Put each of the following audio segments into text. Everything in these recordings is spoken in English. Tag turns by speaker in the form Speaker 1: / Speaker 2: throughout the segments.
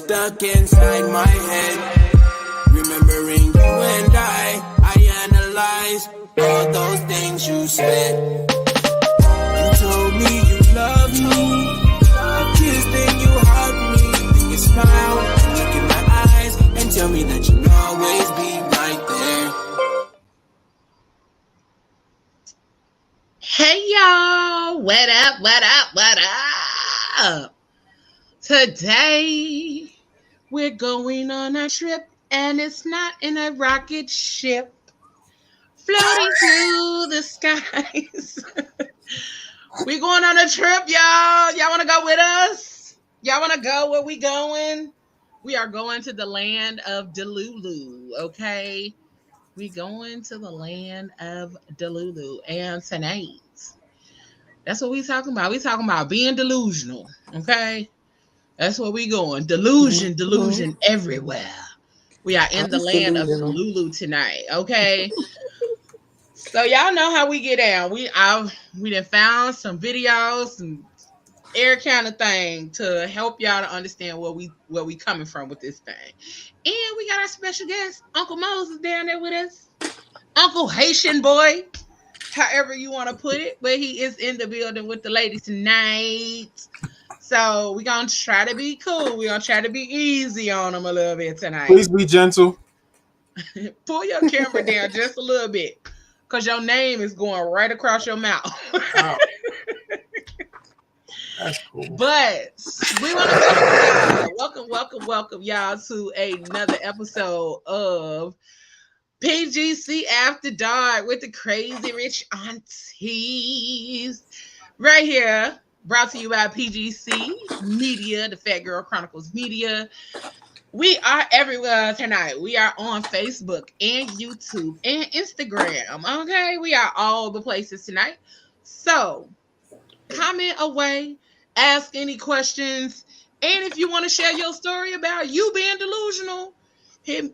Speaker 1: stuck inside my head. Remembering you and I analyze all those things you said. You told me you loved me, you kissed and you hugged me, then you smiled, look in my eyes and tell me that you'll always be right there.
Speaker 2: Hey y'all, what up, what up, what up? Today we're going on a trip and it's not in a rocket ship floating through the skies. We're going on a trip, y'all. Y'all want to go with us? Y'all want to go where we going? We are going to the land of Delulu, okay? We going to the land of Delulu. And tonight, that's what we talking about. We talking about being delusional, okay? That's where we going. Delusion everywhere. We are in the land of Delulu tonight, okay? So y'all know how we get down. We done found some videos and air kind of thing to help y'all to understand where we coming from with this thing. And we got our special guest, Uncle Moses, down there with us. Uncle Haitian boy, however you want to put it, but he is in the building with the ladies tonight. So we're going to try to be cool. We're going to try to be easy on him a little bit tonight.
Speaker 3: Please be gentle.
Speaker 2: Pull your camera down just a little bit because your name is going right across your mouth.
Speaker 3: Wow. That's cool.
Speaker 2: But we want to welcome y'all to another episode of PGC After Dark with the Crazy Rich Aunties. Right here, brought to you by PGC Media, the Fat Girl Chronicles Media. We are everywhere tonight. We are on Facebook and YouTube and Instagram. Okay, we are all the places tonight. So comment away, ask any questions, and if you want to share your story about you being delusional, hit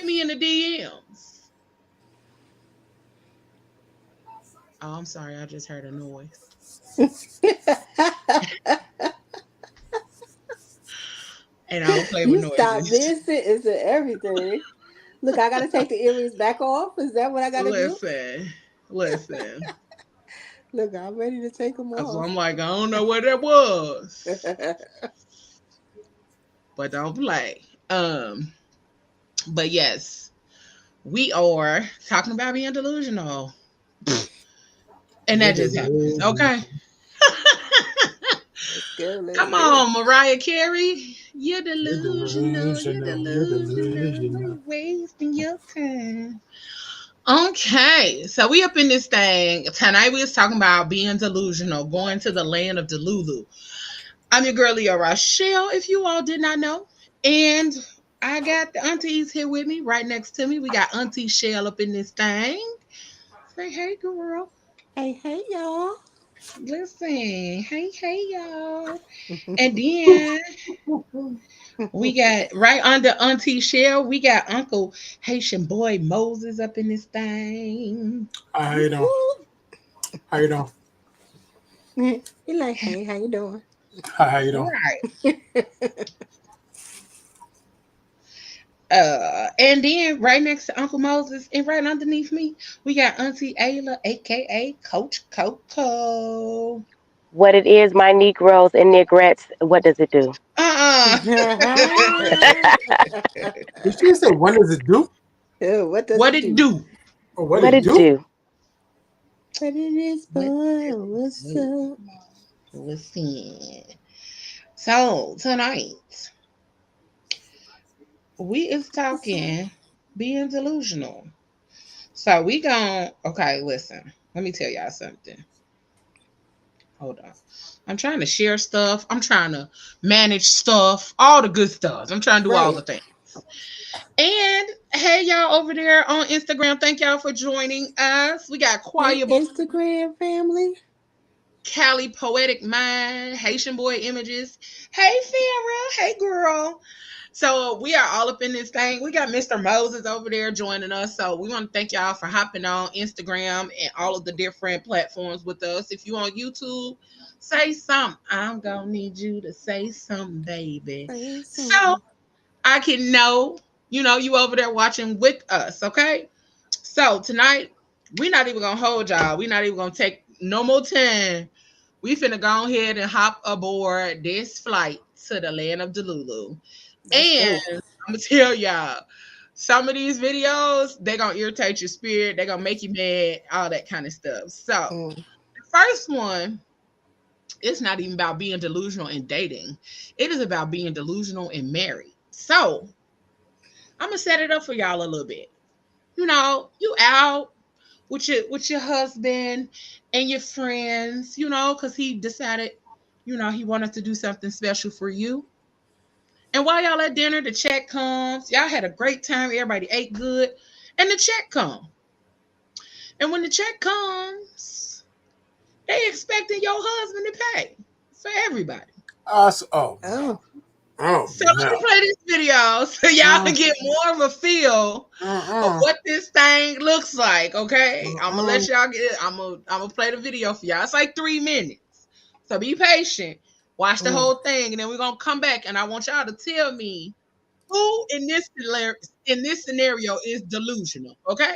Speaker 2: me in the DMs. Oh, I'm sorry, I just heard a noise. And I don't play with noises.
Speaker 4: Stop this is everything. Look, I gotta take the earrings back off. Is that what I gotta do?
Speaker 2: Listen.
Speaker 4: Look, I'm ready to take them off.
Speaker 2: I'm like, I don't know what that was. But don't play. But yes, we are talking about being delusional. And that just happens. Okay. Come on, Mariah Carey. You're delusional. You're wasting your time. Okay, so we up in this thing. Tonight we was talking about being delusional, going to the land of Delulu. I'm your girl, Leo Rochelle, if you all did not know. And I got the aunties here with me, right next to me. We got Auntie Shell up in this thing. Say, hey, girl.
Speaker 4: Hey, y'all.
Speaker 2: Listen, hey, y'all. And then we got right under Auntie Shell, we got Uncle Haitian boy Moses up in this thing.
Speaker 3: How you doing?
Speaker 4: He like, hey, how you doing?
Speaker 3: How you doing?
Speaker 2: Right. And then right next to Uncle Moses and right underneath me, we got Auntie Ayla, aka Coach Coco.
Speaker 5: What it is, my Negroes and Negrettes, what does it do?
Speaker 3: Did she say what does it do?
Speaker 4: What it
Speaker 5: do?
Speaker 3: Oh, what it do?
Speaker 4: What it is, boy, what's up?
Speaker 2: Listen. So tonight we is talking being delusional. So we okay, listen. Let me tell y'all something. Hold on. I'm trying to share stuff. I'm trying to manage stuff. All the good stuff. I'm trying to do all the things. And hey, y'all over there on Instagram. Thank y'all for joining us. We got Choir
Speaker 4: Instagram family.
Speaker 2: Cali Poetic Mind. Haitian Boy Images. Hey, Farrah. Hey, girl. So we are all up in this thing. We got Mr. Moses over there joining us. So we want to thank y'all for hopping on Instagram and all of the different platforms with us. If you on YouTube, Say something. I'm gonna need you to say something, baby.
Speaker 4: Say
Speaker 2: So
Speaker 4: something.
Speaker 2: I can know, you over there watching with us, okay? So tonight, we're not even gonna hold y'all. We're not even gonna take no more time. We finna go ahead and hop aboard this flight to the land of Delulu.
Speaker 4: Let's
Speaker 2: And
Speaker 4: go.
Speaker 2: I'm gonna tell y'all, some of these videos, they're gonna irritate your spirit, they're gonna make you mad, all that kind of stuff. So
Speaker 4: Mm.
Speaker 2: the first one, it's not even about being delusional in dating. It is about being delusional and married. So I'm gonna set it up for y'all a little bit. You out with your husband and your friends, because he decided, he wanted to do something special for you. And while y'all at dinner, the check comes. Y'all had a great time. Everybody ate good, and the check comes. And when the check comes, they expecting your husband to pay for everybody.
Speaker 3: Oh.
Speaker 4: Oh.
Speaker 3: Oh,
Speaker 2: So let me play this video so y'all can get more of a feel of what this thing looks like. Okay, I'm gonna let y'all get. I'm gonna play the video for y'all. It's like 3 minutes, so be patient. Watch the whole thing, and then we're gonna come back, and I want y'all to tell me who in this scenario is delusional. Okay,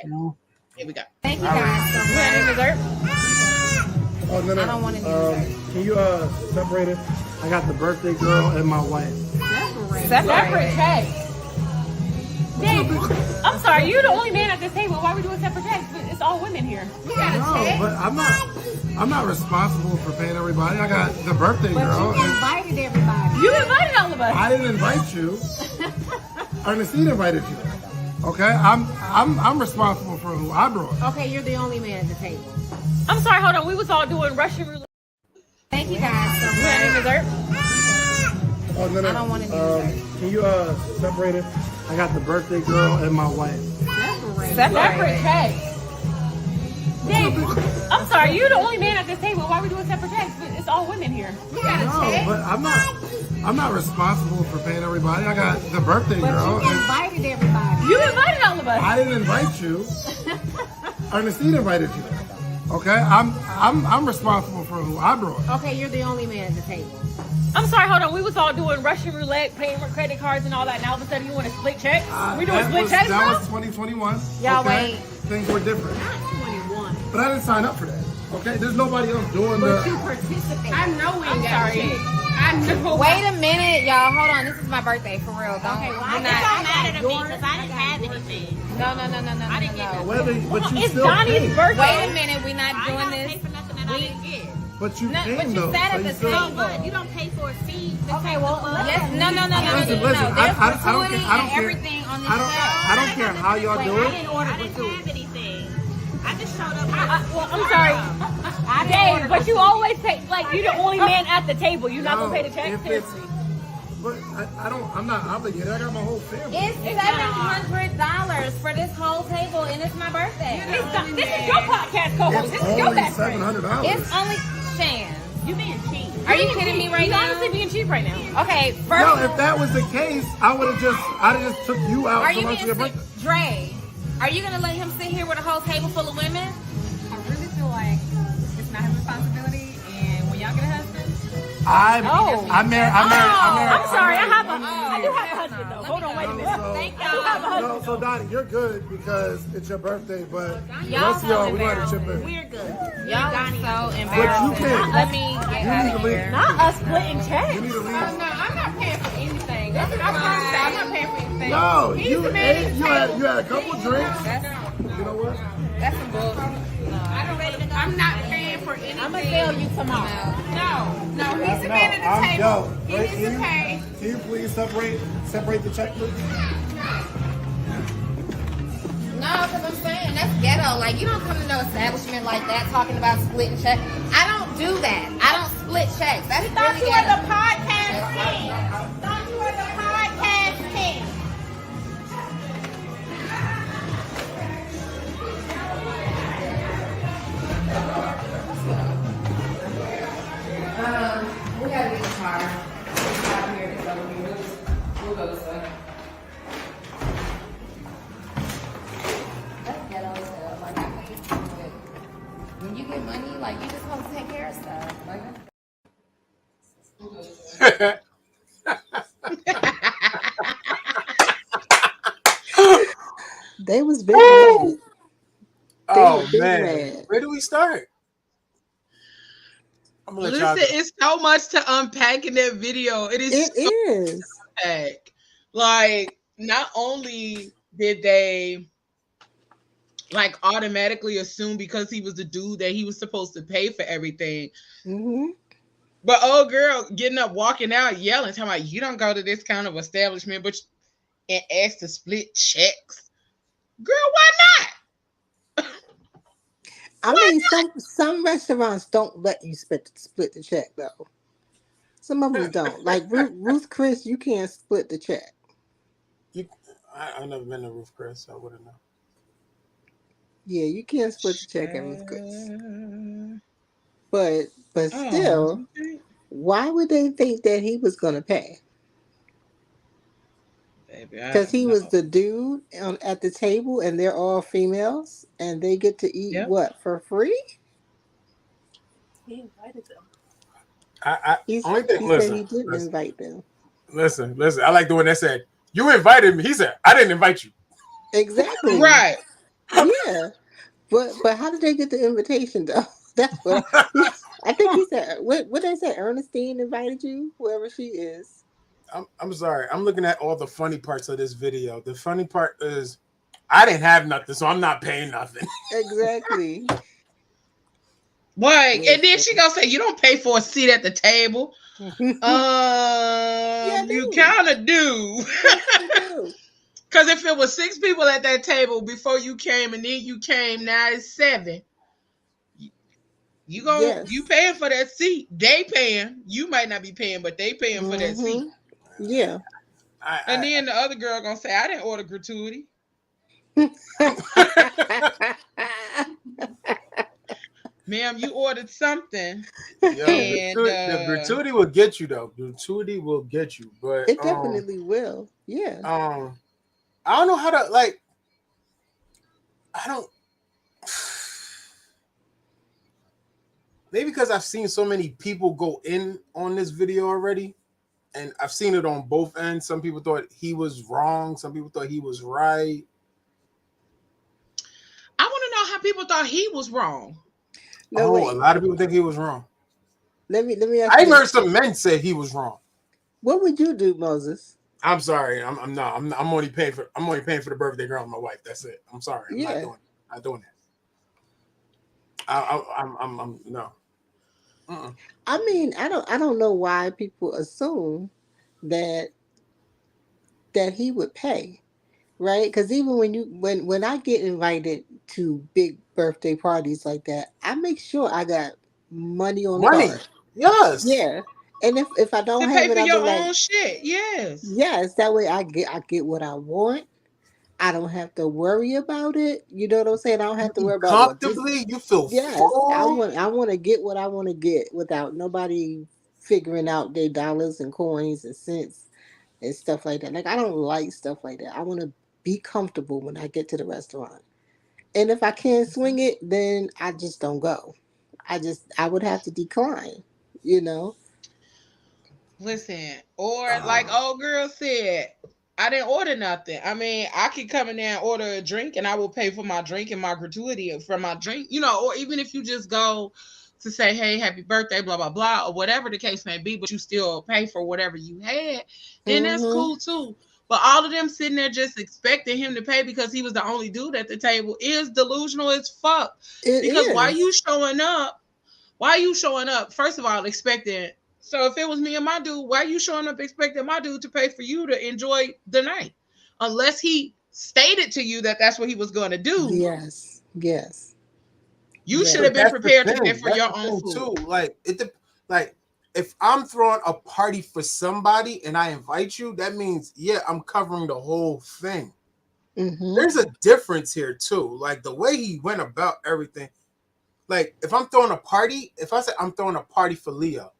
Speaker 2: here we go.
Speaker 6: Thank you guys so much.
Speaker 2: Any dessert?
Speaker 3: Oh, no.
Speaker 6: I don't want any dessert.
Speaker 3: Can you separate it? I got the birthday girl and my wife.
Speaker 6: Separate cake. Dave, I'm sorry, you're the only man at this table. Why are we doing separate cakes? It's all women here. We got a check.
Speaker 3: But I'm not responsible for paying everybody. I got the birthday girl.
Speaker 6: But you invited everybody. You invited all of us.
Speaker 3: I didn't invite you. Ernestine invited you. Okay, I'm responsible for who I brought.
Speaker 6: Okay, you're the only man at the table. I'm sorry, hold on. We was all doing Russian roulette. Thank you guys so much. Any dessert?
Speaker 3: Oh, no.
Speaker 6: I don't want any dessert.
Speaker 3: Can you separate it? I got the birthday girl and my wife.
Speaker 6: Separate cake. Dave, I'm sorry, you're the only man at this table. Why are we doing separate cakes? It's all women here. We got a check.
Speaker 3: But I'm not responsible for paying everybody. I got the birthday girl.
Speaker 6: But you invited everybody. You invited all of us.
Speaker 3: I didn't invite you. Ernestine invited you. Okay, I'm responsible for who I brought.
Speaker 6: Okay, you're the only man at the table. I'm sorry, hold on. We was all doing Russian roulette, paying for credit cards and all that. Now all of a sudden you want to split checks? We doing split checks now?
Speaker 3: That was 2021.
Speaker 6: Y'all
Speaker 3: okay?
Speaker 6: wait.
Speaker 3: Things were different.
Speaker 6: Not 21.
Speaker 3: But I didn't sign up for that. Okay, there's nobody else doing
Speaker 6: But you
Speaker 3: the.
Speaker 6: participate.
Speaker 2: I know we
Speaker 6: I'm
Speaker 2: ain't got
Speaker 6: sorry.
Speaker 2: shit. I know.
Speaker 7: Wait a minute, y'all. Hold on. This is my birthday, for real. Don't.
Speaker 6: Okay, well,
Speaker 7: we're
Speaker 6: it
Speaker 7: not-
Speaker 6: don't matter to me because I didn't have anything.
Speaker 7: No.
Speaker 3: But you
Speaker 6: It's
Speaker 3: still
Speaker 6: Donnie's
Speaker 3: came.
Speaker 6: birthday.
Speaker 7: Wait a minute. We're not
Speaker 6: I
Speaker 7: doing
Speaker 6: don't
Speaker 7: this.
Speaker 6: pay for nothing that I didn't get.
Speaker 3: But you
Speaker 7: No,
Speaker 3: came
Speaker 7: but you
Speaker 3: though.
Speaker 7: sat at
Speaker 3: so
Speaker 7: the
Speaker 3: you still-
Speaker 7: table.
Speaker 6: But you don't pay for a seat.
Speaker 7: Okay, well, yes. No.
Speaker 3: Listen,
Speaker 7: There's
Speaker 3: I don't
Speaker 7: gratuity
Speaker 3: care- I don't
Speaker 7: and
Speaker 3: care-
Speaker 7: everything on this
Speaker 3: I don't
Speaker 7: show.
Speaker 3: care how y'all do
Speaker 6: I
Speaker 3: it.
Speaker 6: didn't order
Speaker 7: I didn't
Speaker 6: gratuity.
Speaker 7: have anything.
Speaker 6: I just showed up. Well, I'm sorry. Dave, but you always pay, like, you're the only man at the table. You're not going to pay the check?
Speaker 3: If it's- But I'm not obligated. I got my whole family.
Speaker 7: It's $700 for this whole table, and it's my birthday.
Speaker 6: This is your podcast co-host. This is your
Speaker 3: Only
Speaker 6: best friend.
Speaker 3: $700.
Speaker 7: It's only Shan.
Speaker 6: You being cheap.
Speaker 7: Are you kidding me right
Speaker 6: You're
Speaker 7: now?
Speaker 6: honestly being cheap right now.
Speaker 7: Okay,
Speaker 3: No,
Speaker 7: first.
Speaker 3: if that was the case, I'd have just took you out
Speaker 7: Are
Speaker 3: for
Speaker 7: you
Speaker 3: lunch for
Speaker 7: being
Speaker 3: your
Speaker 7: sick?
Speaker 3: birthday.
Speaker 7: Dre, are you gonna let him sit here with a whole table full of women?
Speaker 8: I really feel like it's not his responsibility, and when y'all get a husband,
Speaker 3: I'm married.
Speaker 6: I'm sorry. I do have a husband, though. Hold on, wait a minute.
Speaker 7: Thank
Speaker 6: I do have a
Speaker 7: y'all.
Speaker 6: husband.
Speaker 3: So Donnie, you're good because it's your birthday, but the
Speaker 7: Y'all
Speaker 3: rest of y'all,
Speaker 7: so
Speaker 3: we gotta chip in.
Speaker 7: embarrassing.
Speaker 6: We're good.
Speaker 7: Y'all are so
Speaker 3: But you
Speaker 7: embarrassing.
Speaker 3: can't.
Speaker 7: Let me get
Speaker 3: You
Speaker 7: out
Speaker 3: need
Speaker 7: of
Speaker 3: to leave.
Speaker 7: here.
Speaker 6: Not us splitting checks.
Speaker 3: You need to leave.
Speaker 8: I'm not paying for anything. That's what I'm trying to say. I'm not paying for anything.
Speaker 3: No,
Speaker 8: He's
Speaker 3: you
Speaker 8: the man
Speaker 3: ate.
Speaker 8: at the
Speaker 3: You
Speaker 8: table.
Speaker 3: had a couple drinks.
Speaker 7: That's
Speaker 3: You know what?
Speaker 7: that's some bull.
Speaker 8: I'm not paying for anything.
Speaker 6: I'm going to tell you tomorrow.
Speaker 8: No, he's the man at the table. He needs to pay.
Speaker 3: Can you please separate the check, please?
Speaker 7: No, because I'm saying that's ghetto. Like, you don't come to no establishment like that talking about splitting checks. I don't do that. I don't split checks. That's
Speaker 8: Thought
Speaker 7: really
Speaker 8: you were
Speaker 7: ghetto.
Speaker 8: the podcast king. Thought you were the podcast king.
Speaker 7: We gotta get in the car. It's out here, so we'll go this way. That's ghetto as hell. Like, I hate it. When you get money, like, you just supposed to take care of stuff. Like,
Speaker 4: They was big mad. They were
Speaker 3: Oh
Speaker 4: big
Speaker 3: man,
Speaker 4: mad.
Speaker 3: where do we start? I'm gonna let y'all
Speaker 2: Listen,
Speaker 3: go.
Speaker 2: it's so much to unpack in that video. It is
Speaker 4: It
Speaker 2: so
Speaker 4: is.
Speaker 2: unpack. Like, not only did they like automatically assume because he was the dude that he was supposed to pay for everything,
Speaker 4: Mm-hmm.
Speaker 2: but old girl getting up, walking out, yelling, talking about you don't go to this kind of establishment, but and ask to split checks. Girl, why not?
Speaker 4: I
Speaker 2: Why
Speaker 4: mean, some restaurants don't let you split the check though. Some of them don't. Like Ruth Chris, you can't split the check.
Speaker 3: I've never been to Roof Chris, so I wouldn't know.
Speaker 4: Yeah, you can't split the check at Ruth Chris. But
Speaker 2: Oh,
Speaker 4: still,
Speaker 2: okay.
Speaker 4: why would they think that he was gonna pay?
Speaker 2: Baby, I
Speaker 4: Because
Speaker 2: don't
Speaker 4: he
Speaker 2: know.
Speaker 4: was the dude at the table, and they're all females, and they get to eat
Speaker 2: Yep.
Speaker 4: what for free?
Speaker 6: He invited them.
Speaker 3: Only thing.
Speaker 4: He said
Speaker 3: Listen,
Speaker 4: he didn't
Speaker 3: listen,
Speaker 4: invite them.
Speaker 3: listen, listen. I like the one that said, "You invited me." He said, "I didn't invite you."
Speaker 4: Exactly.
Speaker 2: Right.
Speaker 4: Yeah. But how did they get the invitation though? That's what I think he said. What they say? Ernestine invited you, whoever she is.
Speaker 3: I'm sorry. I'm looking at all the funny parts of this video. The funny part is I didn't have nothing, so I'm not paying nothing.
Speaker 4: Exactly.
Speaker 2: Like, and then she
Speaker 4: Listen.
Speaker 2: gonna say, you don't pay for a seat at the table.
Speaker 4: Yeah, I
Speaker 2: You
Speaker 4: do.
Speaker 2: kind of do.
Speaker 4: Yes, you do.
Speaker 2: Because if it was 6 people at that table before you came and then you came, now it's 7. You
Speaker 4: Yes.
Speaker 2: paying for that seat. They paying. You might not be paying, but they paying for that seat.
Speaker 4: Mm-hmm. Yeah.
Speaker 2: And then the other girl gonna say, I didn't order gratuity. Ma'am, you ordered something. And
Speaker 3: the gratuity will get you though. Gratuity will get you, but
Speaker 4: It definitely will. Yeah.
Speaker 3: I don't know how to like. I don't. Maybe because I've seen so many people go in on this video already, and I've seen it on both ends. Some people thought he was wrong. Some people thought he was right.
Speaker 2: I want to know how people thought he was wrong.
Speaker 4: No, wait.
Speaker 3: A lot of people think he was wrong.
Speaker 4: Let me ask
Speaker 3: I
Speaker 4: you
Speaker 3: heard
Speaker 4: this.
Speaker 3: some men say he was wrong.
Speaker 4: What would you do, Moses?
Speaker 3: I'm sorry. I'm only paying for the birthday girl and my wife. That's it. I'm sorry. I'm not doing that. I'm no.
Speaker 4: I mean, I don't know why people assume that he would pay, right? Because even when I get invited to big birthday parties like that, I make sure I got money on the
Speaker 3: Money.
Speaker 4: card.
Speaker 3: Yes.
Speaker 4: Yeah, and if I don't
Speaker 2: To
Speaker 4: have
Speaker 2: pay
Speaker 4: it,
Speaker 2: for
Speaker 4: I'll be
Speaker 2: your
Speaker 4: like,
Speaker 2: own shit. Yes.
Speaker 4: yes. That way, I get what I want. I don't have to worry about it. You know what I'm saying? I don't
Speaker 3: You
Speaker 4: have to
Speaker 3: eat
Speaker 4: worry about what this.
Speaker 3: comfortably. You feel
Speaker 4: Yes,
Speaker 3: full.
Speaker 4: I want to get what I want to get without nobody figuring out their dollars and coins and cents and stuff like that. Like I don't like stuff like that. I want to be comfortable when I get to the restaurant. And if I can't swing it, then I just don't go. I would have to decline, you know.
Speaker 2: Listen, or like old girl said, I didn't order nothing. I mean, I could come in there and order a drink and I will pay for my drink and my gratuity for my drink, or even if you just go to say, hey, happy birthday, blah, blah, blah, or whatever the case may be, but you still pay for whatever you had, then that's
Speaker 4: Mhm.
Speaker 2: cool too. But all of them sitting there just expecting him to pay because he was the only dude at the table is delusional as fuck.
Speaker 4: It
Speaker 2: Because why
Speaker 4: is.
Speaker 2: you showing up? Why are you showing up? First of all, expecting. So if it was me and my dude, why are you showing up expecting my dude to pay for you to enjoy the night? Unless he stated to you that that's what he was going to do,
Speaker 4: Yes. Yes.
Speaker 2: you should
Speaker 4: Yes.
Speaker 2: have
Speaker 3: But
Speaker 2: been
Speaker 3: that's the
Speaker 2: prepared to pay
Speaker 3: thing.
Speaker 2: for
Speaker 3: That's
Speaker 2: your
Speaker 3: the
Speaker 2: own
Speaker 3: thing
Speaker 2: food.
Speaker 3: too. Like if I'm throwing a party for somebody and I invite you, that means I'm covering the whole thing.
Speaker 4: Mhm.
Speaker 3: There's a difference here too. Like the way he went about everything. Like if I'm throwing a party, if I say I'm throwing a party for Leo,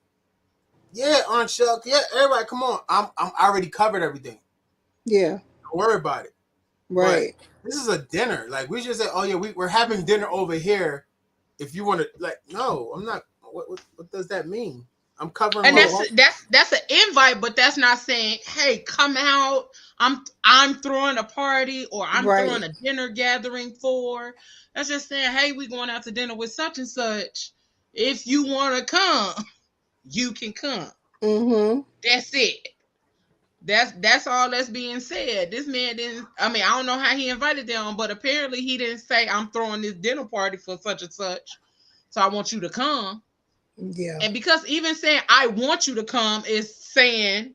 Speaker 3: Aunt Shuck, everybody, come on. I already covered everything.
Speaker 4: Yeah.
Speaker 3: Don't worry about it. But
Speaker 4: Right.
Speaker 3: this is a dinner. Like we just say, oh yeah, we're having dinner over here. If you want to, like, no, I'm not. What does that mean? I'm covering
Speaker 2: And
Speaker 3: my wife.
Speaker 2: that's an invite, but that's not saying, hey, come out. I'm throwing a party or I'm throwing a dinner gathering for. That's just saying, hey, we going out to dinner with such and such. If you want to come, you can come.
Speaker 4: Mm-hmm.
Speaker 2: That's it. That's all that's being said. This man didn't. I mean, I don't know how he invited them, but apparently he didn't say, I'm throwing this dinner party for such and such, so I want you to come.
Speaker 4: Yeah.
Speaker 2: And because even saying I want you to come is saying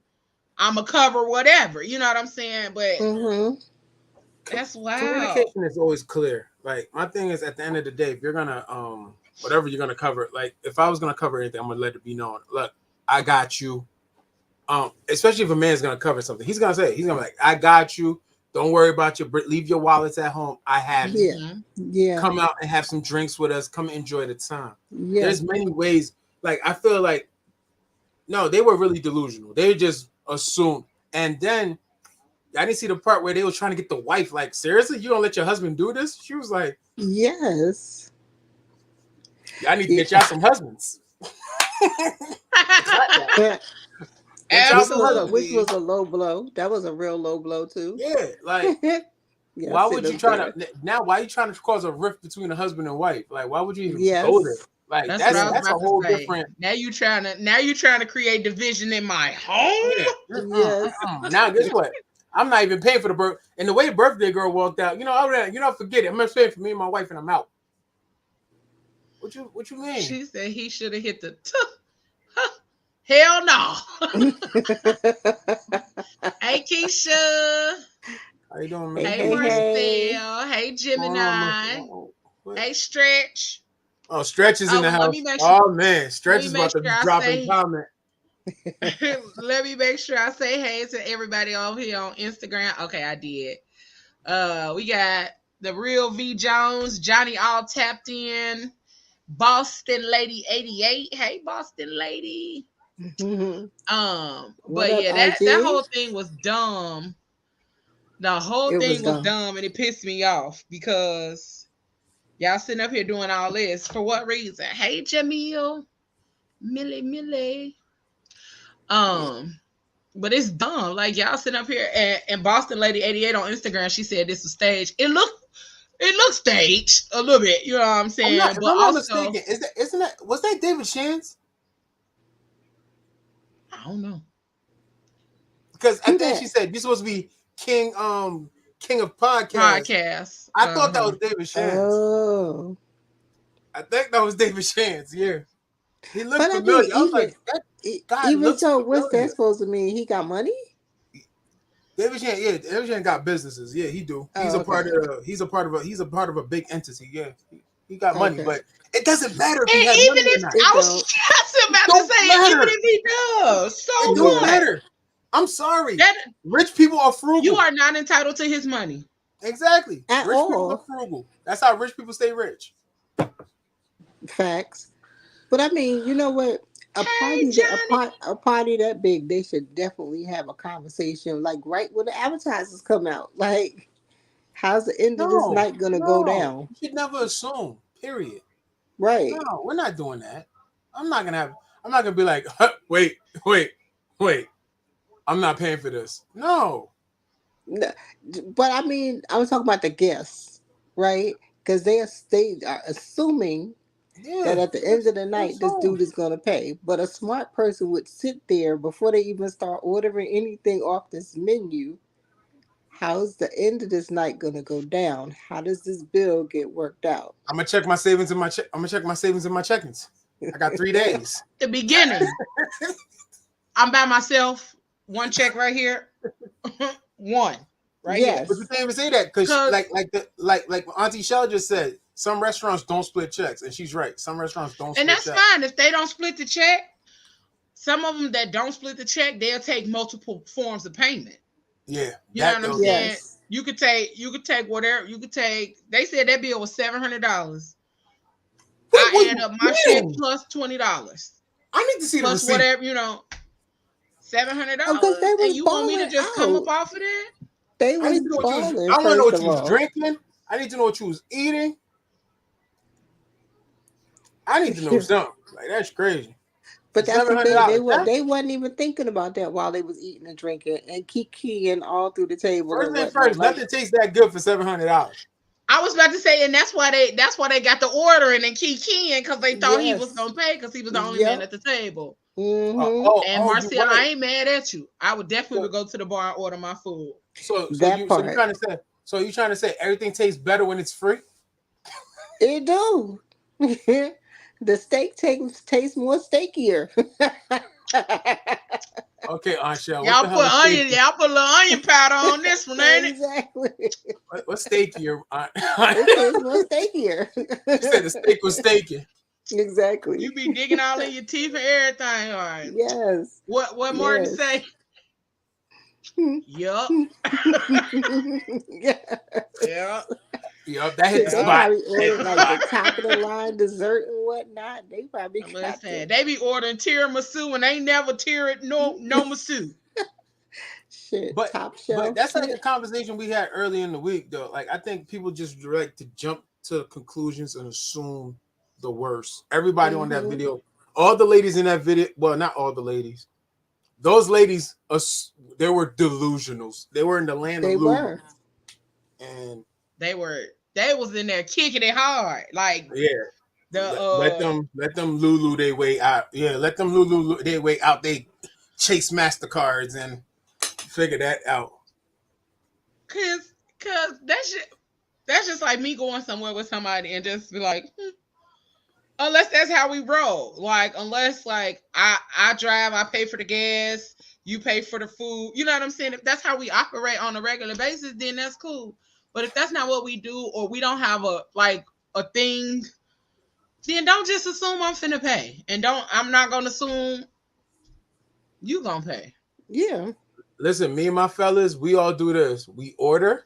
Speaker 2: I'm a cover whatever. You know what I'm saying? But that's wild.
Speaker 3: Communication is always clear. Like my thing is, at the end of the day, if you're gonna whatever you're gonna cover, like if I was gonna cover anything, I'm gonna let it be known. Look, I got you. Especially if a man's gonna cover something, he's gonna say, he's gonna be like, I got you. Don't worry about leave your wallets at home. I have you.
Speaker 4: Yeah.
Speaker 3: Come out and have some drinks with us. Come enjoy the time.
Speaker 4: Yeah.
Speaker 3: There's many ways. Like I feel like no, they were really delusional. They just assumed. And then I didn't see the part where they were trying to get the wife. Like, seriously, you don't let your husband do this? She was like,
Speaker 4: yes.
Speaker 3: I need to get y'all some husbands.
Speaker 4: Which was a low blow. That was a real low blow too.
Speaker 3: Yeah, like why would you try to now? Why are you trying to cause a rift between a husband and wife? Like, why would you even go there? Like that's a whole different.
Speaker 2: Now you trying to create division in my home.
Speaker 4: Yes.
Speaker 3: Now guess what? I'm not even paying for the birth. And the way the birthday girl walked out, forget it. I'm not paying for me and my wife, and I'm out. What you mean?
Speaker 2: She said he should have hit the. Hell no. Hey Keisha.
Speaker 3: How you doing, man?
Speaker 2: Hey Marcel. Hey Gemini. Hey Stretch.
Speaker 3: Oh, Stretch is in the house. Oh man, Stretch is about to be dropping comment.
Speaker 2: Let me make sure I say hey to everybody over here on Instagram. Okay, I did. We got the real V Jones, Johnny all tapped in, Boston Lady 88. Hey Boston Lady. But yeah, that whole thing was dumb. The whole thing was dumb, and it pissed me off because y'all sitting up here doing all this for what reason? Hey Jamil, Millie. But it's dumb. Like y'all sitting up here and Boston Lady 88 on Instagram, she said this was staged. It looks staged a little bit, you know what I'm saying?
Speaker 3: I'm not mistaken. Was that David Shands?
Speaker 2: I don't know.
Speaker 3: Because I think she said you're supposed to be king of podcasts. I thought that was David Shands. Oh. I think that was David Shands, yeah. He looked familiar. I was like,
Speaker 4: even so, what's that supposed to mean? He got money?
Speaker 3: David Shands got businesses. Yeah, he do. He's a part of a big entity. Yeah. He got money, but it doesn't matter if he has money or not.
Speaker 2: I was just about to say, even if he does, so
Speaker 3: it don't matter. I'm sorry. Rich people are frugal.
Speaker 2: You are not entitled to his money.
Speaker 3: Exactly. Rich people are frugal. That's how rich people stay rich.
Speaker 4: Facts. But I mean, you know what? A party that big, they should definitely have a conversation, like right when the advertisers come out. Like, how's the end of this night gonna go down?
Speaker 3: You should never assume. Period.
Speaker 4: Right.
Speaker 3: No, we're not doing that. I'm not gonna be like, wait. I'm not paying for this. No.
Speaker 4: But I mean, I was talking about the guests, right? Because they are assuming that at the end of the night, this dude is going to pay. But a smart person would sit there before they even start ordering anything off this menu. How's the end of this night going to go down? How does this bill get worked out?
Speaker 3: I'm gonna check my savings in my check-ins. I got 3 days.
Speaker 2: The beginning. I'm by myself. One check right here. One. Right here.
Speaker 3: But you can't even say that because like Auntie Shell just said, some restaurants don't split checks, and she's right. Some restaurants don't split checks.
Speaker 2: And that's fine if they don't split the check. Some of them that don't split the check, they'll take multiple forms of payment.
Speaker 3: Yeah.
Speaker 2: You know what I'm saying? Yes. You could take whatever. They said that bill was $700. I added up my check plus $20.
Speaker 3: I need to see the receipt.
Speaker 2: Whatever, $700. And you want me to just come up off of that?
Speaker 4: They was
Speaker 3: I want to know what you was drinking. I need to know what you was eating. I need to know something. Like, that's crazy.
Speaker 4: But that's the thing.
Speaker 3: $700.
Speaker 4: They wasn't even thinking about that while they was eating and drinking and kikiing all through the table.
Speaker 3: First
Speaker 4: And
Speaker 3: thing
Speaker 4: whatnot.
Speaker 3: first, nothing tastes that good for $700.
Speaker 2: I was about to say, and that's why they got the ordering and kikiing because they thought he was gonna pay because he was the only man at the table.
Speaker 4: Mm-hmm.
Speaker 2: And Marcia, I ain't mad at you. I would definitely go to the bar and order my food.
Speaker 3: So you trying to say everything tastes better when it's free?
Speaker 4: It do. The steak tastes more steakier.
Speaker 3: Okay, Aunt Shell.
Speaker 2: Y'all put a little onion powder on this one, ain't it?
Speaker 4: Exactly.
Speaker 3: What's steakier?
Speaker 4: It tastes more steakier.
Speaker 3: You said the steak was steaky.
Speaker 4: Exactly.
Speaker 2: You be digging all in your teeth and everything. All right.
Speaker 4: Yes.
Speaker 2: What Martin say? Yup. Yeah.
Speaker 3: Yup, that hit the spot.
Speaker 4: Probably ordered like the top of the line dessert and whatnot. They probably
Speaker 2: they be ordering tiramisu and they never no masu.
Speaker 4: Shit,
Speaker 3: but
Speaker 4: top shelf.
Speaker 3: But that's like the conversation we had earlier in the week, though. Like I think people just like to jump to conclusions and assume the worst. Everybody on that video, all the ladies in that video, well, not all the ladies. Those ladies, they were delusionals. They were in the land of Lulu. And they
Speaker 2: was in there kicking it hard. Like
Speaker 3: let them Lulu their way out. Yeah, let them Lulu their way out. They chase MasterCards and figure that out.
Speaker 2: Cause that's just like me going somewhere with somebody and just be like, unless that's how we roll. Like, unless like I drive, I pay for the gas, you pay for the food. You know what I'm saying? If that's how we operate on a regular basis, then that's cool. But if that's not what we do, or we don't have a thing, then don't just assume I'm finna pay. And I'm not gonna assume you gonna pay.
Speaker 4: Yeah.
Speaker 3: Listen, me and my fellas, we all do this. We order,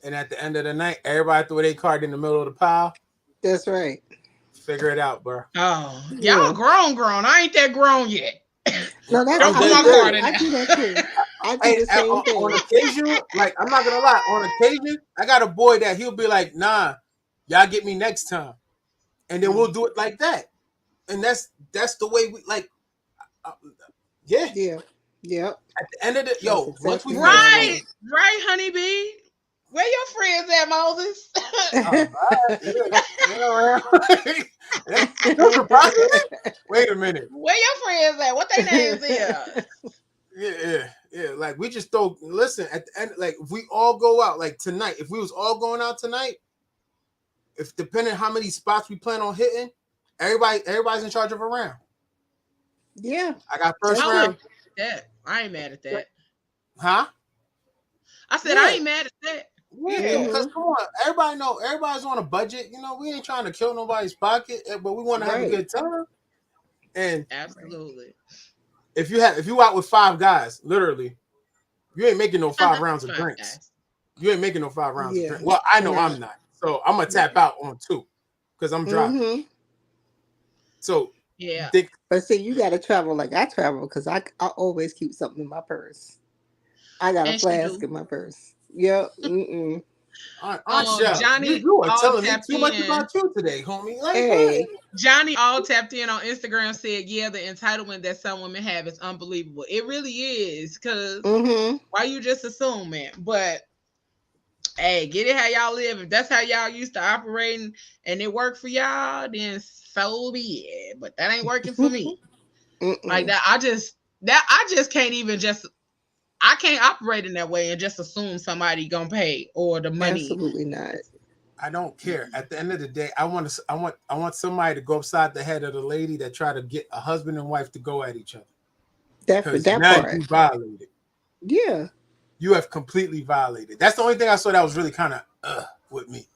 Speaker 3: and at the end of the night, everybody throw their card in the middle of the pile.
Speaker 4: That's right.
Speaker 3: Figure it out, bro.
Speaker 2: Oh, y'all grown. I ain't that grown yet.
Speaker 4: No, that's
Speaker 2: don't put my card in.
Speaker 4: I do that too. I do the same thing.
Speaker 3: On occasion, like I'm not gonna lie, on occasion, I got a boy that he'll be like, "Nah, y'all get me next time," and then we'll do it like that. And that's the way we like. Yeah.
Speaker 4: Yep.
Speaker 3: At the end of the once we
Speaker 2: right, honeybee. Where your friends at, Moses?
Speaker 3: Wait a minute.
Speaker 2: Where your friends at? What their names is?
Speaker 3: Yeah. Like we just throw. Listen, at the end, like if we all go out, like tonight, if we was all going out tonight, if depending how many spots we plan on hitting, everybody's in charge of a round.
Speaker 4: Yeah,
Speaker 3: I got first round.
Speaker 2: Yeah, I ain't mad at that.
Speaker 3: Huh?
Speaker 2: I said I ain't mad at that.
Speaker 3: Yeah, because come on, everybody's on a budget. You know, we ain't trying to kill nobody's pocket, but we want to have a good time. And
Speaker 2: absolutely,
Speaker 3: if you out with 5 guys, literally, you ain't making no 5 rounds of drinks. You ain't making no 5 rounds of drinks. Well, I know I'm not, so I'm gonna tap out on 2 because I'm driving. So
Speaker 2: yeah,
Speaker 4: but see, you got to travel like I travel because I always keep something in my purse. I got a flask in my purse. Yep.
Speaker 3: Johnny,
Speaker 2: you
Speaker 3: are telling me too much about you today, homie. Like, hey.
Speaker 2: Johnny all tapped in on Instagram said, "Yeah, the entitlement that some women have is unbelievable. It really is, because why you just assuming? But hey, get it how y'all live. If that's how y'all used to operating and it worked for y'all, then so be it. But that ain't working for me. Like that, I just can't even just." I can't operate in that way and just assume somebody gonna pay or the money.
Speaker 4: Absolutely not.
Speaker 3: I don't care. At the end of the day, I want somebody to go upside the head of the lady that try to get a husband and wife to go at each other.
Speaker 4: That part.
Speaker 3: You violated.
Speaker 4: Yeah.
Speaker 3: You have completely violated. That's the only thing I saw that was really kind of with me.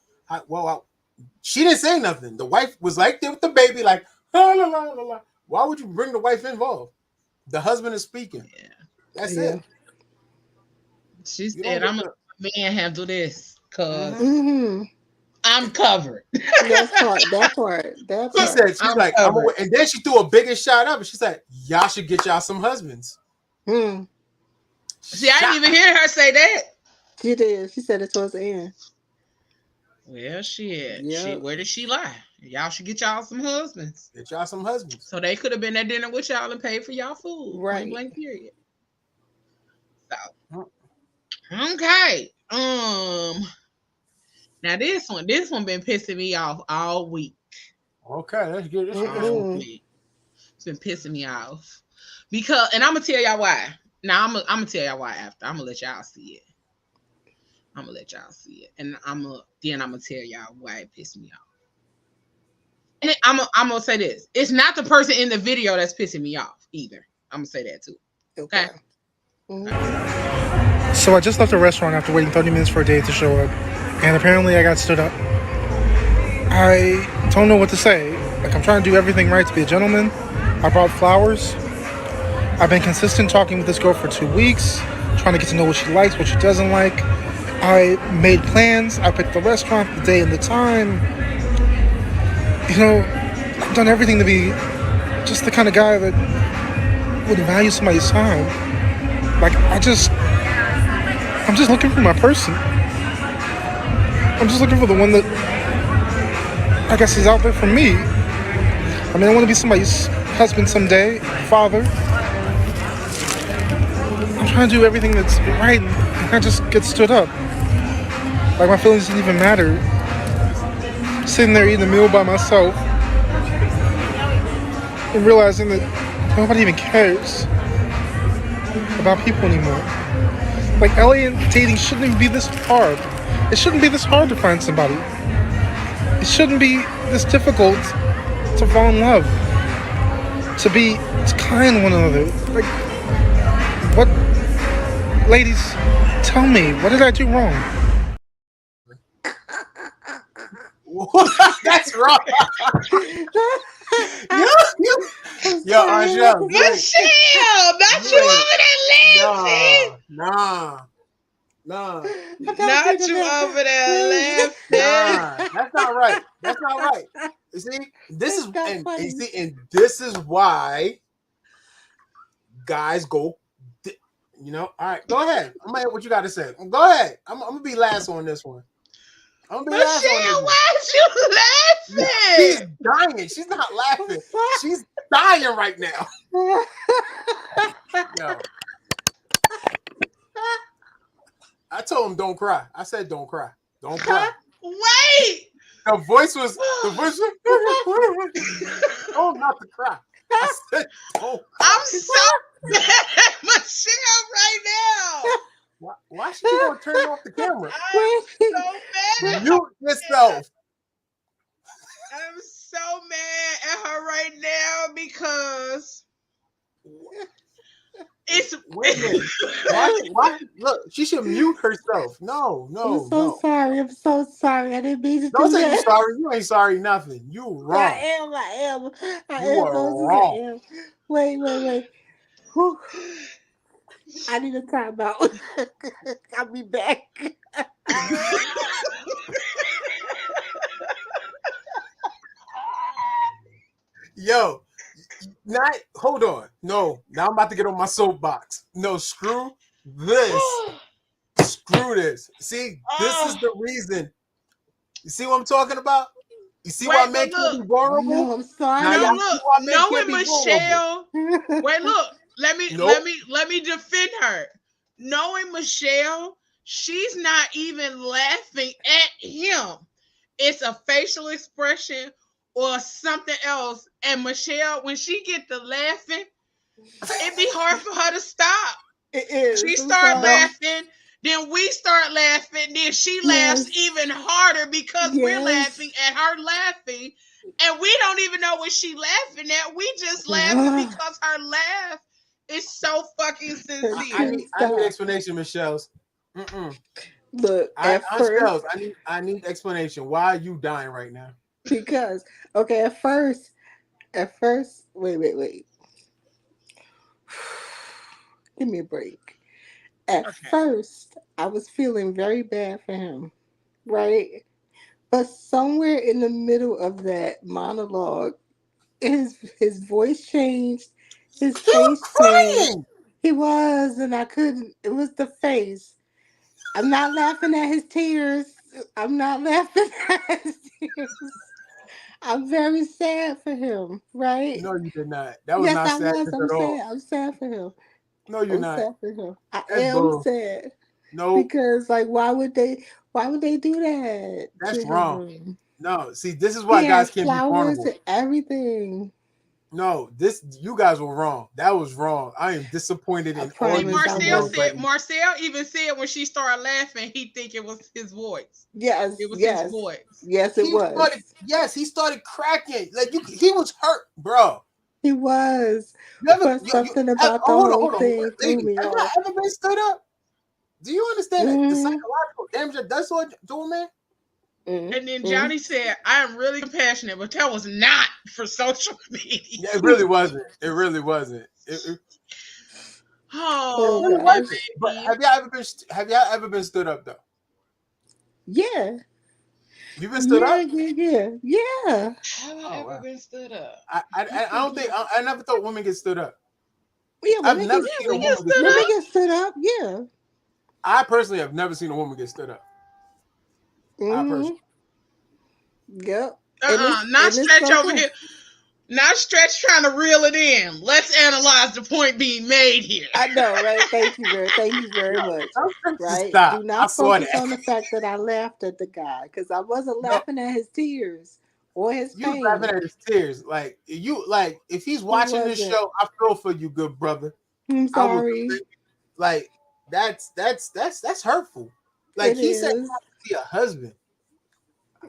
Speaker 3: She didn't say nothing. The wife was like there with the baby, like la la la la la. Why would you bring the wife involved? The husband is speaking. Yeah. That's it.
Speaker 2: She said, "I'm a man handle this because I'm covered."
Speaker 4: That part.
Speaker 3: She said, "She's like," and then she threw a bigger shot up, and she's like, "Y'all should get y'all some husbands."
Speaker 2: See, I didn't even hear her say that.
Speaker 4: She did. She said it towards the end.
Speaker 2: Well, shit. Where did she lie? Y'all should get y'all some husbands.
Speaker 3: Get y'all some husbands.
Speaker 2: So they could have been at dinner with y'all and paid for y'all food.
Speaker 4: Right.
Speaker 2: Point blank period. So okay. Now this one been pissing me off all week.
Speaker 3: Okay, let's get this.
Speaker 2: It's been pissing me off. Because, and I'm gonna tell y'all why. Now I'm gonna tell y'all why after. I'm gonna let y'all see it. And I'm gonna tell y'all why it pissed me off. And I'm gonna say this. It's not the person in the video that's pissing me off either. I'm gonna say that too. Okay.
Speaker 9: So I just left the restaurant after waiting 30 minutes for a date to show up, and apparently I got stood up. I don't know what to say. Like, I'm trying to do everything right to be a gentleman. I brought flowers. I've been consistent talking with this girl for 2 weeks, trying to get to know what she likes, what she doesn't like. I made plans. I picked the restaurant, the day, and the time. You know, I've done everything to be just the kind of guy that would value somebody's time. Like, I'm just looking for my person. I'm just looking for the one that I guess is out there for me. I mean, I want to be somebody's husband someday, father. I'm trying to do everything that's right, and I just get stood up. Like, my feelings didn't even matter. Sitting there eating a meal by myself and realizing that nobody even cares about people anymore. Like, LA and dating shouldn't even be this hard. It shouldn't be this hard to find somebody. It shouldn't be this difficult to fall in love. To be kind to one another. Like, what? Ladies, tell me, what did I do wrong?
Speaker 3: That's wrong. Yo, Angel.
Speaker 2: Michelle, not you over there laughing.
Speaker 3: Nah.
Speaker 2: Not you over there laughing.
Speaker 3: Nah, that's not right. You see, this is this is why guys go. You know, all right, go ahead. I'm gonna hear what you got to say. Go ahead. I'm gonna be last on this one.
Speaker 2: Michelle, why is you laughing?
Speaker 3: She's dying. She's not laughing. She's dying right now. Yo. I told him don't cry. I said don't cry. Don't cry.
Speaker 2: Wait.
Speaker 3: The voice was oh, not to cry. I said don't cry.
Speaker 2: I'm so mad at Michelle right now.
Speaker 3: Why should you gonna turn off the camera?
Speaker 2: I'm so mad.
Speaker 3: Mute yourself.
Speaker 2: I'm so mad at her right now because it's.
Speaker 3: Wait a minute. Why? Look, she should mute herself. No.
Speaker 4: I'm so sorry. I'm so sorry. I didn't mean to
Speaker 3: Don't
Speaker 4: do
Speaker 3: say
Speaker 4: that.
Speaker 3: you're sorry. You ain't sorry nothing. You wrong.
Speaker 4: I am.
Speaker 3: You are wrong.
Speaker 4: I am. Wait. Whew. I need a timeout. I'll be back.
Speaker 3: Yo, hold on. No, now I'm about to get on my soapbox. No, screw this. Screw this. See, this is the reason. You see what I'm talking about? You see why men can't be vulnerable?
Speaker 4: No, I'm sorry.
Speaker 2: No, look, knowing Michelle. Wait, look. Let me defend her. Knowing Michelle, she's not even laughing at him. It's a facial expression or something else. And Michelle, when she get to laughing, it'd be hard for her to stop.
Speaker 4: It is.
Speaker 2: She start laughing, then we start laughing, then she laughs even harder because we're laughing at her laughing. And we don't even know what she laughing at. We just laughing because her laugh is so fucking sincere.
Speaker 3: I need explanation, Michelle.
Speaker 4: Look,
Speaker 3: I need explanation. Why are you dying right now?
Speaker 4: Because at first, wait. Give me a break. At first, I was feeling very bad for him, right? But somewhere in the middle of that monologue, his voice changed, his face changed. He was, and I couldn't. It was the face. I'm not laughing at his tears. I'm not laughing at his tears. I'm very sad for him, right?
Speaker 3: No, you did not. That was
Speaker 4: Yes,
Speaker 3: not
Speaker 4: I was.
Speaker 3: sadness
Speaker 4: I'm
Speaker 3: at all.
Speaker 4: sad. I'm sad for him.
Speaker 3: No, you're
Speaker 4: I'm
Speaker 3: not.
Speaker 4: sad for him. I
Speaker 3: That's
Speaker 4: am
Speaker 3: bull.
Speaker 4: sad
Speaker 3: No,
Speaker 4: because, like, why would they do that
Speaker 3: that's
Speaker 4: to
Speaker 3: wrong.
Speaker 4: him?
Speaker 3: No, see, this is
Speaker 4: He
Speaker 3: why
Speaker 4: had
Speaker 3: guys can't be
Speaker 4: flowers
Speaker 3: vulnerable.
Speaker 4: and everything.
Speaker 3: No, you guys were wrong. That was wrong. I am disappointed
Speaker 4: I
Speaker 3: in all
Speaker 2: See,
Speaker 3: you
Speaker 4: promise I
Speaker 2: Marcel
Speaker 3: females
Speaker 4: wasn't.
Speaker 3: right
Speaker 2: said,
Speaker 3: now.
Speaker 2: Marcel even said when she started laughing, he think it was his voice.
Speaker 4: Yes,
Speaker 2: It was his
Speaker 4: yes,
Speaker 2: voice.
Speaker 4: yes. It was.
Speaker 3: He started cracking. Like he was hurt, bro.
Speaker 4: He was.
Speaker 3: You ever,
Speaker 4: But something about the
Speaker 3: oh,
Speaker 4: whole
Speaker 3: hold on,
Speaker 4: thing threw
Speaker 3: ladies,
Speaker 4: me
Speaker 3: have y'all
Speaker 4: off.
Speaker 3: ever been stood up? Do you understand that the
Speaker 4: Mm,
Speaker 3: psychological damage that does to a man?
Speaker 4: mm,
Speaker 2: And then
Speaker 4: mm.
Speaker 2: Johnny said, I am really compassionate, but that was not for social media.
Speaker 3: Yeah, it really wasn't. It really wasn't. It
Speaker 4: Oh
Speaker 2: Oh,
Speaker 3: really
Speaker 2: poor
Speaker 3: wasn't.
Speaker 4: gosh.
Speaker 3: But
Speaker 2: baby.
Speaker 3: have y'all ever been stood up though?
Speaker 4: Yeah.
Speaker 3: You been stood
Speaker 4: Yeah,
Speaker 3: up?
Speaker 4: yeah, yeah. Yeah.
Speaker 2: Have I
Speaker 3: Oh
Speaker 2: ever
Speaker 3: wow.
Speaker 2: been stood up?
Speaker 3: I don't think I never thought women get stood up.
Speaker 4: Yeah,
Speaker 3: I've
Speaker 4: women get
Speaker 3: never
Speaker 2: Yeah,
Speaker 3: seen a
Speaker 2: we get
Speaker 3: woman get
Speaker 2: stood
Speaker 3: stood
Speaker 4: women
Speaker 3: up.
Speaker 2: up.
Speaker 4: get stood up. Yeah.
Speaker 3: I personally have never seen a woman get stood up. I
Speaker 4: Mm-hmm.
Speaker 3: personally.
Speaker 4: Yep. And
Speaker 2: Not
Speaker 4: it's
Speaker 2: stretch over
Speaker 4: okay.
Speaker 2: here. Not stretch trying to reel it in. Let's analyze the point being made here.
Speaker 4: I know, right? Thank you very
Speaker 3: Yo,
Speaker 4: much.
Speaker 3: I'm trying to
Speaker 4: Right?
Speaker 3: stop.
Speaker 4: Do
Speaker 3: I
Speaker 4: not
Speaker 3: saw
Speaker 4: focus
Speaker 3: that.
Speaker 4: on the fact that I laughed at the guy because I wasn't
Speaker 3: No,
Speaker 4: laughing at his tears or his
Speaker 3: you
Speaker 4: pain.
Speaker 3: laughing at his tears. Like if he's
Speaker 4: He
Speaker 3: watching this
Speaker 4: wasn't.
Speaker 3: show, I feel for you, good brother.
Speaker 4: I'm
Speaker 3: I would
Speaker 4: sorry.
Speaker 3: like that's hurtful. Like
Speaker 4: It
Speaker 3: he said he
Speaker 4: is.
Speaker 3: wants to be a husband.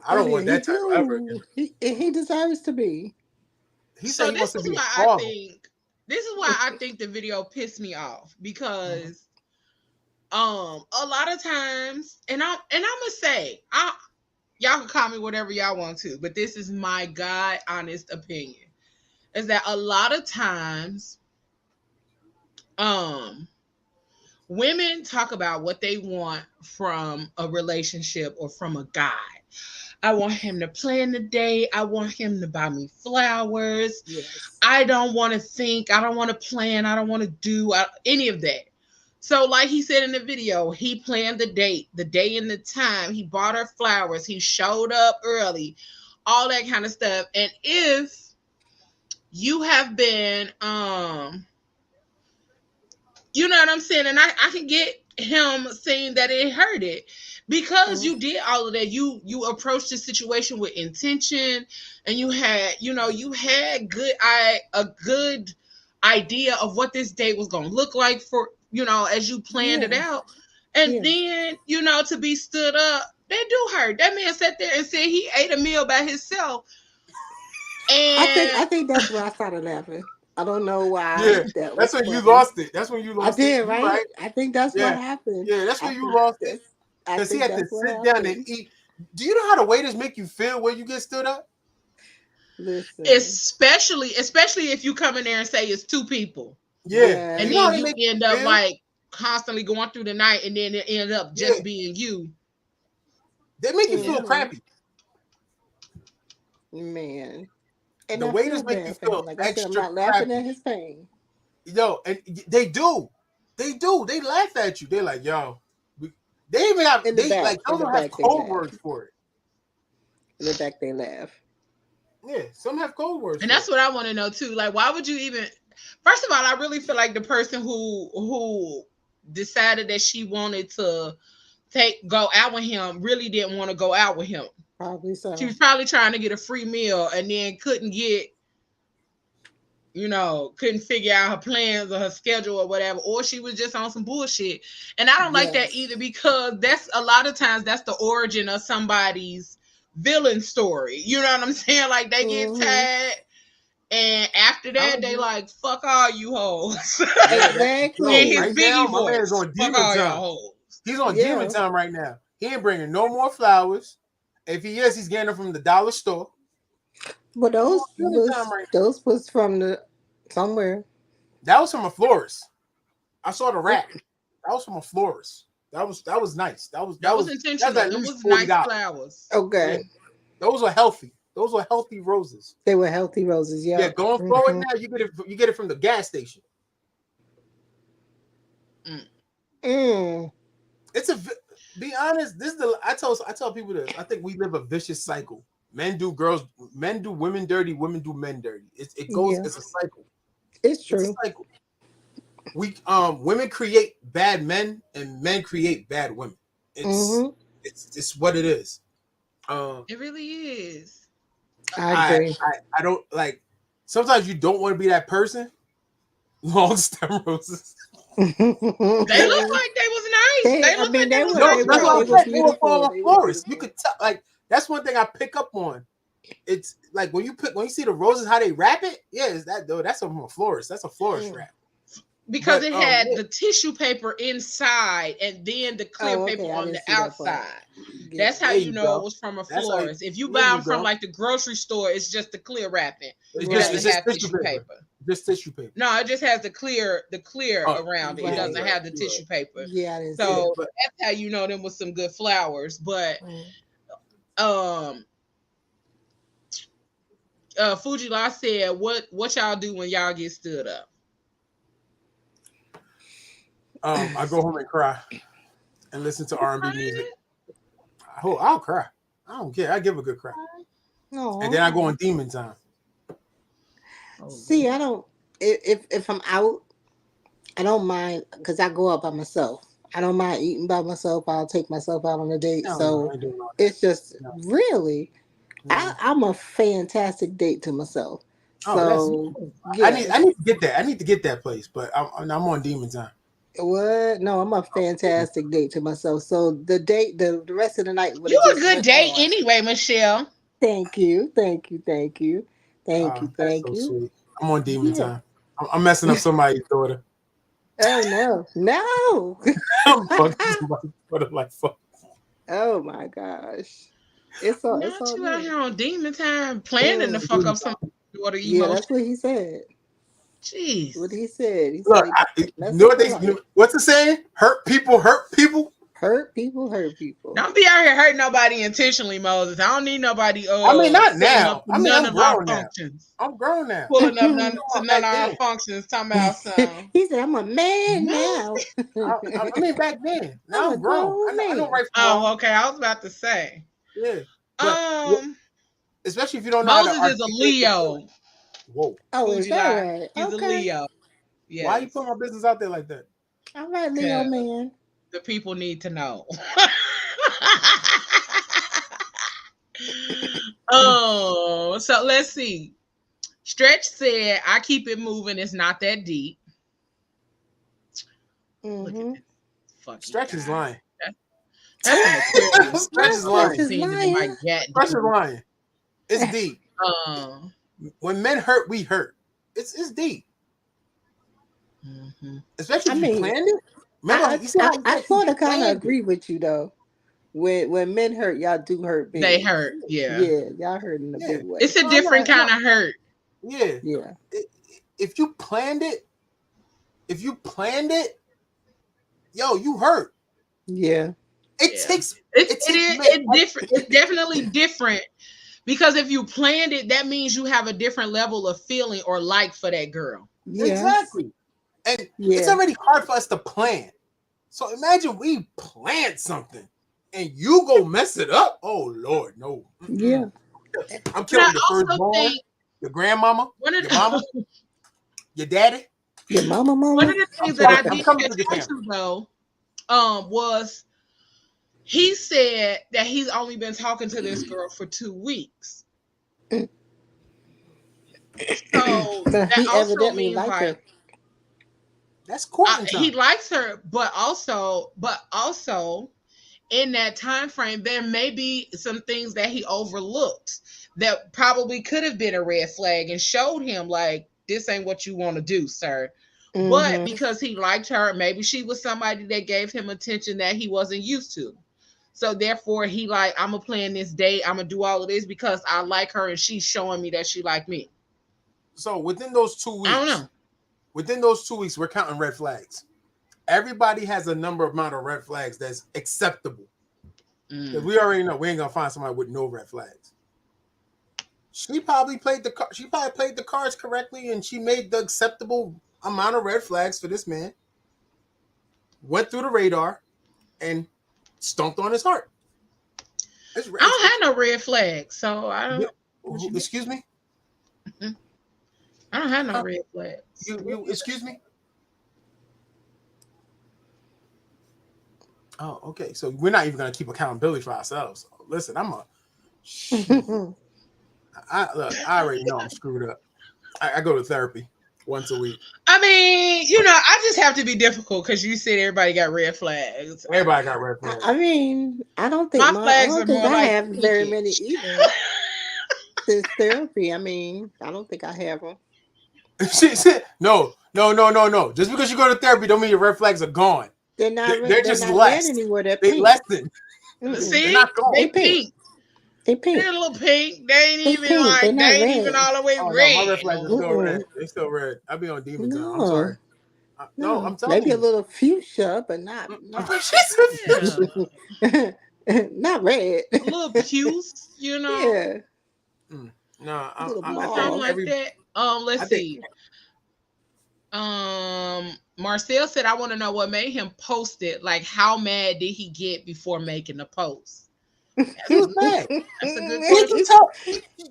Speaker 3: I
Speaker 4: It
Speaker 3: don't
Speaker 4: is.
Speaker 3: want
Speaker 4: He
Speaker 3: that title ever again.
Speaker 4: do. He deserves to be.
Speaker 3: He said
Speaker 2: So
Speaker 3: he wants
Speaker 2: this
Speaker 3: to
Speaker 2: is
Speaker 3: be a
Speaker 2: why I
Speaker 3: father.
Speaker 2: think the video pissed me off because a lot of times I'm gonna say y'all can call me whatever y'all want to, but this is my God honest opinion. Is that a lot of times um women talk about what they want from a relationship or from a guy. I want him to plan the day. I want him to buy me flowers.
Speaker 4: Yes.
Speaker 2: I don't want to think. I don't want to plan. I don't want to do any of that. So, like he said in the video, he planned the date, the day and the time. He bought her flowers. He showed up early, all that kind of stuff. And if you have been, you know what I'm saying? And I can get him saying that it hurt it because
Speaker 4: Mm,
Speaker 2: you did all of that. You approached the situation with intention and you had a good idea of what this day was gonna look like for as you planned it
Speaker 4: yeah.
Speaker 2: out. And
Speaker 4: Yeah.
Speaker 2: then, to be stood up, that do hurt. That man sat there and said he ate a meal by himself.
Speaker 4: I
Speaker 2: And
Speaker 4: think that's where I started laughing. I don't know why
Speaker 3: Yeah,
Speaker 4: that
Speaker 3: that's
Speaker 4: was
Speaker 3: when you
Speaker 4: funny.
Speaker 3: lost it. That's when you
Speaker 4: I
Speaker 3: lost it.
Speaker 4: did,
Speaker 3: You
Speaker 4: right?
Speaker 3: right.
Speaker 4: I think that's what
Speaker 3: Yeah,
Speaker 4: happened.
Speaker 3: yeah, that's
Speaker 4: I
Speaker 3: when you
Speaker 4: think
Speaker 3: lost it.
Speaker 4: that's I
Speaker 3: Because he
Speaker 4: think
Speaker 3: had to
Speaker 4: that's what
Speaker 3: sit down and
Speaker 4: happened.
Speaker 3: eat. Do you know how the waiters make you feel when you get stood up?
Speaker 4: Listen.
Speaker 2: especially if you come in there and say it's two people.
Speaker 3: Yeah. Do
Speaker 2: And
Speaker 3: you know
Speaker 4: Yes.
Speaker 3: how
Speaker 2: then
Speaker 3: they
Speaker 2: you
Speaker 3: make
Speaker 2: end
Speaker 3: you
Speaker 2: up
Speaker 3: feel?
Speaker 2: like constantly going through the night and then it ended up
Speaker 3: Yeah.
Speaker 2: just being you.
Speaker 3: They make you feel
Speaker 2: Yeah.
Speaker 4: Hmm.
Speaker 3: crappy.
Speaker 4: Man. And
Speaker 3: The
Speaker 4: I feel
Speaker 3: waiters make you
Speaker 4: bad for him.
Speaker 3: feel
Speaker 4: Like I said, I'm
Speaker 3: extra
Speaker 4: not laughing
Speaker 3: crappy.
Speaker 4: at his pain.
Speaker 3: Yo, and they do. They do. They laugh at you. They're like, yo. They even have
Speaker 4: In the back.
Speaker 3: some
Speaker 4: In
Speaker 3: of
Speaker 4: the
Speaker 3: them have
Speaker 4: back they
Speaker 3: code
Speaker 4: laugh.
Speaker 3: words for it.
Speaker 4: In the back they laugh.
Speaker 3: Yeah, some have code words
Speaker 2: And
Speaker 3: for
Speaker 2: that's
Speaker 3: it.
Speaker 2: what I want to know too. Like, why would you even? First of all, I really feel like the person who decided that she wanted to go out with him really didn't want to go out with him.
Speaker 4: Probably
Speaker 2: She
Speaker 4: so.
Speaker 2: was probably trying to get a free meal and then couldn't figure out her plans or her schedule or whatever, or she was just on some bullshit. And I don't like that
Speaker 4: Yes.
Speaker 2: either because that's a lot of times that's the origin of somebody's villain story. You know what I'm saying? Like they get
Speaker 4: Mm-hmm.
Speaker 2: tired and after
Speaker 3: I'm
Speaker 2: that they
Speaker 3: agree.
Speaker 2: like fuck all you hoes.
Speaker 3: Yeah,
Speaker 2: In
Speaker 3: yo,
Speaker 2: his
Speaker 3: right
Speaker 4: Exactly.
Speaker 3: now,
Speaker 2: Biggie
Speaker 3: my man is
Speaker 2: voice.
Speaker 3: on
Speaker 2: Fuck
Speaker 3: demon
Speaker 2: all
Speaker 3: time.
Speaker 2: y'all hoes.
Speaker 3: He's on demon
Speaker 4: Yeah.
Speaker 3: time right now. He ain't bringing no more flowers. If he is, he's getting them from the dollar store.
Speaker 4: But
Speaker 3: I'm on demon time right now.
Speaker 4: those was from the somewhere.
Speaker 3: That was from a florist. I saw the
Speaker 4: Okay.
Speaker 3: rack. That was from a florist. That was nice.
Speaker 2: That was
Speaker 3: That's
Speaker 2: intentional.
Speaker 3: at
Speaker 2: Them
Speaker 3: least
Speaker 2: was nice
Speaker 3: $40.
Speaker 2: flowers.
Speaker 3: Yeah,
Speaker 4: Okay.
Speaker 3: those are healthy. Those are healthy roses.
Speaker 4: They were healthy roses.
Speaker 3: Yeah,
Speaker 4: Yep.
Speaker 3: going forward
Speaker 4: Mm-hmm.
Speaker 3: now, you get it from the gas station.
Speaker 2: Mm.
Speaker 4: Mm.
Speaker 3: It's a be honest. This is the I tell people this. I think we live a vicious cycle. Men do women dirty, women do men dirty. It goes,
Speaker 4: Yeah.
Speaker 3: it's a cycle.
Speaker 4: It's
Speaker 3: It's a
Speaker 4: true.
Speaker 3: cycle. Women create bad men and men create bad women. It's what it is.
Speaker 2: It really is.
Speaker 4: I agree.
Speaker 3: I don't like. Sometimes you don't want to be that person. Long stem roses.
Speaker 2: They look like they was nice. They look like they was
Speaker 3: No,
Speaker 2: nice.
Speaker 3: that's what I'm saying. They were
Speaker 4: beautiful.
Speaker 3: from a florist. You could tell. Like that's one thing I pick up on. It's like when you see the roses, how they wrap it. Yeah, is that though? That's from a florist. That's a florist wrap.
Speaker 2: Because it had the tissue paper inside and then the clear paper on the outside. That's how you know it was from a florist. If you buy them from like the grocery store, it's just the clear wrapping. It doesn't have tissue paper.
Speaker 3: Just tissue paper.
Speaker 2: No, it just has the clear around it. It doesn't have the tissue paper.
Speaker 4: Yeah,
Speaker 2: so that's how you know them with some good flowers. But Fujila said, what y'all do when y'all get stood up?
Speaker 3: I go home and cry and listen to R&B music. I'll cry. I don't care. I give a good cry.
Speaker 4: Aww.
Speaker 3: And then I go on demon time.
Speaker 4: See, I don't. If I'm out, I don't mind because I go out by myself. I don't mind eating by myself. I'll take myself out on a date. It's just really, I'm a fantastic date to myself. So
Speaker 3: yeah. I need to get that. I need to get that place, but I'm on demon time.
Speaker 4: What? No, I'm a fantastic date to myself. So the date, the rest of the night.
Speaker 2: You a good date anyway, Michelle.
Speaker 4: Thank you. Sweet.
Speaker 3: I'm on demon time. I'm messing up somebody's daughter.
Speaker 4: Oh no!
Speaker 3: I'm fucking somebody's daughter like fuck.
Speaker 4: Oh my gosh! It's all.
Speaker 2: Not you out here on demon time planning to fuck up somebody's daughter. Yeah,
Speaker 4: that's what he said.
Speaker 2: Jeez.
Speaker 4: What he said. He
Speaker 3: Look,
Speaker 4: said,
Speaker 3: what's the saying? Hurt people.
Speaker 4: Hurt people.
Speaker 2: Don't be out here hurting nobody intentionally, Moses. I don't need nobody.
Speaker 3: I mean, not now. I mean,
Speaker 2: I'm grown now.
Speaker 3: I'm grown now.
Speaker 2: Pulling up none of our functions. Talking about something.
Speaker 4: He said, "I'm a man now."
Speaker 3: I mean, back then. Now I'm grown. I know right from wrong.
Speaker 2: Oh, okay. I was about to say.
Speaker 3: Yeah. Especially if you don't know.
Speaker 2: Moses is a Leo.
Speaker 3: Whoa.
Speaker 4: Oh, is that right?
Speaker 2: He's a Leo. Yes.
Speaker 3: Why you put my business out there like that?
Speaker 4: All right, Leo man.
Speaker 2: The people need to know. So let's see. Stretch said, I keep it moving. It's not that deep.
Speaker 4: Look at this
Speaker 3: fucking Stretch is lying.
Speaker 2: That's
Speaker 3: Stretch is lying.
Speaker 2: Stretch
Speaker 3: is lying. It's deep. When men hurt, we hurt. It's deep. Especially if you planned it.
Speaker 4: I sort of kind of agree with you though. When men hurt, y'all do hurt big.
Speaker 2: They hurt, yeah.
Speaker 4: Yeah, y'all hurt in a big way.
Speaker 2: It's a different kind of hurt.
Speaker 3: Yeah.
Speaker 4: Yeah.
Speaker 3: If you planned it, yo, you hurt.
Speaker 4: Yeah.
Speaker 2: It's different. It's definitely different. Because if you planned it, that means you have a different level of feeling or like for that girl.
Speaker 3: Yeah. Exactly. And it's already hard for us to plan. So imagine we planned something and you go mess it up. Oh Lord, no.
Speaker 4: Yeah.
Speaker 3: I'm killing your firstborn, your grandmama, your mama, your daddy.
Speaker 4: Your mama.
Speaker 2: One of the things that I did catch though, was he said that he's only been talking to this girl for 2 weeks. So that also means like
Speaker 3: that's courting time.
Speaker 2: He likes her, but also in that time frame, there may be some things that he overlooked that probably could have been a red flag and showed him like, this ain't what you want to do, sir. Mm-hmm. But because he liked her, maybe she was somebody that gave him attention that he wasn't used to. So therefore, he like, I'm gonna plan this date. I'm gonna do all of this because I like her and she's showing me that she like me.
Speaker 3: So within those 2 weeks,
Speaker 2: I don't know.
Speaker 3: Within those 2 weeks, we're counting red flags. Everybody has a amount of red flags that's acceptable. Because we already know we ain't gonna find somebody with no red flags. She probably played the cards correctly, and she made the acceptable amount of red flags for this man. Went through the radar, and stomped on his heart. It's,
Speaker 2: I don't have no red flags, so I don't.
Speaker 3: excuse me.
Speaker 2: I don't have no red flags.
Speaker 3: You excuse me. Oh, okay. So we're not even gonna keep accountability for ourselves. Listen, I already know I'm screwed up. I go to therapy once a week.
Speaker 2: I mean, I just have to be difficult because you said everybody got red flags.
Speaker 3: Everybody got red flags.
Speaker 4: I mean, I don't think
Speaker 2: my flags are more like
Speaker 4: have very many either. Since therapy, I mean, I don't think I have them.
Speaker 3: She said, no. Just because you go to therapy, don't mean your red flags are gone.
Speaker 4: They're not.
Speaker 3: They're just
Speaker 4: not
Speaker 3: less.
Speaker 4: red anymore. They're
Speaker 3: they
Speaker 4: pink.
Speaker 3: lessen.
Speaker 2: See,
Speaker 3: they're not gone.
Speaker 2: they pink.
Speaker 4: They pink.
Speaker 2: They're a little pink. They ain't
Speaker 4: They
Speaker 2: even
Speaker 4: pink.
Speaker 2: like.
Speaker 4: They're
Speaker 2: They
Speaker 4: not
Speaker 2: ain't
Speaker 4: red.
Speaker 2: even all the way
Speaker 3: Oh,
Speaker 2: red.
Speaker 3: No, my red flags are still red. They still red. I be on demon time. I'm sorry. No, I'm telling
Speaker 4: maybe
Speaker 3: you.
Speaker 4: a little fuchsia, but not
Speaker 2: Yeah.
Speaker 4: not red.
Speaker 2: A little puce,
Speaker 4: Yeah.
Speaker 3: No,
Speaker 2: something like that. Let's see. Marcel said, I want to know what made him post it. Like, how mad did he get before making the post?
Speaker 3: He was mad.
Speaker 2: That's a good
Speaker 3: He
Speaker 2: question.
Speaker 3: can tell.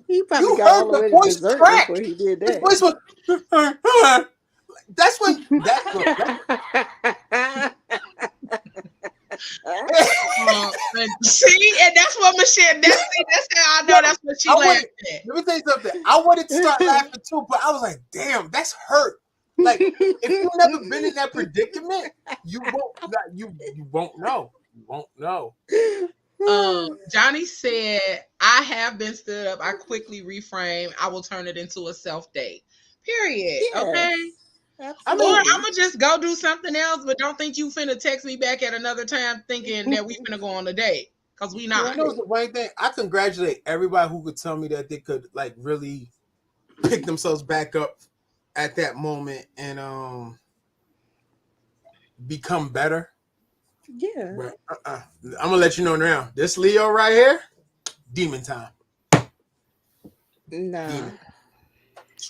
Speaker 4: He probably
Speaker 3: You
Speaker 4: got all
Speaker 3: heard
Speaker 4: the
Speaker 3: the
Speaker 4: way
Speaker 3: voice
Speaker 4: to dessert
Speaker 3: crack.
Speaker 4: before he did that.
Speaker 3: His voice was. That's when that.
Speaker 2: See, and that's what Michelle. That's how I know that's what she laughed at.
Speaker 3: Let me tell you something. I wanted to start laughing too, but I was like, "Damn, that's hurt." Like, if you've never been in that predicament, you won't know. You won't know.
Speaker 2: Johnny said, I have been stood up. I quickly reframe. I will turn it into a self-date. Period.
Speaker 4: Yes,
Speaker 2: okay.
Speaker 4: absolutely.
Speaker 2: Or I'm gonna just go do something else, but don't think you finna text me back at another time thinking that we finna go on a date. Because we not.
Speaker 3: You know the one thing? I congratulate everybody who could tell me that they could like really pick themselves back up at that moment and become better.
Speaker 4: Yeah.
Speaker 3: But I'm gonna let you know now. This Leo right here, demon time.
Speaker 4: Nah.
Speaker 3: Demon.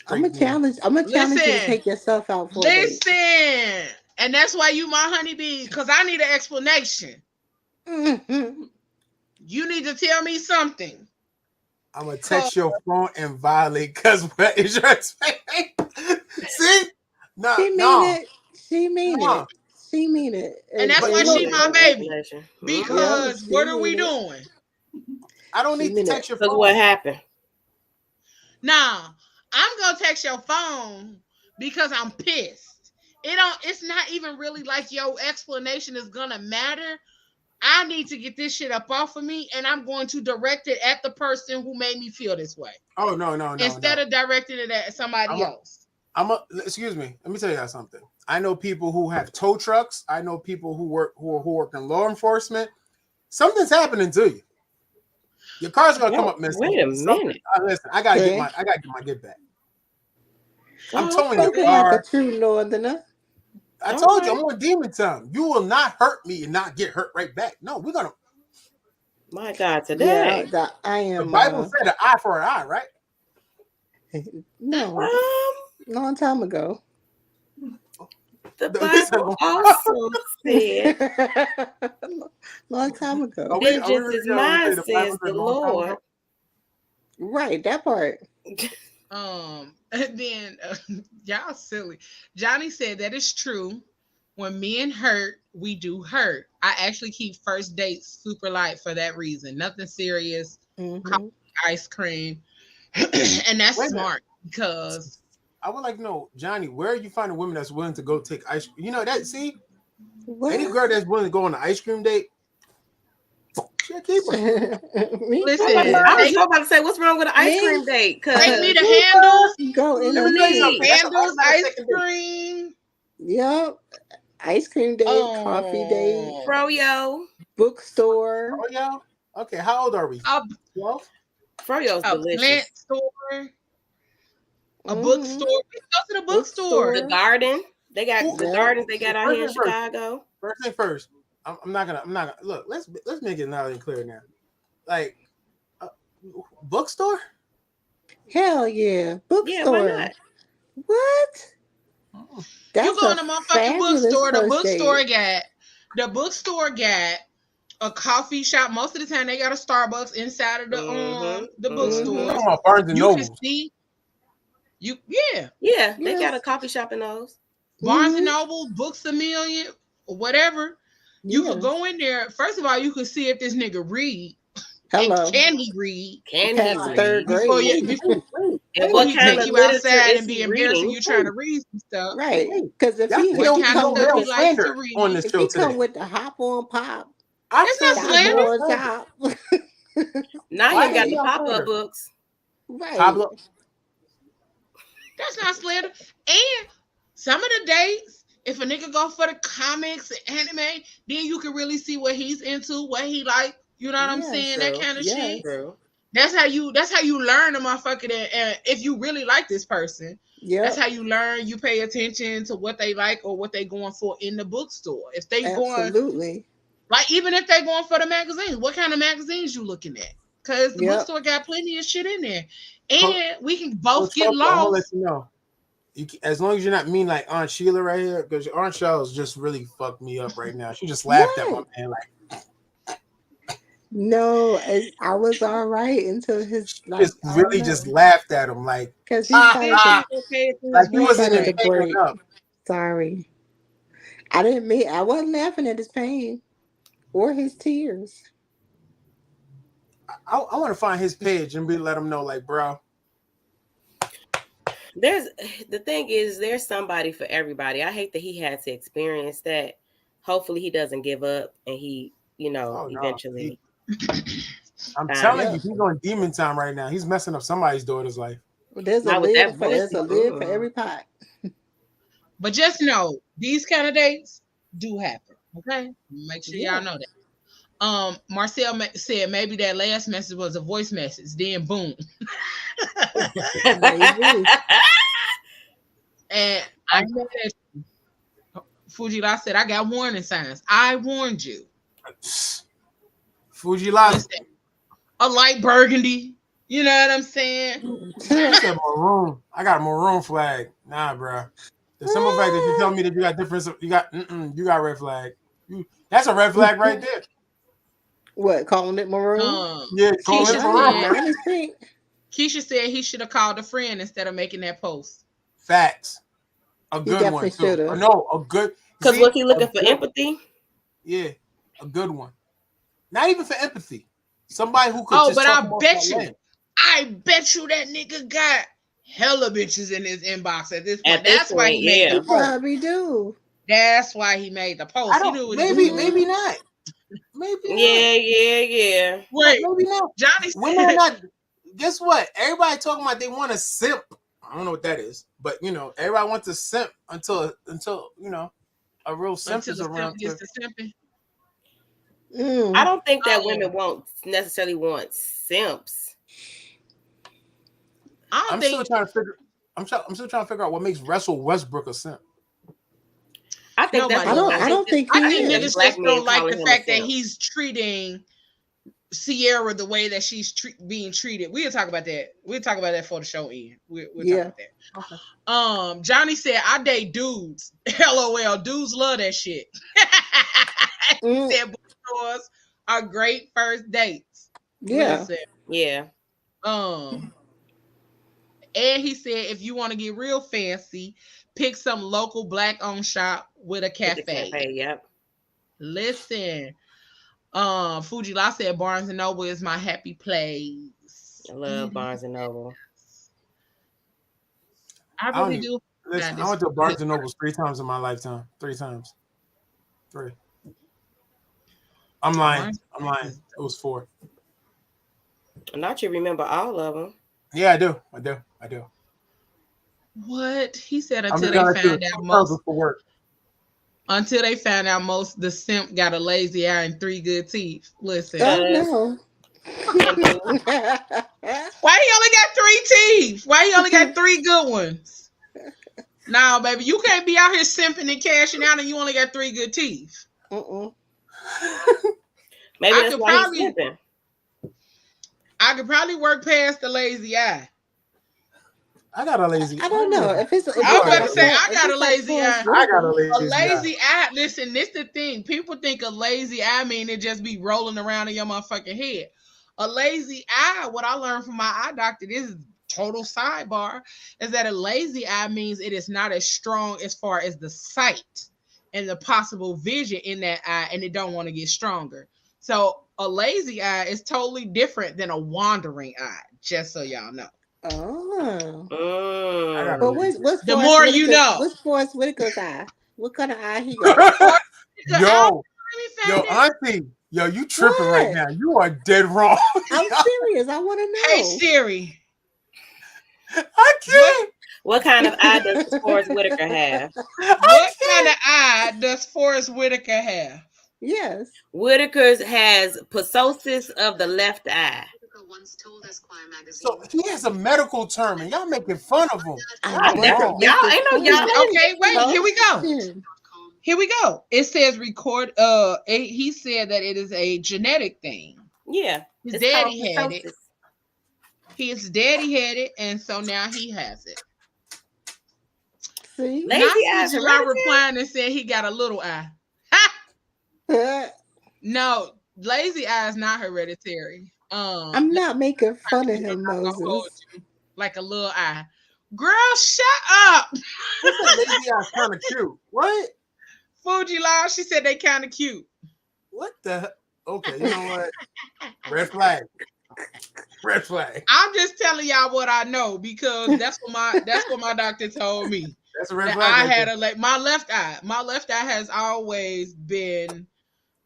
Speaker 4: I'm gonna challenge you to take yourself out for a date.
Speaker 2: Listen, and that's why you my honeybee, because I need an explanation.
Speaker 4: Mm-hmm.
Speaker 2: You need to tell me something.
Speaker 3: I'm gonna text your phone and violate because what is your expectation? See? No,
Speaker 4: She mean it. She mean it. She mean it.
Speaker 2: And that's why she my baby. Because what are we doing?
Speaker 3: I don't need to text your phone.
Speaker 5: Because what happened?
Speaker 2: Nah, I'm gonna text your phone because I'm pissed. It's not even really like your explanation is gonna matter. I need to get this shit up off of me, and I'm going to direct it at the person who made me feel this way.
Speaker 3: Oh no!
Speaker 2: Instead of directing it at somebody else.
Speaker 3: Excuse me. Let me tell you guys something. I know people who have tow trucks. I know people who work in law enforcement. Something's happening to you. Your car's gonna come up missing.
Speaker 5: Wait a minute.
Speaker 3: Listen, I gotta get my get back. I'm towing your
Speaker 4: car. Like a true northerner.
Speaker 3: I told you I'm on demon time. You will not hurt me and not get hurt right back. No, we're gonna.
Speaker 5: My God, today.
Speaker 4: Yeah, I am.
Speaker 3: The Bible said an eye for an eye, right?
Speaker 4: No, long time ago.
Speaker 5: The Bible also said,
Speaker 4: long time ago.
Speaker 5: vengeance is mine, says the Lord.
Speaker 4: Right, that part.
Speaker 2: And then y'all silly. Johnny said that is true. When men hurt, we do hurt. I actually keep first dates super light for that reason. Nothing serious. Coffee, ice cream. And that's smart because
Speaker 3: I would like to know, Johnny, where are you finding women that's willing to go take ice cream? You know that, see?
Speaker 4: What?
Speaker 3: Any girl that's willing to go on an ice cream date, she'll keep her.
Speaker 2: Listen,
Speaker 5: I was about to say, what's wrong with an ice cream date?
Speaker 2: Take me to Handles.
Speaker 4: Go in
Speaker 2: Handles ice cream.
Speaker 4: Yep. Ice cream date, coffee date,
Speaker 5: Froyo,
Speaker 4: bookstore.
Speaker 3: Froyo? Okay, how old are we? 12?
Speaker 5: Froyo's delicious.
Speaker 2: Plant store. A bookstore. We go to the bookstore.
Speaker 5: The garden. They got the gardens they got out here in Chicago.
Speaker 3: First thing first. I'm not gonna look. Let's make it loud and clear now. Like, bookstore?
Speaker 4: Hell yeah, bookstore.
Speaker 5: Yeah, why not?
Speaker 4: What? That's
Speaker 2: you go in the motherfucking bookstore. The bookstore got a coffee shop. Most of the time, they got a Starbucks inside of the bookstore.
Speaker 3: I'm talking about Barnes and
Speaker 2: You
Speaker 3: Noble.
Speaker 2: can see.
Speaker 10: Yeah, they got a coffee shop in those.
Speaker 2: Barnes and Noble, Books A Million, or whatever. You could
Speaker 4: Yes.
Speaker 2: go in there. First of all, you could see if this nigga read.
Speaker 4: Hello.
Speaker 2: And can he read?
Speaker 10: Can he
Speaker 4: Past
Speaker 10: read?
Speaker 4: third
Speaker 2: Before
Speaker 4: grade.
Speaker 10: And what
Speaker 2: he
Speaker 10: kind
Speaker 2: take
Speaker 10: of
Speaker 2: you
Speaker 10: literature
Speaker 2: outside
Speaker 10: is
Speaker 2: and be
Speaker 10: he
Speaker 2: embarrassing
Speaker 10: reading?
Speaker 2: you trying to read some stuff.
Speaker 4: Right. Because if
Speaker 3: Y'all
Speaker 4: he
Speaker 3: see
Speaker 2: What kind of
Speaker 3: no
Speaker 2: stuff
Speaker 3: real
Speaker 2: he likes to
Speaker 3: slander
Speaker 2: read.
Speaker 3: on this
Speaker 4: if
Speaker 3: show
Speaker 4: he
Speaker 3: today.
Speaker 4: come with the hop on pop,
Speaker 2: That's not
Speaker 4: stop
Speaker 2: slander.
Speaker 4: more top.
Speaker 10: Now
Speaker 3: Why
Speaker 10: you got
Speaker 3: is
Speaker 10: the
Speaker 3: y'all
Speaker 10: pop-up
Speaker 3: slander?
Speaker 10: books.
Speaker 4: Right.
Speaker 3: Pablo,
Speaker 2: That's not slander. And some of the dates, if a nigga go for the comics and anime, then you can really see what he's into, what he like. You know what I'm
Speaker 4: Yes.
Speaker 2: saying? That
Speaker 10: True.
Speaker 2: kind of
Speaker 4: Yes.
Speaker 2: shit.
Speaker 10: True.
Speaker 2: That's how you learn a motherfucker and if you really like this person.
Speaker 4: Yep.
Speaker 2: That's how you learn. You pay attention to what they like or what they going for in the bookstore. If they going
Speaker 4: Absolutely.
Speaker 2: like even if they going for the magazines, what kind of magazines you looking at? Because the
Speaker 4: Yep.
Speaker 2: bookstore got plenty of shit in there,
Speaker 3: Coach-
Speaker 2: and we can both
Speaker 3: Coach
Speaker 2: get
Speaker 3: Tucker, I'm gonna let
Speaker 2: lost.
Speaker 3: you know. As long as you're not mean like Aunt Sheila right here, because Aunt Sheila's just really fucked me up right now. She just laughed at my
Speaker 4: Right.
Speaker 3: man like
Speaker 4: No, I was all right until his
Speaker 3: she just
Speaker 4: I don't
Speaker 3: really just
Speaker 4: know.
Speaker 3: laughed at him like
Speaker 4: Because he
Speaker 2: He
Speaker 4: started to
Speaker 2: pay it to
Speaker 3: like
Speaker 2: his
Speaker 3: he
Speaker 4: he
Speaker 2: voice
Speaker 3: wasn't
Speaker 4: started
Speaker 3: even
Speaker 4: to
Speaker 2: crack.
Speaker 3: tearing
Speaker 4: break.
Speaker 3: up.
Speaker 4: Sorry. I wasn't laughing at his pain or his tears.
Speaker 3: I want to find his page and let him know like, bro.
Speaker 10: The thing is, there's somebody for everybody. I hate that he had to experience that. Hopefully he doesn't give up and he,
Speaker 3: Oh no,
Speaker 10: eventually.
Speaker 3: I'm telling
Speaker 4: Yep.
Speaker 3: you, he's on demon time right now. He's messing up somebody's daughter's life.
Speaker 4: There's a
Speaker 10: Not with that voice.
Speaker 4: there's a lid for every pot.
Speaker 2: But just know these kind of dates do happen. Okay, make sure
Speaker 4: Yeah.
Speaker 2: y'all know that. Marcel said maybe that last message was a voice message. Then boom.
Speaker 4: Maybe.
Speaker 2: And I know that Fujila said I got warning signs. I warned you.
Speaker 3: Fujila.
Speaker 2: Listen, a light burgundy. You know what I'm saying?
Speaker 3: You said maroon. I got a maroon flag. Nah, bro. The simple fact that you tell me that you got different, you got red flag. That's a red flag right there.
Speaker 4: What, calling it maroon?
Speaker 3: Yeah, call it maroon.
Speaker 4: Mine is pink.
Speaker 2: Keisha said he should have called a friend instead of making that post.
Speaker 3: Facts. A good one
Speaker 4: definitely
Speaker 3: too.
Speaker 4: should've.
Speaker 3: No, a good.
Speaker 10: Because was he looking for empathy?
Speaker 3: Yeah, a good one. Not even for empathy. Somebody who could.
Speaker 2: Oh,
Speaker 3: just
Speaker 2: but
Speaker 3: talk
Speaker 2: I
Speaker 3: about
Speaker 2: bet
Speaker 3: that
Speaker 2: you,
Speaker 3: land.
Speaker 2: I bet you that nigga got hella bitches in his inbox at this point.
Speaker 10: At this
Speaker 2: That's why he
Speaker 10: point,
Speaker 2: made
Speaker 10: yeah.
Speaker 2: the
Speaker 4: He
Speaker 2: post.
Speaker 4: probably do.
Speaker 2: That's why he made the post.
Speaker 3: I
Speaker 2: He
Speaker 3: don't.
Speaker 2: knew what
Speaker 3: Maybe not. Maybe not.
Speaker 10: Yeah.
Speaker 2: Wait,
Speaker 3: Maybe not.
Speaker 2: Johnny
Speaker 3: Women are
Speaker 2: said,
Speaker 3: not. Guess what? Everybody talking about they want to simp. I don't know what that is, but everybody wants to simp until a real simp
Speaker 2: until
Speaker 3: is
Speaker 2: the
Speaker 3: around.
Speaker 2: simp gets to simping.
Speaker 10: I don't think that
Speaker 2: Oh.
Speaker 10: women won't necessarily want simps.
Speaker 3: I'm still trying to figure. I'm still trying to figure out what makes Russell Westbrook a simp.
Speaker 10: I think
Speaker 2: Nobody
Speaker 10: that's.
Speaker 2: does.
Speaker 4: I don't think
Speaker 2: I
Speaker 4: he
Speaker 2: think
Speaker 4: is.
Speaker 2: niggas
Speaker 10: Black
Speaker 2: just
Speaker 10: men
Speaker 2: don't like
Speaker 10: calling
Speaker 2: the
Speaker 10: him a
Speaker 2: fact that
Speaker 10: simp.
Speaker 2: he's treating Sierra the way that she's being treated. We'll talk about that. We'll talk about that for the show end. We'll talk about that. Okay. Johnny said, I date dudes. LOL. Dudes love that shit. He said bookstores are great first dates.
Speaker 4: Yeah.
Speaker 2: Listen.
Speaker 10: Yeah.
Speaker 2: And he said, if you want to get real fancy, pick some local black-owned shop with a cafe.
Speaker 10: With the cafe, yep.
Speaker 2: Listen. Fujila said Barnes and Noble is my happy place.
Speaker 10: I love Barnes and Noble.
Speaker 2: I really do.
Speaker 3: Listen, I went to Barnes and Noble 3 times in my lifetime. 3 times. 3. I'm lying. It was 4.
Speaker 10: Not you remember all of them.
Speaker 3: Yeah, I do.
Speaker 2: What? He said until they found out most.
Speaker 3: For work.
Speaker 2: Until they found out most the simp got a lazy eye and 3 good teeth. Listen.
Speaker 4: Oh no.
Speaker 2: Why he only got 3 teeth? Why he only got 3 good ones? Nah, baby, you can't be out here simping and cashing out and you only got 3 good teeth.
Speaker 10: Maybe that's why he's simping.
Speaker 2: I could probably work past the lazy eye.
Speaker 3: I got a lazy.
Speaker 4: I don't know if it's. If
Speaker 2: I was
Speaker 4: it's
Speaker 2: about
Speaker 4: like
Speaker 2: to say
Speaker 4: Forrest-
Speaker 2: I
Speaker 4: if
Speaker 2: got a
Speaker 4: it's like
Speaker 2: lazy
Speaker 4: Forrest
Speaker 2: eye.
Speaker 3: I got a
Speaker 4: Whitaker.
Speaker 2: A
Speaker 3: lazy eye.
Speaker 2: lazy eye. Listen, this the thing. People think a lazy eye mean it just be rolling around in your motherfucking head. A lazy eye, what I learned from my eye doctor, this is total sidebar, is that a lazy eye means it is not as strong as far as the sight and the possible vision in that eye, and it don't want to get stronger. So a lazy eye is totally different than a wandering eye, just so y'all know.
Speaker 4: Oh.
Speaker 3: I got a
Speaker 4: But
Speaker 3: lazy
Speaker 4: what's
Speaker 2: The
Speaker 4: Forrest
Speaker 2: more you
Speaker 4: Whitaker?
Speaker 2: know.
Speaker 4: What's Forrest Whitaker's eye? What kind of eye he got?
Speaker 3: eye.
Speaker 2: Yo,
Speaker 3: Yo, Auntie, yo, you tripping right
Speaker 4: What?
Speaker 3: now. You are dead wrong.
Speaker 4: I'm serious. I want to
Speaker 2: Hey
Speaker 4: know.
Speaker 2: Siri,
Speaker 3: I can't.
Speaker 10: What kind of eye does Forrest Whitaker have?
Speaker 2: what kind of eye does Forrest Whitaker have?
Speaker 4: Yes.
Speaker 10: Whitaker's has ptosis of the left eye.
Speaker 3: So he has a medical term, and y'all making fun of him.
Speaker 10: God damn,
Speaker 3: Wrong.
Speaker 10: y'all ain't no y'all.
Speaker 2: Okay, wait, here we go.
Speaker 4: Shit.
Speaker 2: Here we go. It says record. He said that it is a genetic thing.
Speaker 10: Yeah,
Speaker 2: His
Speaker 10: it's called
Speaker 2: daddy had it.
Speaker 10: ptosis.
Speaker 2: His daddy had it, and so now he has it.
Speaker 4: See?
Speaker 10: Lazy eye is
Speaker 2: July
Speaker 10: hereditary?
Speaker 2: replying and said he got a little eye. Ha! No, lazy eye is not hereditary.
Speaker 4: I'm not making fun of him, Moses.
Speaker 2: Like a little eye. Girl, shut up.
Speaker 3: Who said lazy eye kind of cute? What?
Speaker 2: Fuji Law, she said they kind of cute.
Speaker 3: What the? Okay, you know what? Red flag. Red flag.
Speaker 2: I'm just telling y'all what I know because that's what my doctor told me.
Speaker 3: That's a red
Speaker 2: That
Speaker 3: flag.
Speaker 2: I
Speaker 3: right
Speaker 2: had
Speaker 3: there.
Speaker 2: my left eye. My left eye has always been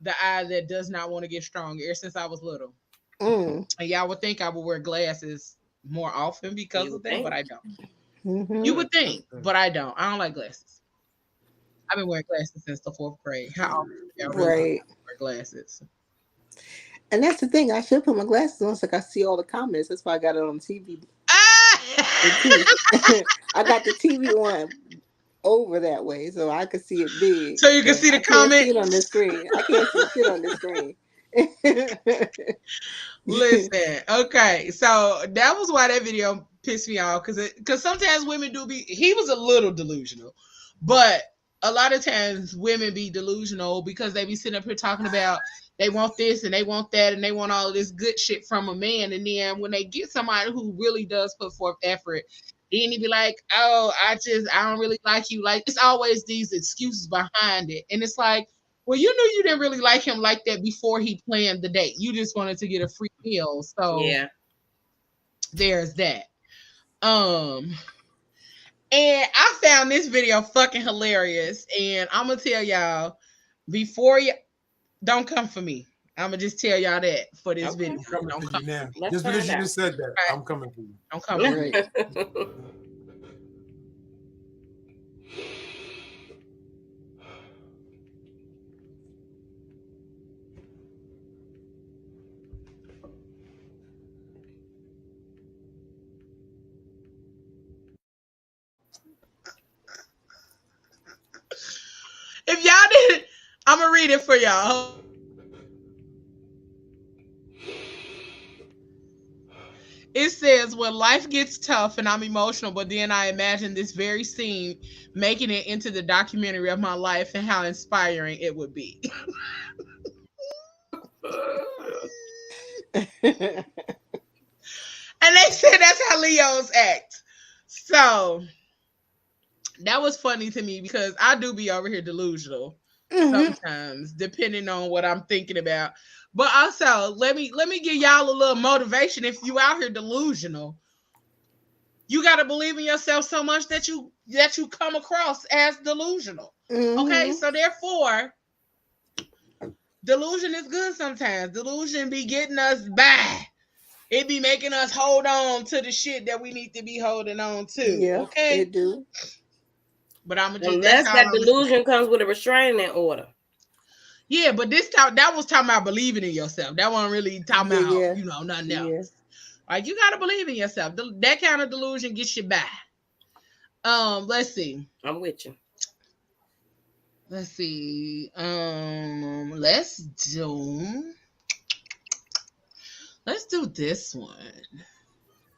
Speaker 2: the eye that does not want to get stronger ever since I was little.
Speaker 4: Mm.
Speaker 2: And y'all would think I would wear glasses more often because
Speaker 10: You
Speaker 2: of that,
Speaker 10: think?
Speaker 2: but I don't.
Speaker 4: Mm-hmm.
Speaker 2: You would think, but I don't. I don't like glasses. I've been wearing glasses since the 4th grade. How often do y'all really
Speaker 4: Right.
Speaker 2: wear glasses?
Speaker 4: And that's the thing. I should put my glasses on so I can see all the comments. That's why I got it on TV. I got the TV on over that way so I could see it big.
Speaker 2: So you can
Speaker 4: but
Speaker 2: see the
Speaker 4: I can't see it
Speaker 2: comment.
Speaker 4: on the screen. I can't see shit on the screen.
Speaker 2: Listen, okay, so that was why that video pissed me off because sometimes women do be. He was a little delusional, but a lot of times women be delusional because they be sitting up here talking about they want this and they want that and they want all of this good shit from a man, and then when they get somebody who really does put forth effort, then he be like, "Oh, I don't really like you." Like it's always these excuses behind it, and it's like, well, you knew you didn't really like him like that before he planned the date. You just wanted to get a free meal. So
Speaker 10: Yeah.
Speaker 2: there's that. And I found this video fucking hilarious. And I'm gonna tell y'all before you don't come for me. I'm gonna just tell y'all that for this video.
Speaker 3: I'm coming
Speaker 2: Don't
Speaker 3: for
Speaker 2: come
Speaker 3: you now.
Speaker 10: Let's
Speaker 3: Just because
Speaker 10: find
Speaker 3: you
Speaker 10: out.
Speaker 3: just said that,
Speaker 2: Right.
Speaker 3: I'm coming for you.
Speaker 2: Don't come for me. If y'all didn't, I'm gonna read it for y'all. It says, when life gets tough and I'm emotional, but then I imagine this very scene making it into the documentary of my life and how inspiring it would be. And they said that's how Leos act. So that was funny to me because I do be over here delusional sometimes, depending on what I'm thinking about. But also, let me give y'all a little motivation. If you out here delusional, you got to believe in yourself so much that you come across as delusional. Okay, so therefore, delusion is good sometimes. Delusion be getting us by. It be making us hold on to the shit that we need to be holding on to.
Speaker 4: Yeah,
Speaker 2: okay,
Speaker 4: it do.
Speaker 2: But I'm just
Speaker 10: Unless that delusion comes with a restraining order.
Speaker 2: Yeah, but that was talking about believing in yourself. That wasn't really talking about nothing else.
Speaker 4: Yeah.
Speaker 2: Like you gotta believe in yourself. That kind of delusion gets you by. Let's see.
Speaker 10: I'm with you.
Speaker 2: Let's see. Let's do this one.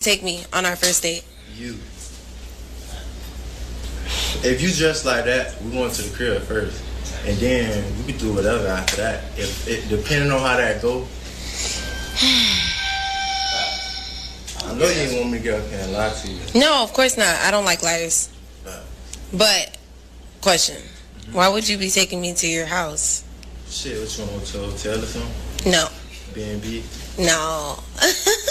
Speaker 11: Take me on our first date.
Speaker 12: You
Speaker 11: If you dress like that, we going to the crib first, and then we can do whatever after that. If it depending on how that go. I know you ain't want me to get up here and lie to you.
Speaker 12: No, of course not. I don't like liars. But, question. Why would you be taking me to your house?
Speaker 11: Shit, what you want to hotel or something?
Speaker 12: No.
Speaker 11: B&B?
Speaker 12: No.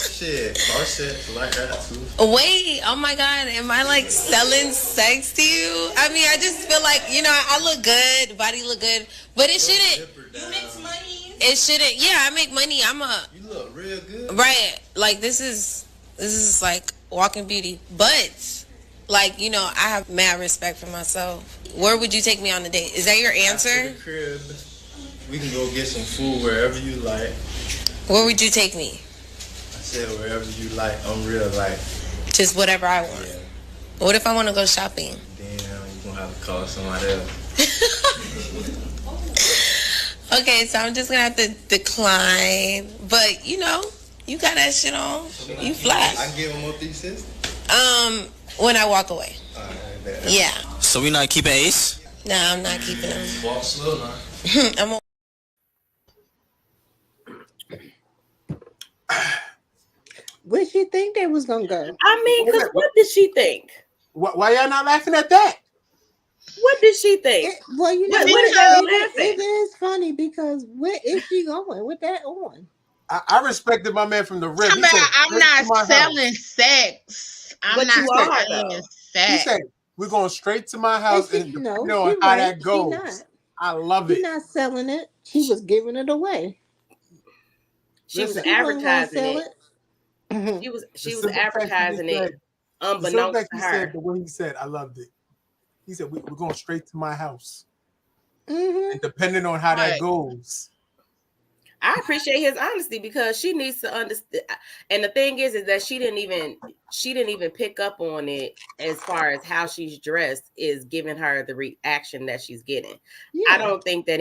Speaker 11: Shit, car shit like that too.
Speaker 12: Wait, oh my God, am I like selling sex to you? I mean, I just feel like, you know, I look good, body look good, but it shouldn't.
Speaker 7: You make money.
Speaker 12: It shouldn't. Yeah, I make money.
Speaker 11: You look real good.
Speaker 12: Right. Like this is like walking beauty, but like, you know, I have mad respect for myself. Where would you take me on a date? Is that your answer?
Speaker 11: After the crib, we can go get some food wherever you like.
Speaker 12: Where would you take me?
Speaker 11: I said wherever you like. I'm real like.
Speaker 12: Just whatever I want.
Speaker 11: Yeah.
Speaker 12: What if I want to go shopping?
Speaker 11: Damn, you gonna have to call somebody else.
Speaker 12: Okay, so I'm just gonna have to decline. But you know, you got that shit on. You fly.
Speaker 11: I give him what these says.
Speaker 12: When I walk away. Yeah.
Speaker 13: So we not keeping Ace?
Speaker 12: Nah, I'm not keeping him.
Speaker 11: Walk slow now.
Speaker 12: I'm a-
Speaker 4: Where she think they was gonna go?
Speaker 10: I mean, because what did she think?
Speaker 3: Why y'all not laughing at that?
Speaker 10: What did she think?
Speaker 4: Well, you know, it is funny because where is she going with that on?
Speaker 3: I respected my man from the rip.
Speaker 2: I'm not selling sex. I'm not selling sex.
Speaker 3: He said, we're going straight to my house and you know how that goes. I love it.
Speaker 4: She's not selling it. She was giving it away.
Speaker 10: She was advertising it. She was advertising it unbeknownst to her.
Speaker 3: The way he said, I loved it. He said, we're going straight to my house. And depending on how that goes.
Speaker 10: I appreciate his honesty because she needs to understand. And the thing is that she didn't even pick up on it as far as how she's dressed is giving her the reaction that she's getting. Yeah. I don't think that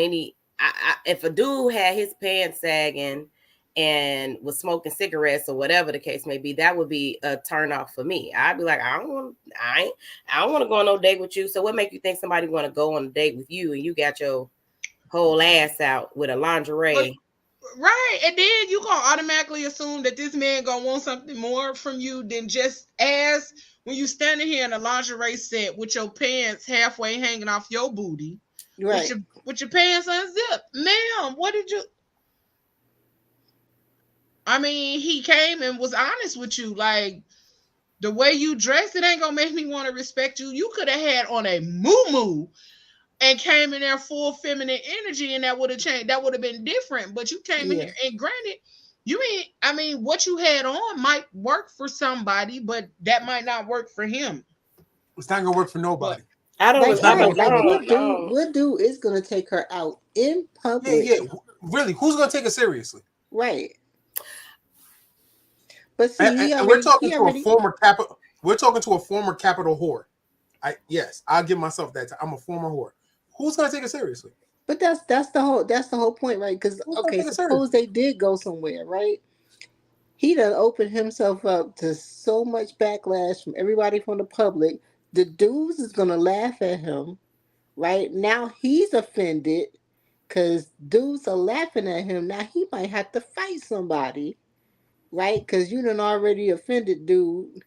Speaker 10: if a dude had his pants sagging and was smoking cigarettes or whatever the case may be, that would be a turn off for me. I'd be like, I don't want to go on no date with you. So what make you think somebody want to go on a date with you and you got your whole ass out with a lingerie?
Speaker 2: Right, and then you gonna automatically assume that this man gonna want something more from you than just ass when you standing here in a lingerie set with your pants halfway hanging off your booty,
Speaker 4: right?
Speaker 2: With your pants unzipped, ma'am. What did you? I mean, he came and was honest with you, like the way you dressed. It ain't gonna make me want to respect you. You could have had on a muumuu and came in there full feminine energy, and that would have changed. That would have been different. But you came in here, and granted, what you had on might work for somebody, but that might not work for him.
Speaker 3: It's not gonna work for nobody.
Speaker 4: What dude is gonna take her out in public?
Speaker 3: Yeah. Really, who's gonna take it seriously?
Speaker 4: Right. But see,
Speaker 3: we're talking to a former capital. We're talking to a former capital whore. I'll give myself that. I'm a former whore. Who's gonna take it seriously?
Speaker 4: But that's the whole point, right? Because suppose they did go somewhere, right? He done opened himself up to so much backlash from everybody from the public. The dudes is gonna laugh at him, right? Now he's offended because dudes are laughing at him. Now he might have to fight somebody, right? Because you done already offended dude.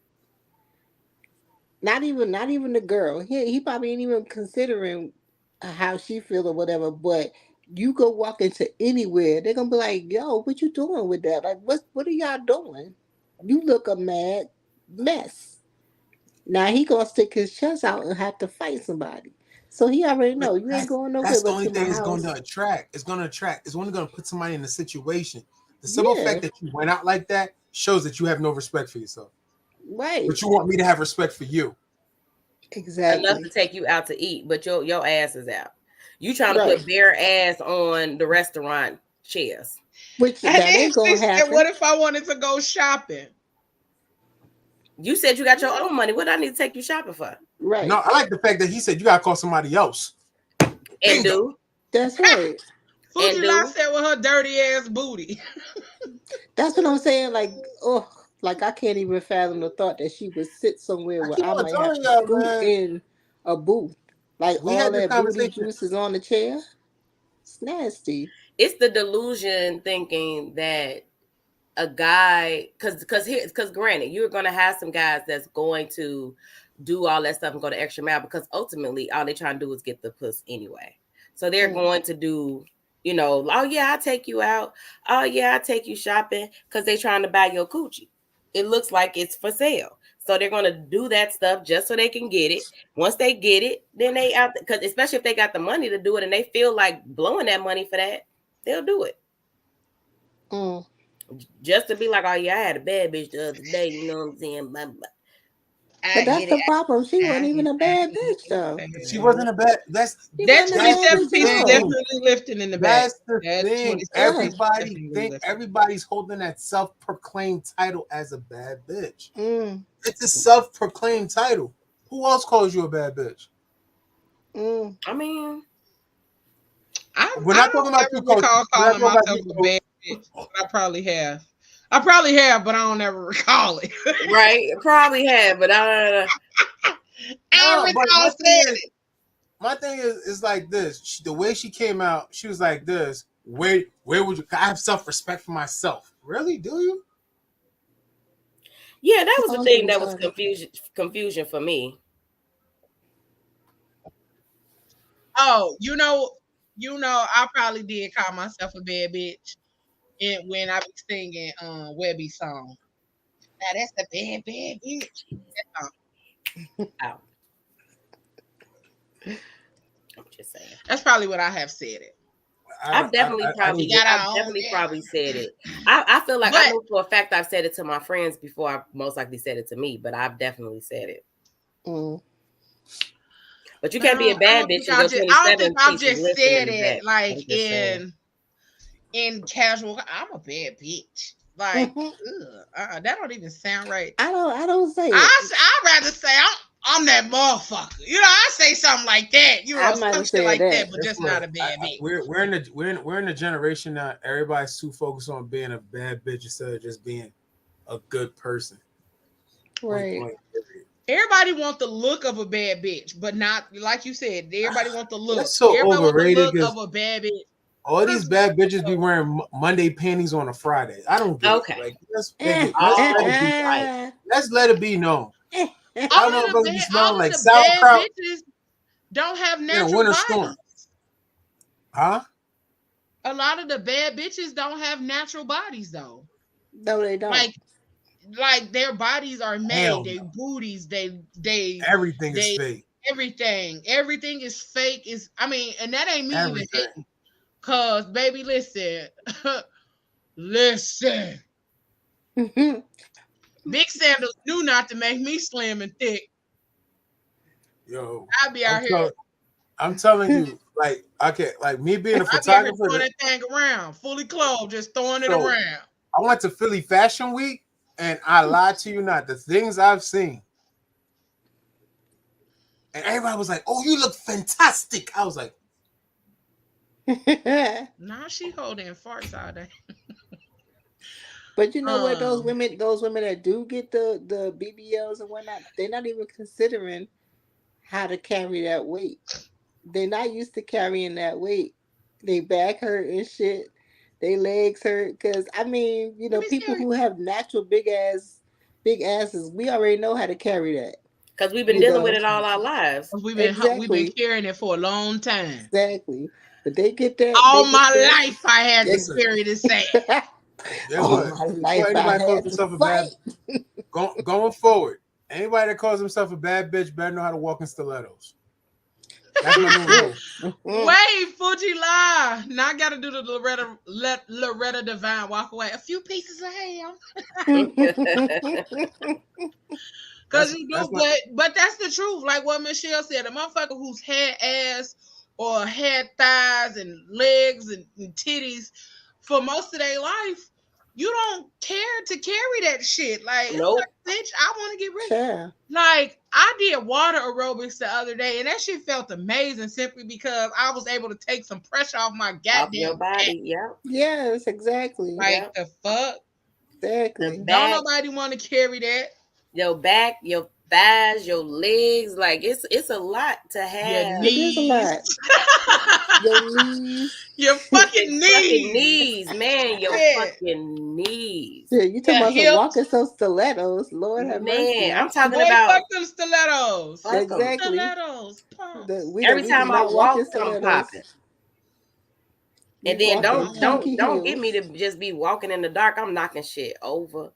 Speaker 4: Not even the girl. He probably ain't even considering how she feel or whatever. But you go walk into anywhere, they're gonna be like, "Yo, what you doing with that? Like, what are y'all doing? You look a mad mess." Now he gonna stick his chest out and have to fight somebody. So he already know you ain't going nowhere.
Speaker 3: That's the only thing it's going to attract. It's going to attract. It's only going to put somebody in a situation. The simple fact that you went out like that shows that you have no respect for yourself.
Speaker 4: Right.
Speaker 3: But you want me to have respect for you.
Speaker 4: Exactly.
Speaker 10: Enough to take you out to eat, but your ass is out. You trying to put bare ass on the restaurant chairs.
Speaker 4: Which that ain't gonna happen.
Speaker 2: What if I wanted to go shopping?
Speaker 10: You said you got your own money. What do I need to take you shopping for?
Speaker 4: Right.
Speaker 3: No, I like the fact that he said you gotta call somebody else.
Speaker 10: And do.
Speaker 4: That's right.
Speaker 2: Fuji said with her dirty ass booty.
Speaker 4: That's what I'm saying. Like I can't even fathom the thought that she would sit somewhere where I might have to scoot in a booth. Like
Speaker 3: We
Speaker 4: all
Speaker 3: had this
Speaker 4: that booty
Speaker 3: conversation.
Speaker 4: juice is on the chair. It's nasty.
Speaker 10: It's the delusion thinking that a guy, because granted, you're going to have some guys that's going to do all that stuff and go the extra mile, because ultimately all they trying to do is get the puss anyway. So they're going to do, you know, oh yeah, I'll take you out. Oh yeah, I'll take you shopping, because they're trying to buy your coochie. It looks like it's for sale. So they're going to do that stuff just so they can get it. Once they get it, then they out, because especially if they got the money to do it and they feel like blowing that money for that, they'll do it. Just to be like, oh yeah, I had a bad bitch the other day, you know what I'm saying?
Speaker 4: But that's the problem. She wasn't even a bad bitch though.
Speaker 3: She wasn't a bad. That's
Speaker 2: 27 pieces definitely lifting in the back.
Speaker 3: That's the thing. Everybody's holding that self-proclaimed title as a bad bitch. It's a self-proclaimed title. Who else calls you a bad bitch?
Speaker 10: I mean,
Speaker 3: we're not talking about you
Speaker 2: calling myself a bad bitch. I probably have. But I don't ever recall it.
Speaker 10: Right? Probably have, but I
Speaker 2: don't recall saying it.
Speaker 3: My thing is like this. The way she came out, she was like this. Where would you? I have self-respect for myself. Really? Do you?
Speaker 10: Yeah, that was the thing that was confusion for me.
Speaker 2: Oh, you know, I probably did call myself a bad bitch. And when I was singing Webby song. Now that's the bad bitch.
Speaker 10: I'm just saying.
Speaker 2: That's probably what I have said it.
Speaker 10: I've definitely probably said it. I feel like I know for a fact I've said it to my friends before I most likely said it to me, but I've definitely said it. But you can't be a bad bitch.
Speaker 2: I don't think I've just said it like in casual. I'm a bad bitch. Like that don't even sound right.
Speaker 4: I don't say it.
Speaker 2: I'd rather say I'm that motherfucker. You know, I say something like that. You know, some shit like that, but just not a bad bitch.
Speaker 3: We're in a generation now. Everybody's too focused on being a bad bitch instead of just being a good person.
Speaker 4: Right.
Speaker 2: Everybody wants the look of a bad bitch, but not like you said. Everybody wants the look.
Speaker 3: That's so
Speaker 2: everybody
Speaker 3: overrated.
Speaker 2: Wants the look of a bad bitch.
Speaker 3: All these bad bitches be wearing Monday panties on a Friday. I don't get it. Like, let's let it be known. I don't know if it's smelling like sauerkraut.
Speaker 2: Bitches don't have natural bodies. Storm.
Speaker 3: Huh?
Speaker 2: A lot of the bad bitches don't have natural bodies though.
Speaker 4: No, they don't.
Speaker 2: Like their bodies are made. Their booties, they
Speaker 3: everything is fake.
Speaker 2: Everything is fake. And that ain't me even hitting. Cause baby, listen. Big Sandals knew not to make me slim and thick.
Speaker 3: Yo,
Speaker 2: I'll be out here.
Speaker 3: I'm telling you, like me being a photographer.
Speaker 2: Throwing that thing around, fully clothed, just throwing it around.
Speaker 3: I went to Philly Fashion Week, and I lied to you not. The things I've seen, and everybody was like, "Oh, you look fantastic." I was like,
Speaker 2: "Nah, she holding farts all day."
Speaker 4: But you know what? Those women that do get the BBLs and whatnot, they're not even considering how to carry that weight. They're not used to carrying that weight. They back hurt and shit. They legs hurt. Because, people who have natural big asses, we already know how to carry that.
Speaker 10: Because we've been dealing with it all our lives.
Speaker 2: We've been carrying it for a long time.
Speaker 4: Exactly. But they get that.
Speaker 2: All my life I had to carry this thing.
Speaker 3: Going forward, anybody that calls himself a bad bitch better know how to walk in stilettos. That's my new rule.
Speaker 2: Wait, Fuji lie. Now I gotta do the Loretta Devine walk away. A few pieces of ham. Cause you do, but that's the truth. Like what Michelle said, a motherfucker who's had ass or had thighs and legs and titties for most of their life, you don't care to carry that shit. Like,
Speaker 10: nope.
Speaker 2: Bitch, I want to get rid of
Speaker 4: it.
Speaker 2: Like, I did water aerobics the other day, and that shit felt amazing simply because I was able to take some pressure off my goddamn
Speaker 10: body. Yeah.
Speaker 4: Yes, exactly.
Speaker 2: Like the fuck.
Speaker 4: Exactly.
Speaker 2: Don't nobody want to carry that.
Speaker 10: Your back, your thighs, your legs. Like it's a lot to have.
Speaker 2: Your
Speaker 4: It is a lot. Your knees.
Speaker 2: Your fucking
Speaker 10: Fucking
Speaker 2: knees.
Speaker 10: knees, man. Your
Speaker 2: Shit.
Speaker 10: fucking knees.
Speaker 4: Yeah, you talking
Speaker 2: Your
Speaker 4: about some
Speaker 2: hips.
Speaker 4: walking some stilettos. Lord have mercy.
Speaker 10: Man, I'm talking
Speaker 2: Boy,
Speaker 10: about
Speaker 2: fuck them stilettos.
Speaker 10: fuck 'em.
Speaker 4: Exactly.
Speaker 2: Stilettos. Pump.
Speaker 10: Every
Speaker 4: We do
Speaker 10: time I
Speaker 4: not walk
Speaker 10: walk,
Speaker 4: in
Speaker 10: I'm
Speaker 4: stilettos.
Speaker 10: popping.
Speaker 4: We
Speaker 10: And then
Speaker 4: walk in chunky
Speaker 10: don't get me
Speaker 4: heels.
Speaker 10: to just be walking in the dark. I'm knocking shit over.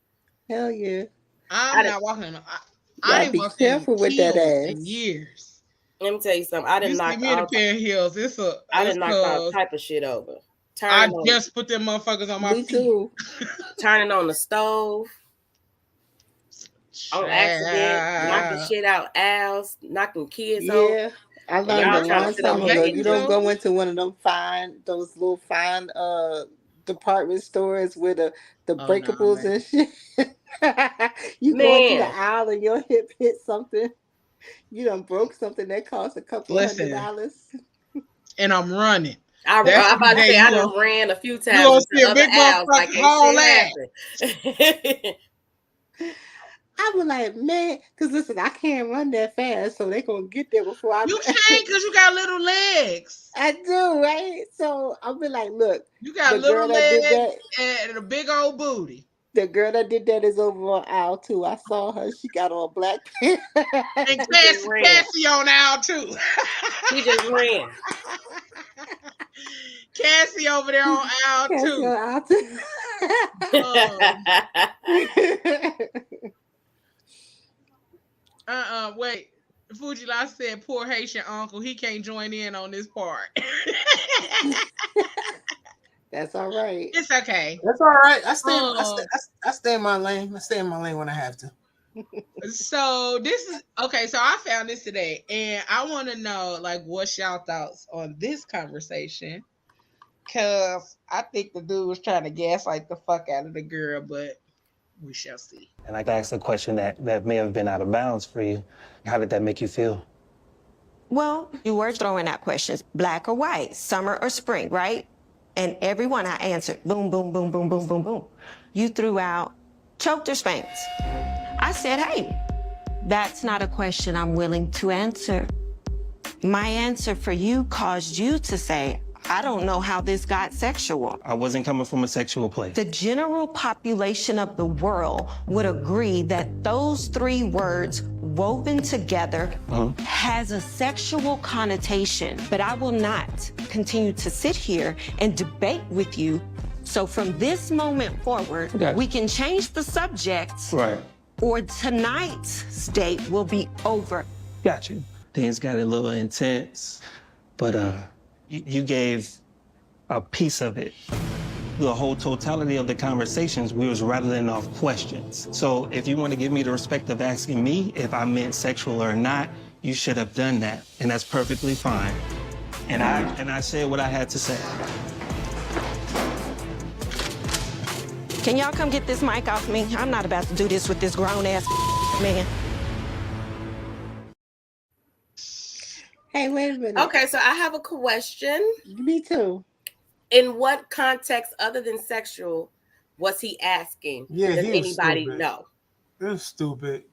Speaker 4: Hell yeah.
Speaker 2: I'm not walking in. I
Speaker 4: Gotta
Speaker 2: ain't
Speaker 4: be
Speaker 2: walked
Speaker 4: careful
Speaker 2: in
Speaker 4: with that
Speaker 2: heels
Speaker 4: ass.
Speaker 2: in years.
Speaker 10: Let me tell you something. I
Speaker 2: You
Speaker 10: done
Speaker 2: see
Speaker 10: knocked
Speaker 2: me in a
Speaker 10: all
Speaker 2: pair of heels.
Speaker 10: I done knocked all
Speaker 2: cause
Speaker 10: type of shit over.
Speaker 2: I
Speaker 10: Turning on,
Speaker 2: just put them motherfuckers on my
Speaker 4: Me
Speaker 2: feet.
Speaker 4: too.
Speaker 10: turning on the stove. On accident, knocking shit out owls, knocking kids over.
Speaker 4: Yeah. I
Speaker 10: And
Speaker 4: learned a
Speaker 10: y'all trying to
Speaker 4: long
Speaker 10: sit over
Speaker 4: time
Speaker 10: here
Speaker 4: ago.
Speaker 10: eating
Speaker 4: You don't
Speaker 10: food.
Speaker 4: go into one of them those little fine department stores with the breakables and shit. You going through the
Speaker 10: Man.
Speaker 4: aisle and your hip hit something. You done broke something that cost a couple
Speaker 2: Listen.
Speaker 4: $100.
Speaker 2: And I'm running.
Speaker 10: I'm
Speaker 2: That's
Speaker 10: about to
Speaker 2: the day
Speaker 10: say I
Speaker 2: you
Speaker 10: done
Speaker 2: gonna,
Speaker 10: ran a few
Speaker 2: you
Speaker 10: times
Speaker 2: gonna
Speaker 10: into
Speaker 2: see a
Speaker 10: other
Speaker 2: big
Speaker 10: owls like
Speaker 2: motherfucker
Speaker 10: ain't
Speaker 2: haul
Speaker 10: shit happened.
Speaker 4: I was like, man, because listen, I can't run that fast, so they gonna get there before I.
Speaker 2: You can't because you got little legs.
Speaker 4: I do, right? So I'll be like, look,
Speaker 2: You got
Speaker 4: the girl
Speaker 2: little
Speaker 4: that did that,
Speaker 2: legs and a big old booty.
Speaker 4: the girl that did that is over on aisle 2. I saw her. She got on black pants.
Speaker 2: And Cassie on aisle 2.
Speaker 10: He just ran.
Speaker 2: Cassie over there on aisle 2.
Speaker 4: Cassie on aisle 2.
Speaker 2: Wait. Fujila said, poor Haitian uncle, he can't join in on this part.
Speaker 4: That's all right.
Speaker 2: It's okay.
Speaker 3: That's all right. I stay in my lane. I stay in my lane when I have to.
Speaker 2: So this is okay. So I found this today, and I want to know, like, what's y'all thoughts on this conversation? Cause I think the dude was trying to gaslight the fuck out of the girl, but we shall see.
Speaker 14: And I asked a question that may have been out of bounds for you. How did that make you feel?
Speaker 15: Well, you were throwing out questions, black or white, summer or spring, right? And every one I answered, boom, boom, boom, boom, boom, boom, boom. You threw out choked or spanked. I said, hey, that's not a question I'm willing to answer. My answer for you caused you to say, I don't know how this got sexual.
Speaker 14: I wasn't coming from a sexual place.
Speaker 15: The general population of the world would agree that those 3 words woven together has a sexual connotation, but I will not continue to sit here and debate with you. So from this moment forward, we can change the subject, or tonight's date will be over.
Speaker 14: Got you. Things got a little intense, but you gave a piece of it. The whole totality of the conversations, we was rattling off questions. So if you want to give me the respect of asking me if I meant sexual or not, you should have done that, and that's perfectly fine. And I said what I had to say.
Speaker 15: Can y'all come get this mic off me? I'm not about to do this with this grown-ass man.
Speaker 4: Hey, wait a minute.
Speaker 10: Okay, so I have a question.
Speaker 4: Me too.
Speaker 10: In what context other than sexual was he asking?
Speaker 3: Yeah,
Speaker 10: does
Speaker 3: he was
Speaker 10: anybody
Speaker 3: stupid.
Speaker 10: know?
Speaker 3: It was stupid.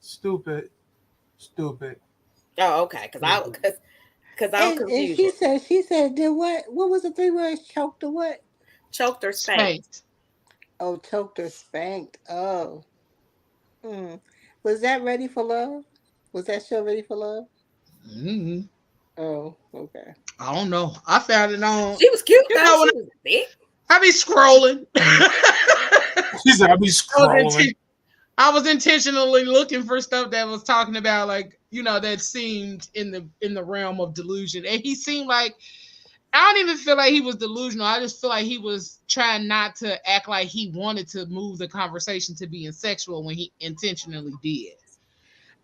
Speaker 10: Oh, okay. Because I'm confused.
Speaker 4: And she said, did what? What was the 3 words? Choked or what?
Speaker 10: Choked or spanked.
Speaker 4: Oh, choked or spanked. Oh. Was that Ready for Love? Was that show Ready for Love?
Speaker 2: Mm-hmm.
Speaker 4: Oh, okay.
Speaker 2: I don't know. I found it on.
Speaker 10: She was cute.
Speaker 2: You know, when I be scrolling.
Speaker 3: She said, I be scrolling.
Speaker 2: I was intentionally looking for stuff that was talking about, like, you know, that seemed in the realm of delusion. And he seemed like, I don't even feel like he was delusional. I just feel like he was trying not to act like he wanted to move the conversation to being sexual when he intentionally did.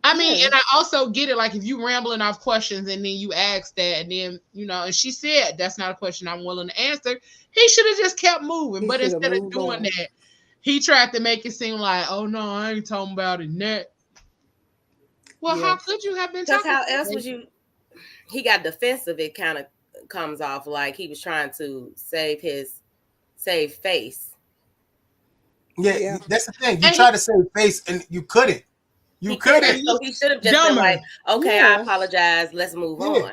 Speaker 2: I mean, and I also get it. Like, if you rambling off questions and then you ask that, and then, you know, and she said, that's not a question I'm willing to answer. He should have just kept moving. But instead of doing that, he tried to make it seem like, oh, no, I ain't talking about it net. Well, how could you have been talking
Speaker 10: how
Speaker 2: about
Speaker 10: else
Speaker 2: it?
Speaker 10: would you? He got defensive. It kind of comes off like he was trying to save face.
Speaker 3: Yeah, that's the thing. You try to save face and you couldn't. You couldn't.
Speaker 10: So he should have just been like, okay, I apologize. Let's move on.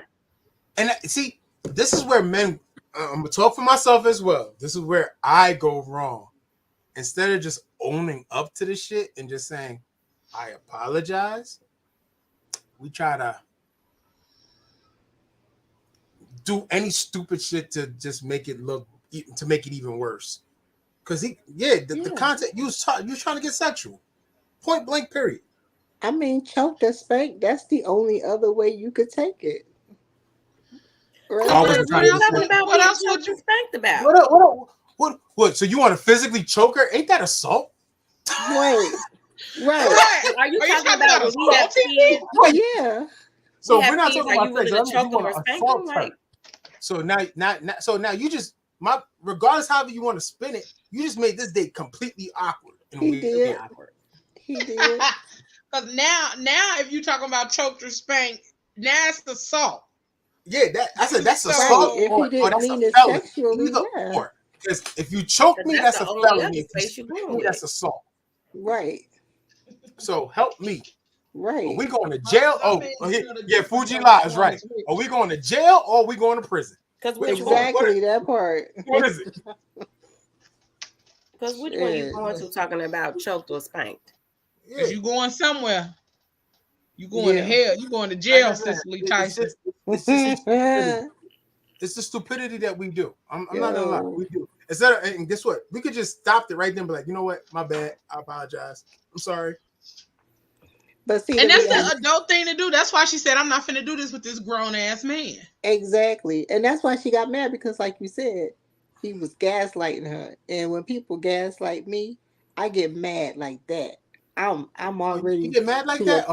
Speaker 3: And see, this is where men. I'm gonna talk for myself as well. This is where I go wrong. Instead of just owning up to the shit and just saying, I apologize, we try to do any stupid shit to just make it look, to make it even worse. Because the content, you was trying to get sexual. Point blank, period.
Speaker 4: I mean, choke or spank, that's the only other way you could take it. Right?
Speaker 10: What else would you spanked about?
Speaker 3: What? So you want to physically choke her? Ain't that assault?
Speaker 4: Right.
Speaker 10: Are you talking about when we have kids?
Speaker 4: Yeah.
Speaker 3: So we're not talking about
Speaker 10: sex.
Speaker 3: You want to assault her. So now you just regardless however you want to spin it, you just made this date completely awkward.
Speaker 4: He did.
Speaker 2: Because now if you talking about choked or spanked, now it's assault.
Speaker 3: Yeah, that's assault.
Speaker 4: If he didn't mean it sexually,
Speaker 3: Because if you choke me, that's a felony. If you spanked me, that's assault.
Speaker 4: Right.
Speaker 3: So help me.
Speaker 4: Right.
Speaker 3: Are we going to jail? Fuji La is right. Are we going to jail or are we going to prison?
Speaker 4: Exactly that part.
Speaker 3: What is it?
Speaker 10: Because which one you going to talking about choked or spanked?
Speaker 2: Because you going somewhere. You going to hell. You going to jail, Cicely Tyson.
Speaker 3: It's the stupidity that we do. I'm not gonna lie. We do. And guess what? We could just stop it right then and be like, you know what? My bad. I apologize. I'm sorry.
Speaker 4: But see,
Speaker 2: and that's the adult thing to do. That's why she said, I'm not finna do this with this grown ass man.
Speaker 4: Exactly. And that's why she got mad, because like you said, he was gaslighting her. And when people gaslight me, I get mad like that. I'm already.
Speaker 3: You get mad like that?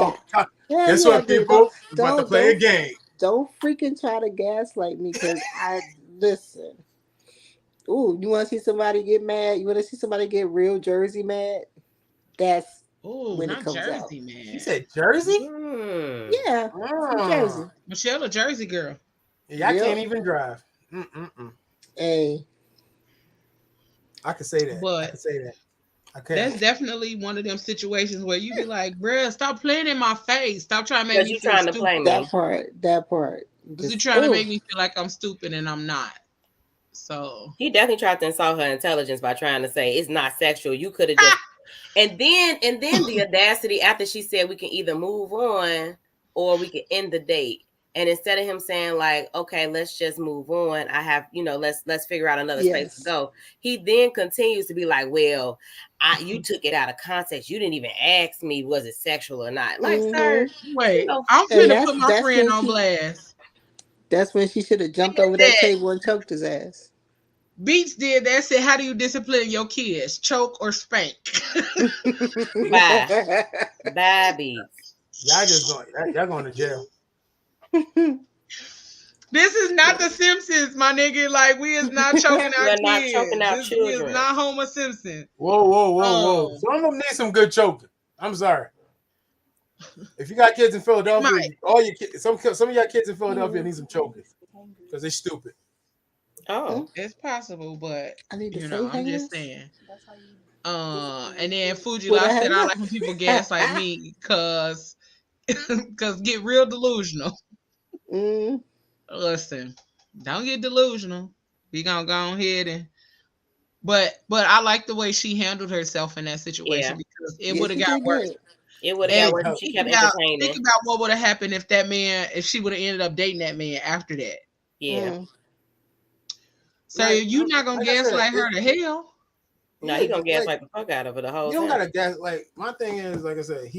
Speaker 4: Guess
Speaker 3: what, people? We're about to play a game.
Speaker 4: Don't freaking try to gaslight me, because I listen. Ooh, you want to see somebody get mad? You want to see somebody get real Jersey mad? That's when it comes
Speaker 2: Jersey,
Speaker 4: out.
Speaker 2: Man.
Speaker 3: You said Jersey?
Speaker 4: Yeah, Jersey.
Speaker 2: Michelle, a Jersey girl.
Speaker 3: Yeah, I can't even drive.
Speaker 4: Hey,
Speaker 3: I can say that.
Speaker 2: But
Speaker 3: I can say that.
Speaker 2: That's definitely one of them situations where you be like, bruh, stop playing in my face. Stop trying to make me feel stupid.
Speaker 10: To play me.
Speaker 4: That part.
Speaker 2: Because you're trying to make me feel like I'm stupid and I'm not. So
Speaker 10: he definitely tried to insult her intelligence by trying to say it's not sexual. You could have just and then the audacity after she said we can either move on or we can end the date. And instead of him saying like, okay, let's just move on. I have, let's figure out another space to go. He then continues to be like, well, you took it out of context. You didn't even ask me, was it sexual or not? Like, sir,
Speaker 2: wait, I'm finna put my friend on blast.
Speaker 4: That's when she should have jumped over that table and choked his ass.
Speaker 2: Beats did that. Said, how do you discipline your kids? Choke or spank?
Speaker 10: Bye, Beats.
Speaker 3: Y'all going to jail.
Speaker 2: This is not the Simpsons, my nigga. Like, we is not choking our kids.
Speaker 10: Not choking our children.
Speaker 2: We is not Homer Simpson.
Speaker 3: Whoa. Some of them need some good choking. I'm sorry. If you got kids in Philadelphia, all your kids, some of your kids in Philadelphia need some choking because they're stupid.
Speaker 2: Oh, it's possible, but I'm just saying. And then Fuji said, I like when people gaslight me because get real delusional. Listen, don't get delusional. We gonna go ahead and but I like the way she handled herself in that situation because it would have got worse.
Speaker 10: It would have got worse. She kept entertaining.
Speaker 2: Think about what would have happened if she would have ended up dating that man after that.
Speaker 10: Yeah.
Speaker 2: So you're not gonna gaslight her to hell.
Speaker 10: No, he gonna gaslight the fuck out of her the whole time.
Speaker 3: You don't gotta gaslight. My thing is, like I said,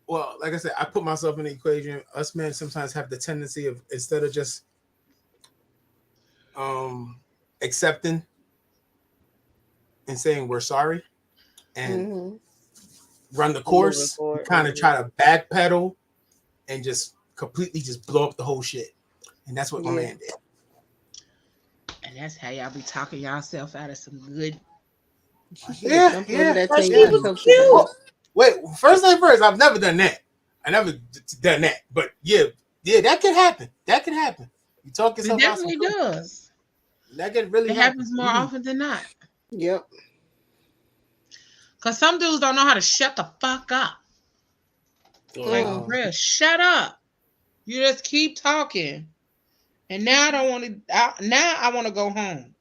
Speaker 3: like I said, I put myself in the equation. Us men sometimes have the tendency of, instead of just accepting and saying we're sorry and run the course, kind of try to backpedal and just completely just blow up the whole shit. And that's what my man did.
Speaker 2: And that's how y'all be talking yourself out of some good.
Speaker 3: Yeah. Wait, first thing first, I've never done that. I never done that. But yeah, that could happen. You talk yourself out.
Speaker 2: It definitely does.
Speaker 3: That could really
Speaker 2: happen. Happens more often than not.
Speaker 4: Yep.
Speaker 2: Because some dudes don't know how to shut the fuck up. Like, bruh, shut up. You just keep talking. And now I don't want to. Now I want to go home.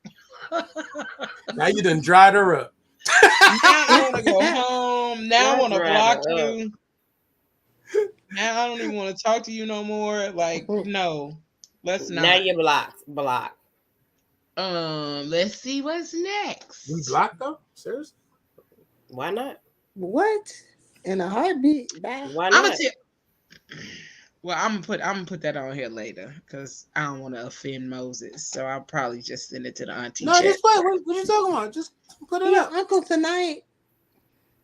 Speaker 3: Now you done dried her up.
Speaker 2: Now I want to go home. Now I want to block you. Now I don't even want to talk to you no more. Like, no, let's not.
Speaker 10: Now you're blocked.
Speaker 2: Let's see what's next.
Speaker 3: We blocked though? Seriously?
Speaker 10: Why not?
Speaker 4: What? In a heartbeat?
Speaker 10: Why not?
Speaker 2: Well, I'm gonna put that on here later because I don't want to offend Moses. So I'll probably just send it to the auntie.
Speaker 3: No, just wait. What you talking about? Just put it up.
Speaker 4: Uncle tonight.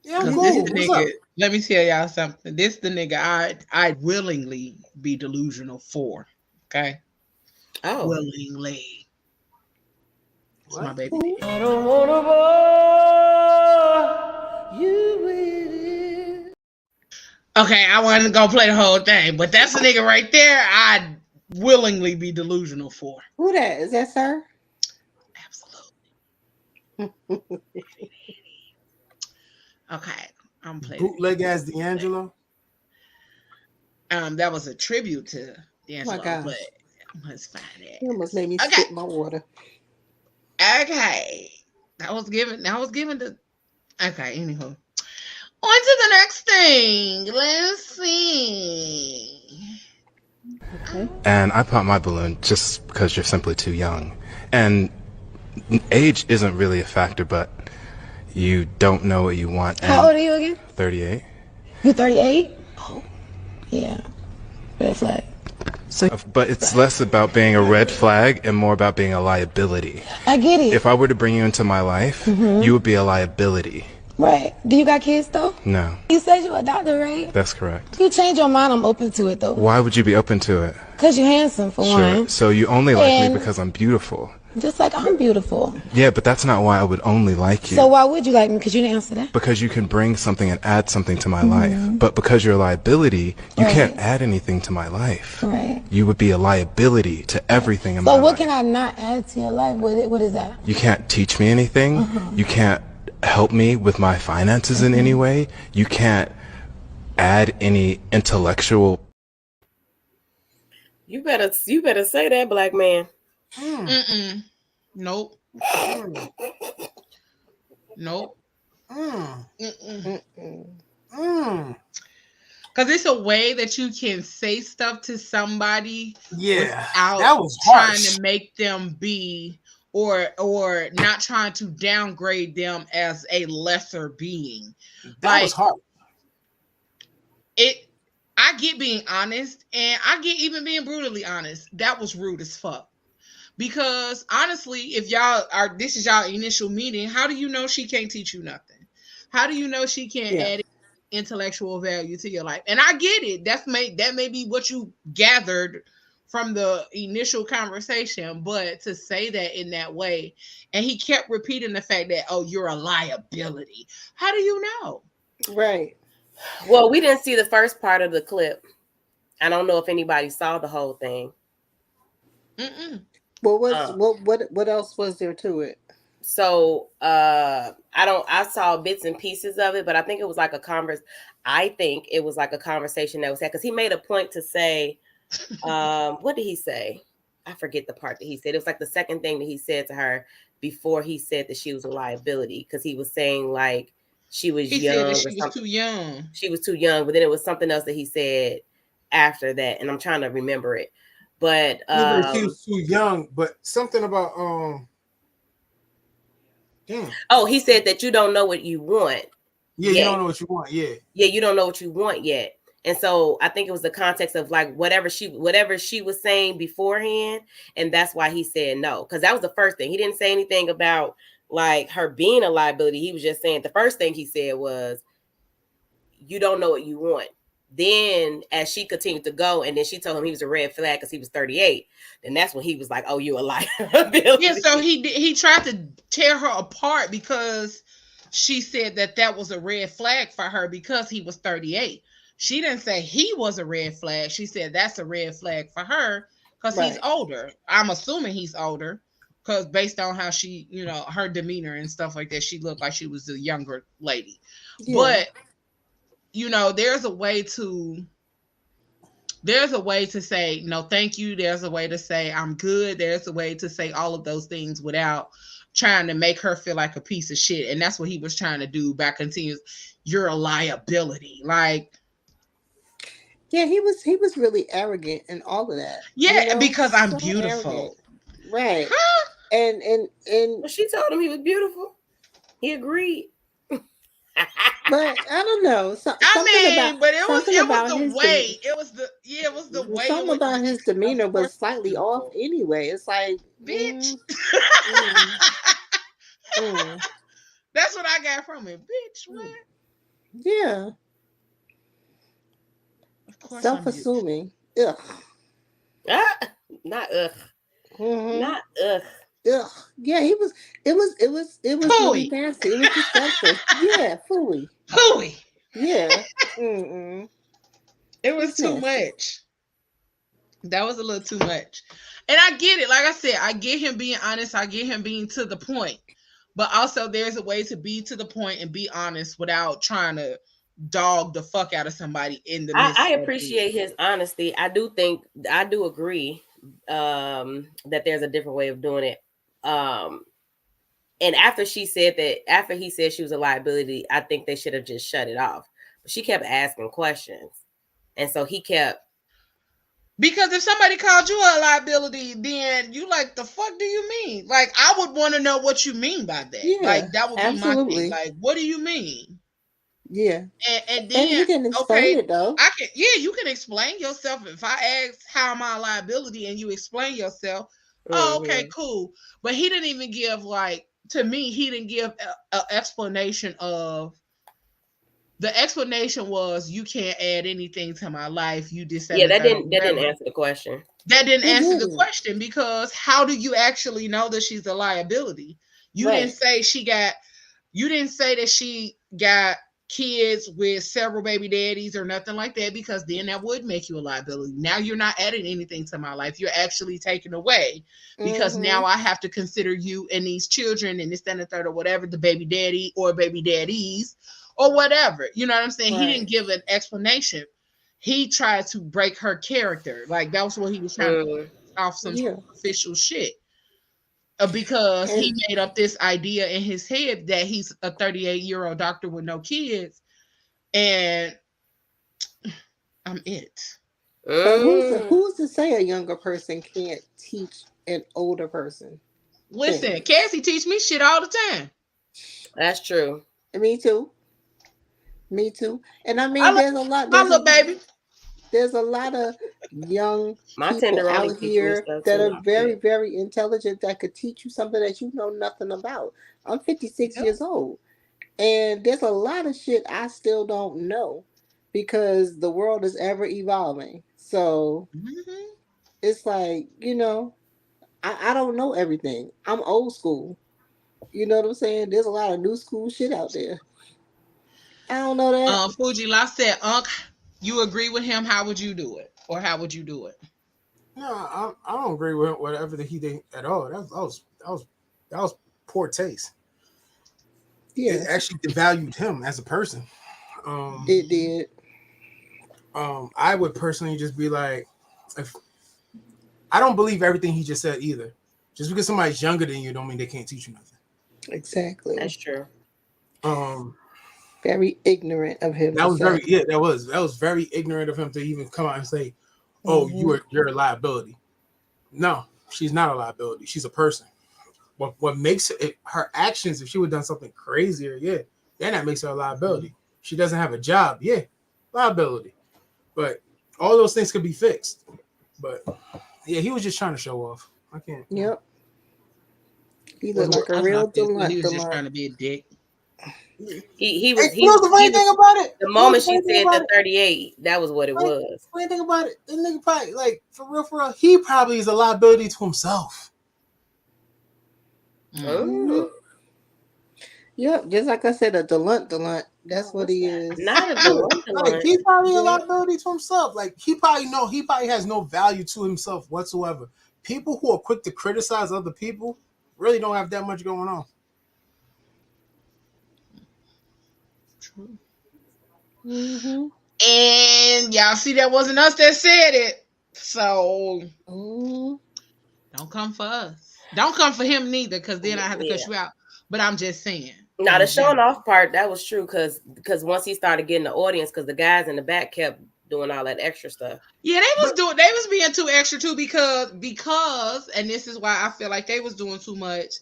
Speaker 3: Yeah,
Speaker 2: cool. This the nigga, let me tell y'all something. This the nigga I'd willingly be delusional for. Okay.
Speaker 10: Oh.
Speaker 2: Willingly. It's my baby.
Speaker 1: I don't wanna bore you with it.
Speaker 2: Okay, I wasn't gonna play the whole thing, but that's a nigga right there I'd willingly be delusional for.
Speaker 4: Who that? Is that sir?
Speaker 2: Absolutely. Okay, I'm playing.
Speaker 3: Bootleg as D'Angelo.
Speaker 2: That was a tribute to D'Angelo,
Speaker 4: gosh.
Speaker 2: but let's find it.
Speaker 4: You almost made me spit my water.
Speaker 2: Okay, that was given the. Okay, anywho, on to the next thing. Let's see.
Speaker 4: Okay.
Speaker 16: And I pop my balloon just because you're simply too young. And age isn't really a factor, but you don't know what you want.
Speaker 17: How old are you again?
Speaker 16: 38.
Speaker 17: You 38? Oh, yeah. Red flag.
Speaker 16: But it's less about being a red flag and more about being a liability.
Speaker 17: I get it.
Speaker 16: If I were to bring you into my life, you would be a liability.
Speaker 17: Right. Do you got kids, though?
Speaker 16: No.
Speaker 17: You said you a doctor, right?
Speaker 16: That's correct.
Speaker 17: You change your mind, I'm open to it, though.
Speaker 16: Why would you be open to it?
Speaker 17: Because you're handsome, for one.
Speaker 16: So you only like
Speaker 17: And-
Speaker 16: me because I'm beautiful.
Speaker 17: Just like I'm beautiful.
Speaker 16: Yeah, but that's not why I would only like you.
Speaker 17: So why would you like me? Because you didn't answer that.
Speaker 16: Because you can bring something and add something to my life. But because you're a liability, you can't add anything to my life.
Speaker 17: Right.
Speaker 16: You would be a liability to everything in my
Speaker 17: So
Speaker 16: life.
Speaker 17: what can I not add to your life? What is that?
Speaker 16: You can't teach me anything. You can't help me with my finances in any way. You can't add any intellectual.
Speaker 10: You better say that, black man.
Speaker 2: Nope. Nope. Because it's a way that you can say stuff to somebody without
Speaker 3: that was
Speaker 2: trying
Speaker 3: harsh.
Speaker 2: to make them be or not trying to downgrade them as a lesser being.
Speaker 3: That was hard.
Speaker 2: I get being honest, and I get even being brutally honest. That was rude as fuck. Because honestly, if this is y'all initial meeting, how do you know she can't teach you nothing? How do you know she can't add intellectual value to your life? And I get it. That may be what you gathered from the initial conversation, but to say that in that way, and he kept repeating the fact that, oh, you're a liability. How do you know?
Speaker 4: Right.
Speaker 10: Well, we didn't see the first part of the clip. I don't know if anybody saw the whole thing.
Speaker 4: What else was there to it?
Speaker 10: So I saw bits and pieces of it, but I think it was like a conversation that was had, because he made a point to say, what did he say? I forget the part that he said. It was like the second thing that he said to her before he said that she was a liability, because he was saying like she was young.
Speaker 2: Said that she was too young.
Speaker 10: She was too young, but then it was something else that he said after that, and I'm trying to remember it. But
Speaker 3: she was too young, but something about damn.
Speaker 10: Oh, he said that you don't know what you want.
Speaker 3: Yeah, you don't know what you want. Yeah,
Speaker 10: you don't know what you want yet. And so I think it was the context of like whatever she was saying beforehand, and that's why he said no, because that was the first thing. He didn't say anything about like her being a liability. He was just saying the first thing he said was, "You don't know what you want." Then as she continued to go, and then she told him he was a red flag because he was 38. Then that's when he was like, "Oh, you a liability."
Speaker 2: Yeah, so he tried to tear her apart because she said that was a red flag for her because he was 38. She didn't say he was a red flag. She said that's a red flag for her because he's older. I'm assuming he's older because based on how she, her demeanor and stuff like that, she looked like she was a younger lady. Yeah. But there's a way to say no thank you. There's a way to say I'm good. There's a way to say all of those things without trying to make her feel like a piece of shit. And that's what he was trying to do by continuous, you're a liability. Like,
Speaker 4: yeah, he was really arrogant and all of that.
Speaker 2: yeah, because I'm
Speaker 4: So
Speaker 2: beautiful.
Speaker 4: arrogant. Right. And
Speaker 10: Well, she told him he was beautiful. He agreed.
Speaker 4: But I don't know.
Speaker 2: But it was the way. It was the way.
Speaker 4: Something about his demeanor was slightly off anyway. It's like,
Speaker 2: bitch. That's what I got from it. Bitch, what?
Speaker 4: Yeah.
Speaker 2: Of course.
Speaker 4: Self-assuming. Ugh.
Speaker 10: Not ugh.
Speaker 4: Mm-hmm.
Speaker 10: Not ugh.
Speaker 4: Ugh. Yeah, it was really nasty. It was disgusting. Yeah, fooey.
Speaker 2: Hooey.
Speaker 4: Yeah. Mm-mm.
Speaker 2: It was too much. That was a little too much. And I get it. Like I said, I get him being honest. I get him being to the point. But also there's a way to be to the point and be honest without trying to dog the fuck out of somebody in the midst.
Speaker 10: I appreciate his honesty. I do agree that there's a different way of doing it. And after he said she was a liability, I think they should have just shut it off. But she kept asking questions. And so he kept.
Speaker 2: Because if somebody called you a liability, then you like, the fuck do you mean? Like, I would want to know what you mean by that.
Speaker 4: Yeah,
Speaker 2: like, that would be my thing. Like, what do you mean?
Speaker 4: Yeah.
Speaker 2: And then
Speaker 4: you can explain it though.
Speaker 2: You can explain yourself. If I ask how am I a liability and you explain yourself, oh, okay, cool. But he didn't even give, like, to me, he didn't give an explanation of. The explanation was, you can't add anything to my life. You just said
Speaker 10: that didn't answer the question.
Speaker 2: That didn't answer the question, because how do you actually know that she's a liability? You didn't say that she got kids with several baby daddies or nothing like that, because then that would make you a liability. Now you're not adding anything to my life. You're actually taking away, because now I have to consider you and these children and this, that, and the third, or whatever, the baby daddy or baby daddies or whatever. You know what I'm saying? Right. He didn't give an explanation. He tried to break her character. Like, that was what he was trying to do, off some official shit. Because he made up this idea in his head that he's a 38-year-old doctor with no kids. And I'm it.
Speaker 4: Who's to say a younger person can't teach an older person?
Speaker 2: Listen, Cassie teach me shit all the time.
Speaker 10: That's true.
Speaker 4: Me too. And I mean, there's a lot. There's a lot of young people out here that are very, very intelligent that could teach you something that you know nothing about. I'm 56 years old, and there's a lot of shit I still don't know, because the world is ever evolving. So it's like, I don't know everything. I'm old school. You know what I'm saying? There's a lot of new school shit out there. I don't know that.
Speaker 2: Fuji La said, Unc, you agree with him? How would you do it? Or how would you do it?
Speaker 3: No, I don't agree with whatever that he did at all. That was poor taste. Yeah, it actually devalued him as a person.
Speaker 4: It did.
Speaker 3: I would personally just be like, if I don't believe everything he just said either. Just because somebody's younger than you don't mean they can't teach you nothing.
Speaker 4: Exactly.
Speaker 10: That's true.
Speaker 4: Very ignorant of him.
Speaker 3: That was very ignorant of him to even come out and say, "Oh, you're a liability." No, she's not a liability. She's a person. What makes it her actions? If she would have done something crazier, then that makes her a liability. She doesn't have a job, liability. But all those things could be fixed. But he was just trying to show off. I can't.
Speaker 4: Yep. He looked like a real delusional.
Speaker 2: He was just trying to be a dick.
Speaker 10: He was.
Speaker 3: You know the funny thing about it?
Speaker 10: The moment she said the 38, that was what it was.
Speaker 3: Funny thing about it, the nigga probably, like, for real, he probably is a liability to himself.
Speaker 4: Yep, just like I said, a delunt. That's what he is.
Speaker 10: Not a delunt.
Speaker 3: Like, he's probably a liability to himself. Like, he probably has no value to himself whatsoever. People who are quick to criticize other people really don't have that much going on.
Speaker 2: True.
Speaker 4: Mm-hmm.
Speaker 2: And y'all see, that wasn't us that said it. So don't come for us. Don't come for him neither, because then I have to cut you out. But I'm just saying.
Speaker 10: Now the showing off part, that was true, because once he started getting the audience, because the guys in the back kept doing all that extra stuff.
Speaker 2: Yeah, they was being too extra too, because and this is why I feel like they was doing too much,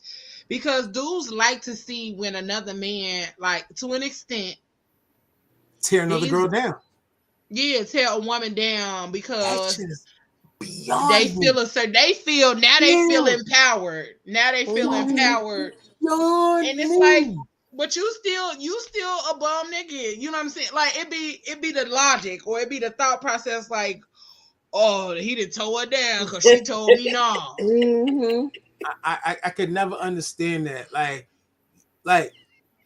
Speaker 2: because dudes like to see when another man, like, to an extent,
Speaker 3: tear another girl down.
Speaker 2: Yeah, tear a woman down, because
Speaker 3: beyond
Speaker 2: they feel they feel empowered. Now they feel empowered. And it's like, but you still a bum nigga. You know what I'm saying? Like, it be the logic, or it be the thought process, like, oh, he done tore her down because she told me no.
Speaker 3: I could never understand that. Like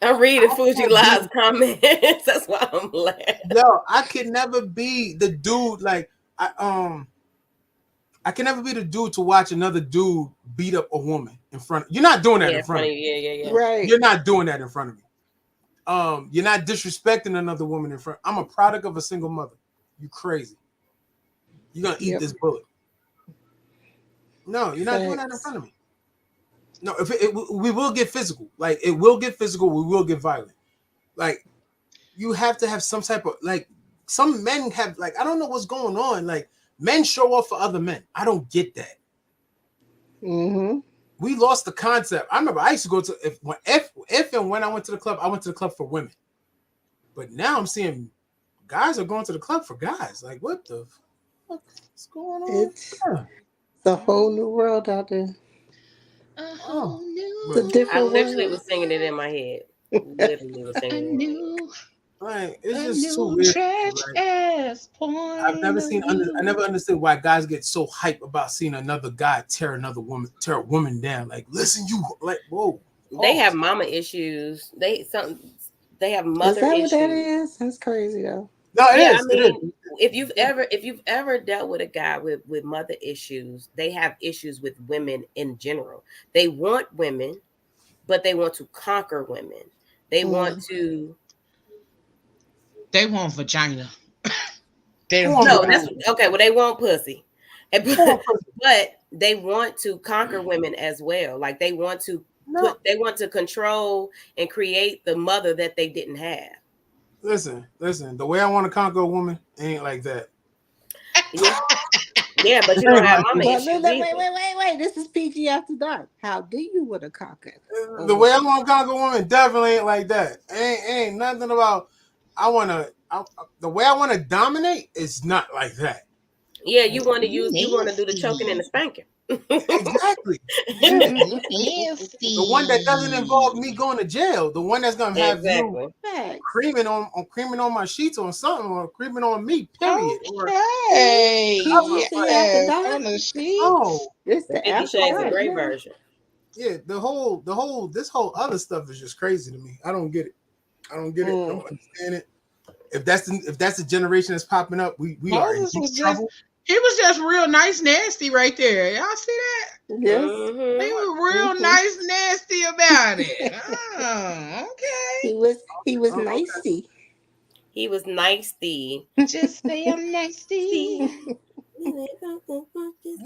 Speaker 10: I'm reading Fuji Live's comments. That's why I'm laughing.
Speaker 3: Yo, I could never be the dude. Like, I can never be the dude to watch another dude beat up a woman in front. You're not doing that in front of me.
Speaker 10: Yeah.
Speaker 4: Right.
Speaker 3: You're not doing that in front of me. You're not disrespecting another woman in front. I'm a product of a single mother. You crazy. You're gonna eat this bullet. No, you're not doing that in front of me. No, we will get physical. Like, it will get physical. We will get violent. Like, you have to have some type of, like, some men have, like, I don't know what's going on. Like, men show off for other men. I don't get that. We lost the concept. I remember I used to go to, if and when I went to the club, I went to the club for women. But now I'm seeing guys are going to the club for guys. Like, what the fuck is going on?
Speaker 4: It's a whole new world out there. It's a different
Speaker 10: I literally
Speaker 4: world.
Speaker 10: was singing it in my head. Literally was singing it.
Speaker 3: Like, it's just too weird.
Speaker 2: Ass porn.
Speaker 3: I've never I never understood why guys get so hype about seeing another guy tear a woman down. Like, listen, you, like, whoa.
Speaker 10: They have mama issues. They have mother issues.
Speaker 4: Is that what that is? That's crazy though.
Speaker 3: No, it is.
Speaker 10: I mean, if you've ever dealt with a guy with mother issues, they have issues with women in general. They want women, but they want to conquer women. They want to.
Speaker 2: They want vagina.
Speaker 10: That's okay. Well, they want pussy, but they want to conquer women as well. Like, they want to control and create the mother that they didn't have.
Speaker 3: Listen. The way I want to conquer a woman ain't like that.
Speaker 10: Yeah, but you don't have mama issues.
Speaker 4: Wait. This is PG After Dark. How do you want to conquer?
Speaker 3: The way I want to conquer a woman definitely ain't like that. Ain't nothing about. The way I want to dominate is not like that.
Speaker 10: Yeah, you want to do the choking and the spanking.
Speaker 3: Exactly. The one that doesn't involve me going to jail. The one that's gonna have you creaming on my sheets or something, or creaming on me. Period.
Speaker 2: Okay. On the sheets.
Speaker 3: Oh,
Speaker 4: it's the
Speaker 10: 50 Shades of Grey version.
Speaker 3: Yeah, this whole other stuff is just crazy to me. I don't get it. I don't understand it. If that's the generation that's popping up, we are in deep trouble.
Speaker 2: He was just real nice, nasty right there. Y'all see that?
Speaker 4: Yes.
Speaker 2: He was real nice, nasty about it. Oh, okay.
Speaker 4: He was nicey.
Speaker 10: He was nicey.
Speaker 2: Just say I'm nicey.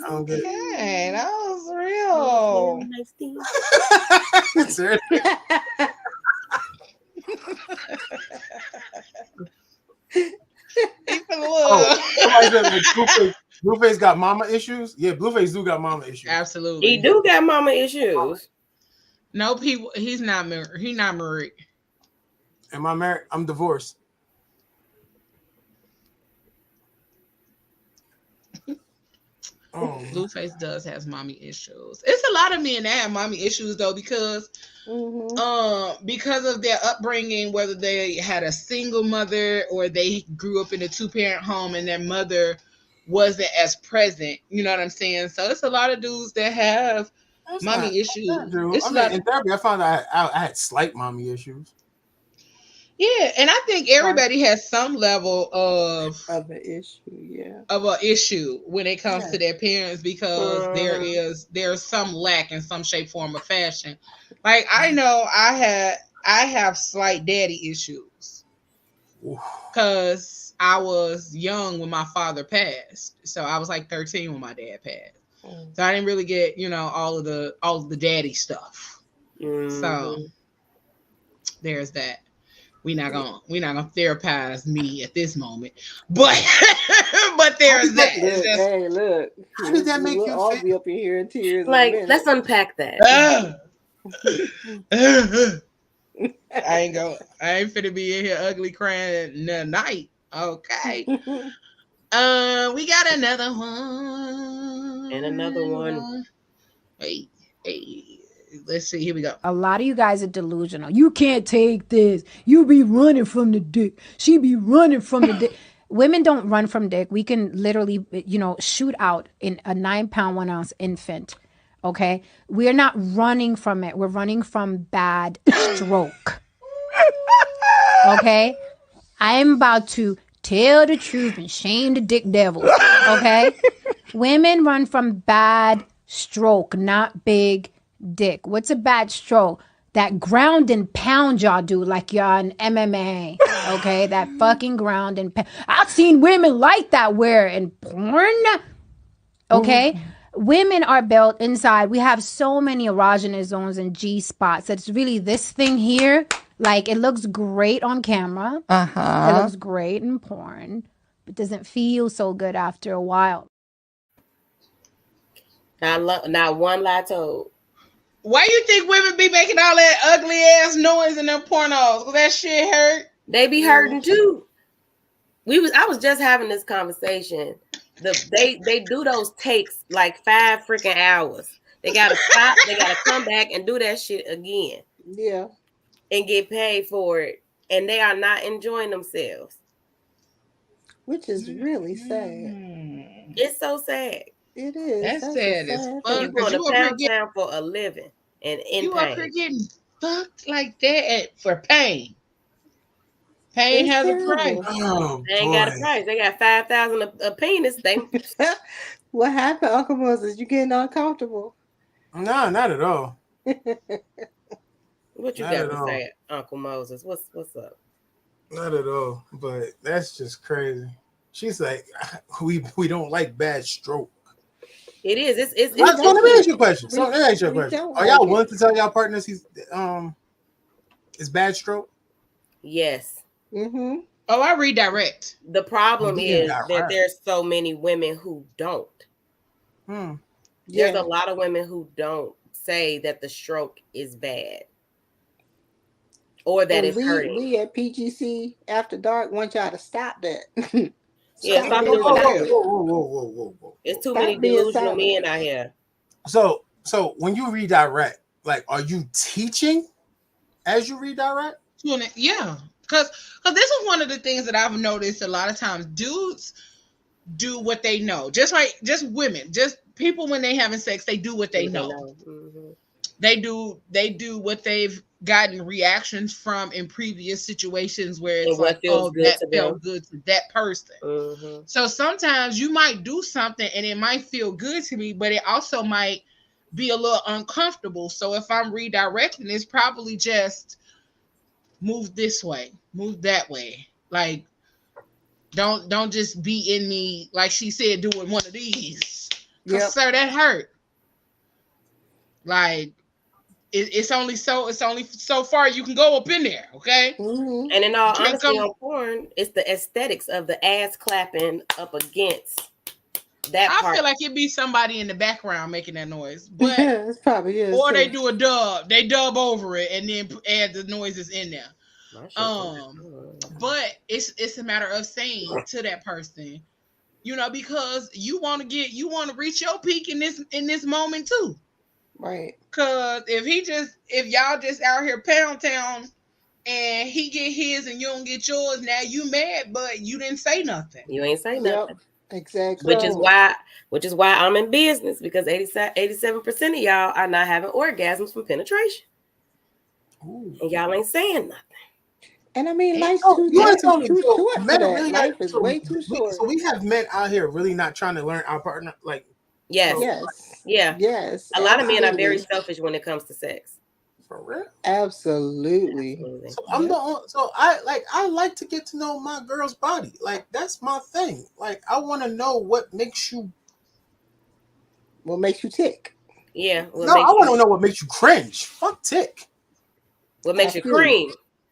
Speaker 2: Okay, that was real.
Speaker 3: Blueface got mama issues. Yeah, Blueface do got mama issues.
Speaker 2: Absolutely,
Speaker 10: he do got mama issues.
Speaker 2: No, people. He's not married. He's not married.
Speaker 3: Am I married? I'm divorced.
Speaker 2: Blueface does has mommy issues. It's a lot of men that have mommy issues though, because of their upbringing, whether they had a single mother or they grew up in a 2-parent home and their mother wasn't as present. You know what I'm saying? So it's a lot of dudes that have mommy issues.
Speaker 3: In therapy, I found out I had slight mommy issues.
Speaker 2: Yeah, and I think everybody has some level of
Speaker 4: an issue,
Speaker 2: when it comes to their parents, because there's some lack in some shape, form, or fashion. Like, I know I have slight daddy issues. because I was young when my father passed. So I was like 13 when my dad passed. So I didn't really get, all of the daddy stuff. So there's that. We're not gonna therapize me at this moment, but there's that.
Speaker 4: Hey, look.
Speaker 3: How did that make
Speaker 4: we'll
Speaker 3: you
Speaker 4: all
Speaker 3: feel?
Speaker 4: be up in here in tears.
Speaker 10: Like,
Speaker 4: in a minute.
Speaker 10: let's unpack that.
Speaker 2: I ain't finna be in here ugly crying tonight. Okay. We got another one.
Speaker 10: And another one.
Speaker 2: Hey. Let's see. Here we go.
Speaker 18: A lot of you guys are delusional. You can't take this. You be running from the dick. She be running from the dick. Women don't run from dick. We can literally, shoot out in a 9-pound, 1 ounce infant. Okay? We're not running from it. We're running from bad stroke. Okay? I'm about to tell the truth and shame the dick devil. Okay? Women run from bad stroke, not big dick. What's a bad stroke? That ground and pound y'all do like y'all in MMA. Okay? That fucking ground and pound. I've seen women like that wear in porn. Okay? Women are built inside. We have so many erogenous zones and G spots. It's really this thing here. Like, it looks great on camera. It looks great in porn. But doesn't feel so good after a while.
Speaker 10: Not one lie told.
Speaker 2: Why you think women be making all that ugly ass noise in them pornos? Cause that shit hurt.
Speaker 10: They be hurting too. I was just having this conversation. They do those takes like 5 freaking hours. They gotta stop. They gotta come back and do that shit again.
Speaker 4: Yeah.
Speaker 10: And get paid for it, and they are not enjoying themselves.
Speaker 4: Which is really sad.
Speaker 10: It's so sad.
Speaker 4: It is.
Speaker 2: That's sad as fuck.
Speaker 10: You going to pound town for a living and in
Speaker 2: you
Speaker 10: pain.
Speaker 2: up here getting fucked like that for pain. Pain has a price.
Speaker 3: Oh,
Speaker 10: they ain't got a price. They got 5,000 a penis.
Speaker 4: What happened, Uncle Moses? You getting uncomfortable?
Speaker 3: No, not at all.
Speaker 10: What you got to say, Uncle Moses? What's up?
Speaker 3: Not at all. But that's just crazy. She's like, we don't like bad stroke.
Speaker 10: It is. It's
Speaker 3: let me ask you a question. Are y'all willing to tell y'all partners it's bad stroke?
Speaker 10: Yes.
Speaker 2: Oh, I redirect.
Speaker 10: The problem is that there's so many women who don't. There's a lot of women who don't say that the stroke is bad or that it's hurting.
Speaker 4: We at PGC After Dark want y'all to stop that.
Speaker 10: Stop
Speaker 3: Whoa.
Speaker 10: It's too many delusional men out here.
Speaker 3: So when you redirect, like, are you teaching as you redirect?
Speaker 2: Yeah, because this is one of the things that I've noticed a lot of times. Dudes do what they know, just women, just people when they having sex, they do what they know. They do what they've gotten reactions from in previous situations where it's like, oh, that felt good to that person. So sometimes you might do something and it might feel good to me, but it also might be a little uncomfortable. So if I'm redirecting, it's probably just move this way, move that way. Like, don't just be in me, like she said, doing one of these. Because sir, that hurt. Like, it's only so far you can go up in there, okay?
Speaker 10: And in all honesty, on porn, it's the aesthetics of the ass clapping up against that part.
Speaker 2: I feel like it'd be somebody in the background making that noise, but
Speaker 4: it probably is.
Speaker 2: Or they do a dub, they dub over it and then add the noises in there. But it's a matter of saying to that person, because you want to reach your peak in this moment too.
Speaker 4: Right.
Speaker 2: Cause if y'all just out here pound town and he get his and you don't get yours, now you mad, but you didn't say nothing.
Speaker 10: You ain't say nothing.
Speaker 4: Exactly.
Speaker 10: Which is why I'm in business, because 87% of y'all are not having orgasms from penetration.
Speaker 3: Ooh.
Speaker 10: And y'all ain't saying nothing.
Speaker 4: And I mean, life's life is way too short.
Speaker 3: So we have men out here really not trying to learn our partner, like.
Speaker 10: Yes. A lot of men are very selfish when it comes to sex.
Speaker 3: For real?
Speaker 4: Absolutely.
Speaker 3: So I'm the only, so I like to get to know my girl's body. Like that's my thing. Like I want to know what makes you
Speaker 4: tick.
Speaker 10: Yeah.
Speaker 3: No, I want to know what makes you cringe. Fuck tick.
Speaker 10: What makes you cream?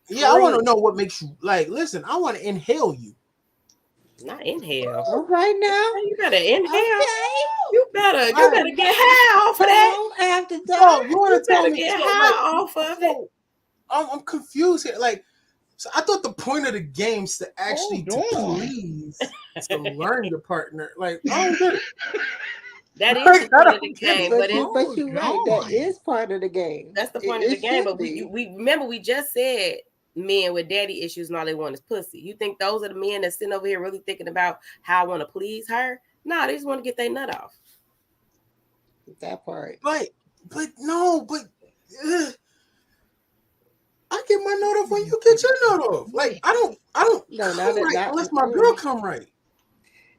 Speaker 3: Yeah, I want to know what makes you like. Listen, I want to inhale you.
Speaker 10: Not inhale.
Speaker 4: All right now.
Speaker 10: You better inhale.
Speaker 4: Okay.
Speaker 10: You better get high off of that.
Speaker 4: After
Speaker 3: No, you want to tell me?
Speaker 10: Get
Speaker 3: So,
Speaker 10: high off of it.
Speaker 3: I'm confused here. Like, so I thought the point of the game is to actually please to learn your partner. Like, I don't get it.
Speaker 10: That is the point of the game,
Speaker 4: but you're right. That is part of the game.
Speaker 10: That's the point of the game. But we remember we just said men with daddy issues and all they want is pussy. You think those are the men that's sitting over here really thinking about how I want to please her? No, they just want to get their nut off.
Speaker 4: That part.
Speaker 3: But I get my nut off when you get your nut off. Like I don't unless my girl come right.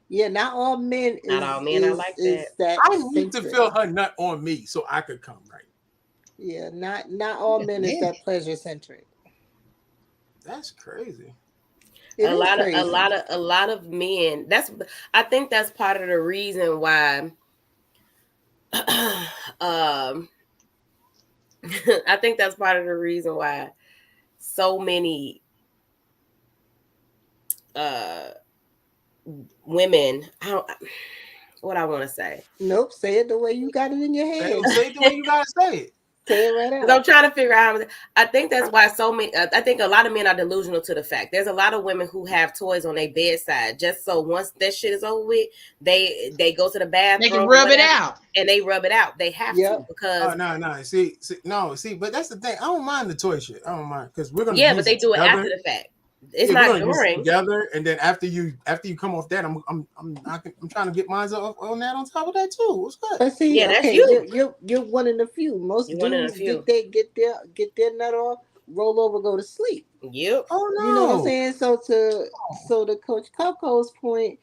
Speaker 4: Yeah, not all men.
Speaker 10: Not all men are like that.
Speaker 3: I need to feel her nut on me so I could come right.
Speaker 4: Yeah, not all men is that pleasure centric.
Speaker 3: That's crazy.
Speaker 10: A lot of men. I think that's part of the reason why. I think that's part of the reason why so many women. What I want to say.
Speaker 4: Nope, say it the way you got it in your head.
Speaker 3: Say it the way you gotta say it.
Speaker 4: Say it right out.
Speaker 10: I'm trying to figure out how. I think that's why so many. I think a lot of men are delusional to the fact. There's a lot of women who have toys on their bedside just so once that shit is over with, they go to the bathroom.
Speaker 2: They can rub it out,
Speaker 10: and they rub it out. They have to because.
Speaker 3: No. See, but that's the thing. I don't mind the toy shit. I don't mind because we're gonna.
Speaker 10: Yeah, but they do it after the fact. It's not during
Speaker 3: together, and then after you come off that, I'm trying to get mine on that on top of that too. What's good?
Speaker 4: But see,
Speaker 10: yeah, that's you.
Speaker 4: You're one in a few. Most dudes get their nut off, roll over, go to sleep.
Speaker 10: Yep.
Speaker 3: Oh no.
Speaker 4: You know what I'm saying? So to Coach Coco's point,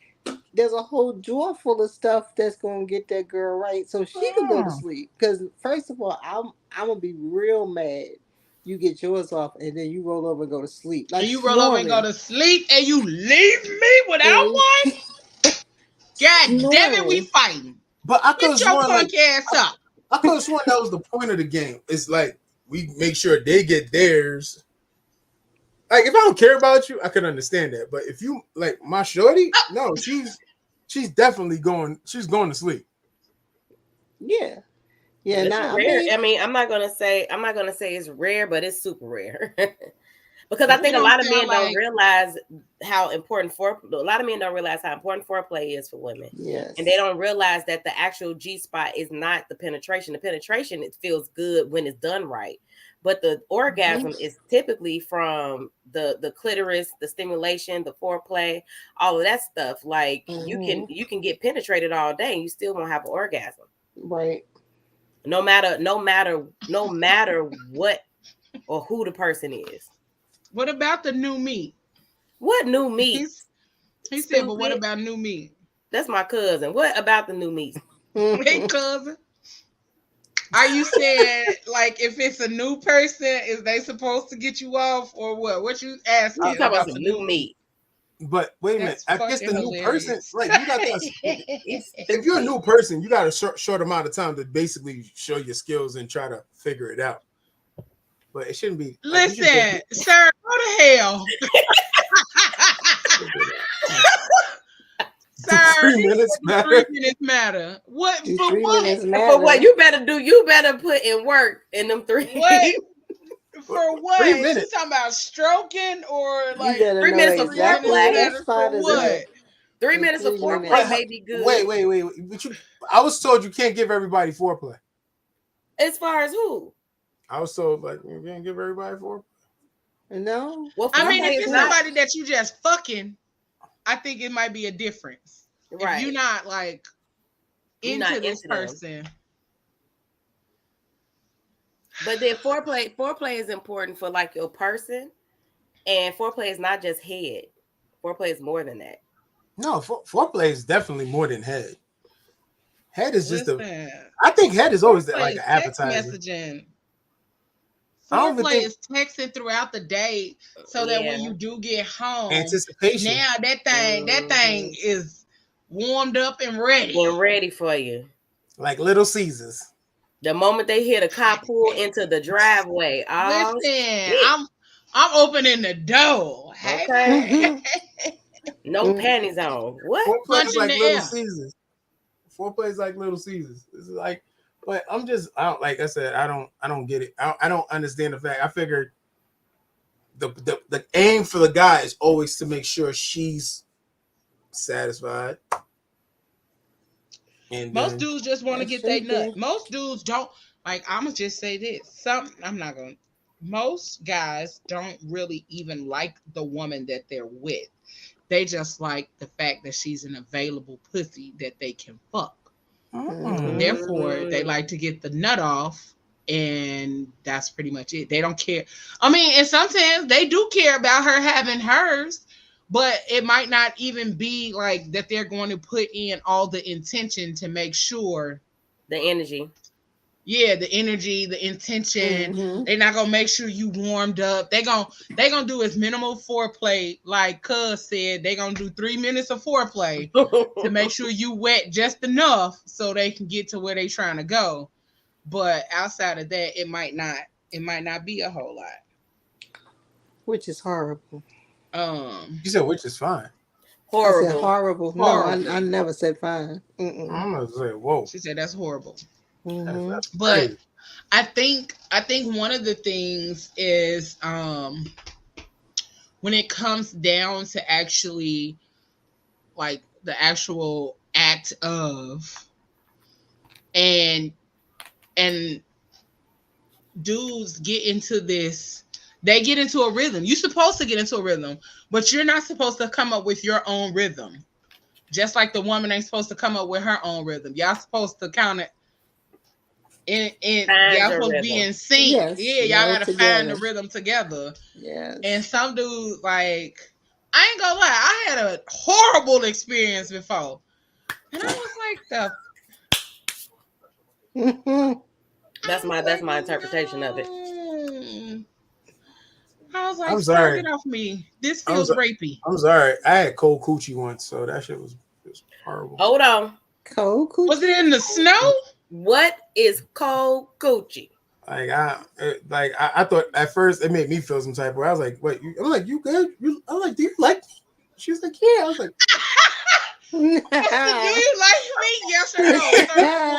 Speaker 4: there's a whole drawer full of stuff that's gonna get that girl right, so she can go to sleep. Because first of all, I'm gonna be real mad. You get yours off and then you roll over and go to sleep.
Speaker 2: Like you roll over and go to sleep and you leave me without one? God damn it, we fighting.
Speaker 3: But I could
Speaker 2: get your punk ass up.
Speaker 3: I could have sworn that was the point of the game. It's like we make sure they get theirs. Like if I don't care about you, I could understand that. But if you like my shorty, no, she's definitely going. She's going to sleep.
Speaker 4: Yeah. Yeah,
Speaker 10: rare. I mean, I'm not gonna say it's rare, but it's super rare. Because I think a lot of men don't realize how important a lot of men don't realize how important foreplay is for women.
Speaker 4: Yes.
Speaker 10: And they don't realize that the actual G spot is not the penetration. The penetration, it feels good when it's done right. But the orgasm is typically from the clitoris, the stimulation, the foreplay, all of that stuff. Like you can get penetrated all day and you still won't have an orgasm.
Speaker 4: Right.
Speaker 10: No matter what or who the person is.
Speaker 2: What about the new meat?
Speaker 10: What new meat?
Speaker 2: He said, but what about new meat?
Speaker 10: That's my cousin. What about the new meat?
Speaker 2: Hey, cousin. Are you saying like if it's a new person, is they supposed to get you off or what? What you asking?
Speaker 10: I'm talking about some new meat.
Speaker 3: But wait a minute. I guess the new person, like you got to. If you're a new person, you got a short amount of time to basically show your skills and try to figure it out. But it shouldn't be.
Speaker 2: Listen, sir, go to hell. Sir,
Speaker 3: 3 minutes matter.
Speaker 2: 3 minutes matter. What? For what?
Speaker 10: For what? You better put in work in them 3.
Speaker 2: What? For what?
Speaker 3: 3 minutes.
Speaker 2: She's talking about stroking or like
Speaker 10: 3 minutes of foreplay.
Speaker 2: For what?
Speaker 10: 3 minutes of foreplay may be good.
Speaker 3: Wait. But I was told you can't give everybody foreplay.
Speaker 10: As far as who?
Speaker 3: I was told like you can't give everybody foreplay.
Speaker 4: No.
Speaker 10: Well,
Speaker 2: I mean, if it's somebody that you just fucking, I think it might be a difference.
Speaker 10: Right.
Speaker 2: If you're not like into this person.
Speaker 10: But then foreplay is important for like your person, and foreplay is not just head. Foreplay is more than that.
Speaker 3: No, foreplay is definitely more than head. Head is just I think head is always like an appetizer.
Speaker 2: Messaging. Foreplay is texting throughout the day, so that when
Speaker 10: Yeah.
Speaker 2: you do get home,
Speaker 3: Anticipation.
Speaker 2: now that thing is warmed up and ready.
Speaker 10: And ready for you.
Speaker 3: Like Little Caesars.
Speaker 10: The moment they hear the car pull into the driveway,
Speaker 2: Listen, I'm opening the door.
Speaker 10: Okay. No panties on. What?
Speaker 3: Foreplay is
Speaker 2: Punch in
Speaker 3: like
Speaker 2: the
Speaker 3: Little
Speaker 2: air.
Speaker 3: Caesars. Foreplay is like Little Caesars. It's like, but I don't, like I said, I don't get it. I don't understand the fact. I figured the aim for the guy is always to make sure she's satisfied. And
Speaker 2: Most dudes just want to get their
Speaker 4: true,
Speaker 2: nut.
Speaker 4: yeah.
Speaker 2: Most dudes don't like. I'ma just say this. I'm not gonna. Most guys don't really even like the woman that they're with. They just like the fact that she's an available pussy that they can fuck.
Speaker 3: Mm.
Speaker 2: Therefore, they like to get the nut off, and that's pretty much it. They don't care. I mean, and sometimes they do care about her having hers, but it might not even be like that they're going to put in all the intention to make sure
Speaker 10: The energy.
Speaker 2: yeah, the energy, the intention. They're not gonna make sure you warmed up. They gonna do as minimal foreplay, like Cuz said. They gonna do 3 minutes of foreplay to make sure you wet just enough so they can get to where they trying to go. But outside of that, it might not be a whole lot.
Speaker 4: Which is horrible.
Speaker 3: You said which is fine.
Speaker 10: Horrible.
Speaker 4: I said horrible. No, I never said fine.
Speaker 3: I'm gonna say whoa.
Speaker 2: She said that's horrible.
Speaker 3: That's
Speaker 2: But
Speaker 3: crazy.
Speaker 2: I think one of the things is when it comes down to actually like the actual act of and dudes get into this, they get into a rhythm. You're supposed to get into a rhythm, but you're not supposed to come up with your own rhythm. Just like the woman ain't supposed to come up with her own rhythm. Y'all supposed to count it y'all supposed to be in sync.
Speaker 4: Yes,
Speaker 2: Y'all gotta
Speaker 4: together.
Speaker 2: find the rhythm together.
Speaker 4: Yes.
Speaker 2: And some dudes, like, I ain't gonna lie, I had a horrible experience before. And I was like
Speaker 10: That's my interpretation of it.
Speaker 2: I was like,
Speaker 3: I'm sorry.
Speaker 2: Get off me. This feels rapey.
Speaker 3: I'm sorry. I had cold coochie once, so that shit was horrible.
Speaker 10: Hold on.
Speaker 4: Cold coochie?
Speaker 2: Was it in the snow?
Speaker 10: What is cold coochie?
Speaker 3: Like I thought at first it made me feel some type of way. I was like, wait, I'm like, you good? I was like, do you like me? She was like, yeah. I was like,
Speaker 2: do you like me? Yes or no?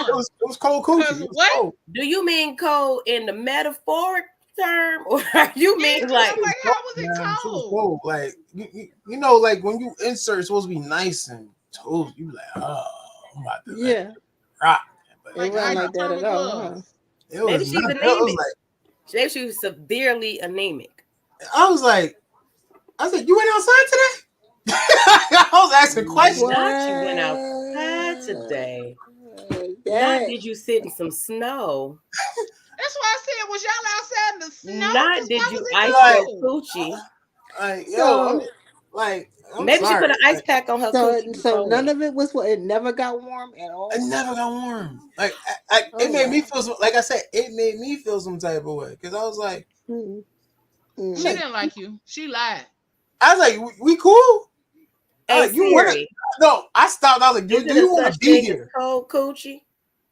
Speaker 3: it was cold coochie. It was
Speaker 2: what?
Speaker 3: cold.
Speaker 10: Do you mean cold in the metaphoric term, or you mean like
Speaker 2: how was it
Speaker 3: Man, she was
Speaker 2: cold?
Speaker 3: cold. Like you know, like when you insert, it's supposed to be nice and told. You be like, oh, I'm about to rock.
Speaker 4: It wasn't like that at all. Huh?
Speaker 10: maybe she's anemic. Maybe she was severely anemic.
Speaker 3: I was like, you went outside today? I was asking questions.
Speaker 10: Not you went outside today. Not did you sit in some snow.
Speaker 2: That's why I said, was y'all outside in the snow?
Speaker 10: Not did you ice your coochie.
Speaker 3: I'm
Speaker 10: maybe
Speaker 3: sorry.
Speaker 10: she put an ice pack on her coochie.
Speaker 4: So none of it was what it never got warm at all.
Speaker 3: It never got warm. Like it made me feel some, like I said, it made me feel some type of way because I was like,
Speaker 2: she didn't like you. She lied.
Speaker 3: I was like, we cool.
Speaker 10: Hey,
Speaker 3: you want No, I stopped. I was like, do you want to be here?
Speaker 10: Cold coochie.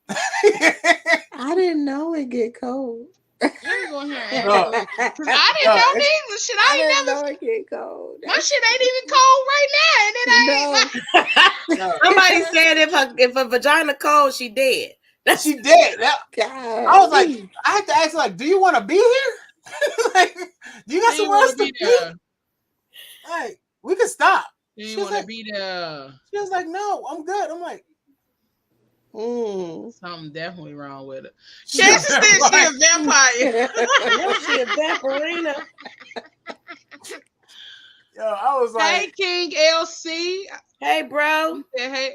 Speaker 4: I didn't know it get cold.
Speaker 2: Let me go here and I didn't know neither. Shit, I ain't never
Speaker 4: know it get cold.
Speaker 2: My shit ain't even cold right now, and it ain't.
Speaker 10: Somebody said if a vagina cold, she dead.
Speaker 3: She dead.
Speaker 4: God.
Speaker 3: I was like, I had to ask her, like, do you want to be here? Like, do you got somewhere else to be? Like, we could stop.
Speaker 2: Do you want to be there?
Speaker 3: She was like, no, I'm good. I'm like,
Speaker 2: something definitely wrong with her. She said she a vampire.
Speaker 10: She a vampirina.
Speaker 3: Yo, I was like,
Speaker 2: hey, King LC.
Speaker 10: Hey, bro.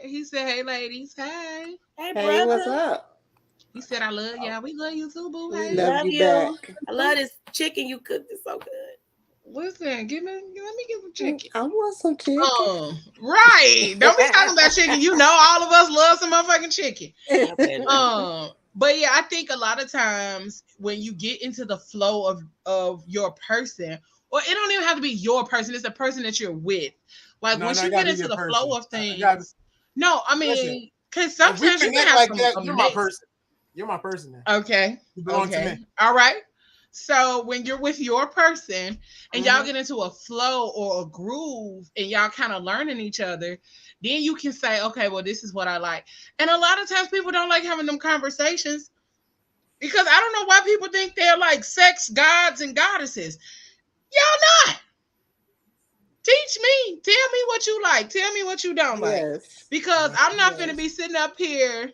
Speaker 2: He said, hey, ladies. Hey.
Speaker 10: Hey,
Speaker 4: Hey, what's up?
Speaker 2: He said, I love y'all. We love you too, boo. Hey.
Speaker 10: Love
Speaker 4: you back.
Speaker 10: I love this chicken you cooked. It's so good.
Speaker 2: Listen, let me get some chicken.
Speaker 4: I want some chicken.
Speaker 2: Right. Don't be talking about chicken. You know, all of us love some motherfucking chicken. But yeah, I think a lot of times when you get into the flow of your person, or it don't even have to be your person, it's the person that you're with. Like once you get into the flow of things, no, I mean, because
Speaker 3: if we
Speaker 2: sometimes you can
Speaker 3: connect
Speaker 2: have
Speaker 3: like
Speaker 2: some
Speaker 3: that,
Speaker 2: a
Speaker 3: you're my
Speaker 2: mix.
Speaker 3: person. You're my person then.
Speaker 2: Okay.
Speaker 3: You belong to me.
Speaker 2: All right. So when you're with your person and y'all get into a flow or a groove and y'all kind of learning each other, then you can say, okay, well, this is what I like. And a lot of times people don't like having them conversations because I don't know why people think they're like sex gods and goddesses. Y'all not. Teach me. Tell me what you like. Tell me what you don't like. Because I'm not going to be sitting up here,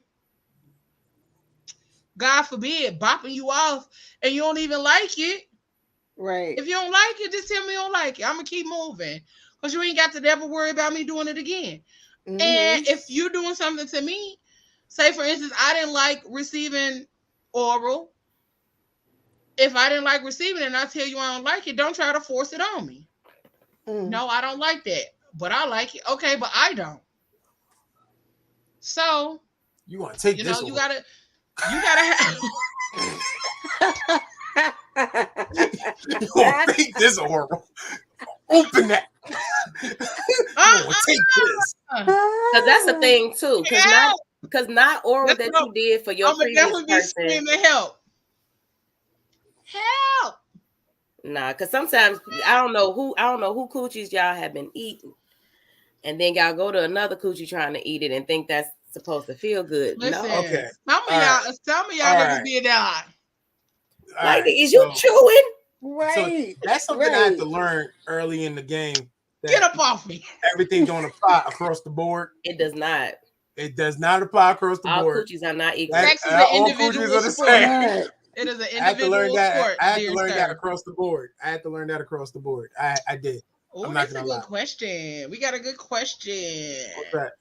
Speaker 2: God forbid, bopping you off and you don't even like it.
Speaker 4: Right.
Speaker 2: If you don't like it, just tell me you don't like it. I'm going to keep moving. Because you ain't got to never worry about me doing it again.
Speaker 4: Mm-hmm.
Speaker 2: And if you're doing something to me, say for instance, I didn't like receiving oral. If I didn't like receiving it and I tell you I don't like it, don't try to force it on me. No, I don't like that. But I like it. Okay, but I don't. So
Speaker 3: you want to take
Speaker 2: you
Speaker 3: this?
Speaker 2: Know, you gotta have.
Speaker 3: You want to take this oral? Open that. Take this.
Speaker 10: Because that's the thing too. Because not oral that you did for your previous person.
Speaker 2: Be screaming help. Help.
Speaker 10: Nah, because sometimes I don't know who coochies y'all have been eating, and then y'all go to another coochie trying to eat it and think that's supposed to feel good.
Speaker 2: Listen,
Speaker 10: no.
Speaker 3: Okay.
Speaker 2: Some of y'all niggas did that.
Speaker 10: Like, is you chewing?
Speaker 4: Right.
Speaker 3: So that's something I had to learn early in the game.
Speaker 2: Get up off me.
Speaker 3: Everything don't apply across the board.
Speaker 10: It does not.
Speaker 3: It does not apply across the board.
Speaker 10: All coochies are not equal.
Speaker 2: Sex is an individual sport. It is an individual sport.
Speaker 3: I had to learn that across the board. I did.
Speaker 2: Oh,
Speaker 3: I'm not
Speaker 2: that's
Speaker 3: gonna
Speaker 2: a good
Speaker 3: lie.
Speaker 2: question. We got a good question.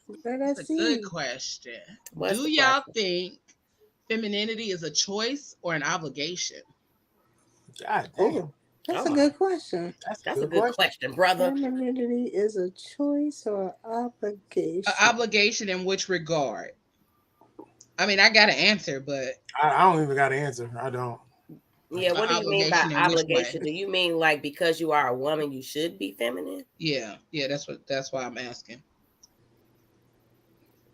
Speaker 3: What's that?
Speaker 2: That's a good question. Do y'all think femininity is a choice or an obligation?
Speaker 3: God damn.
Speaker 4: That's a good question.
Speaker 10: That's a good question, brother.
Speaker 4: Femininity is a choice or obligation?
Speaker 2: An obligation in which regard? I mean, I got an answer, but
Speaker 3: I don't even got an answer. I don't.
Speaker 10: Yeah, what do you mean by obligation? Do you mean like because you are a woman, you should be feminine?
Speaker 2: Yeah, that's why I'm asking.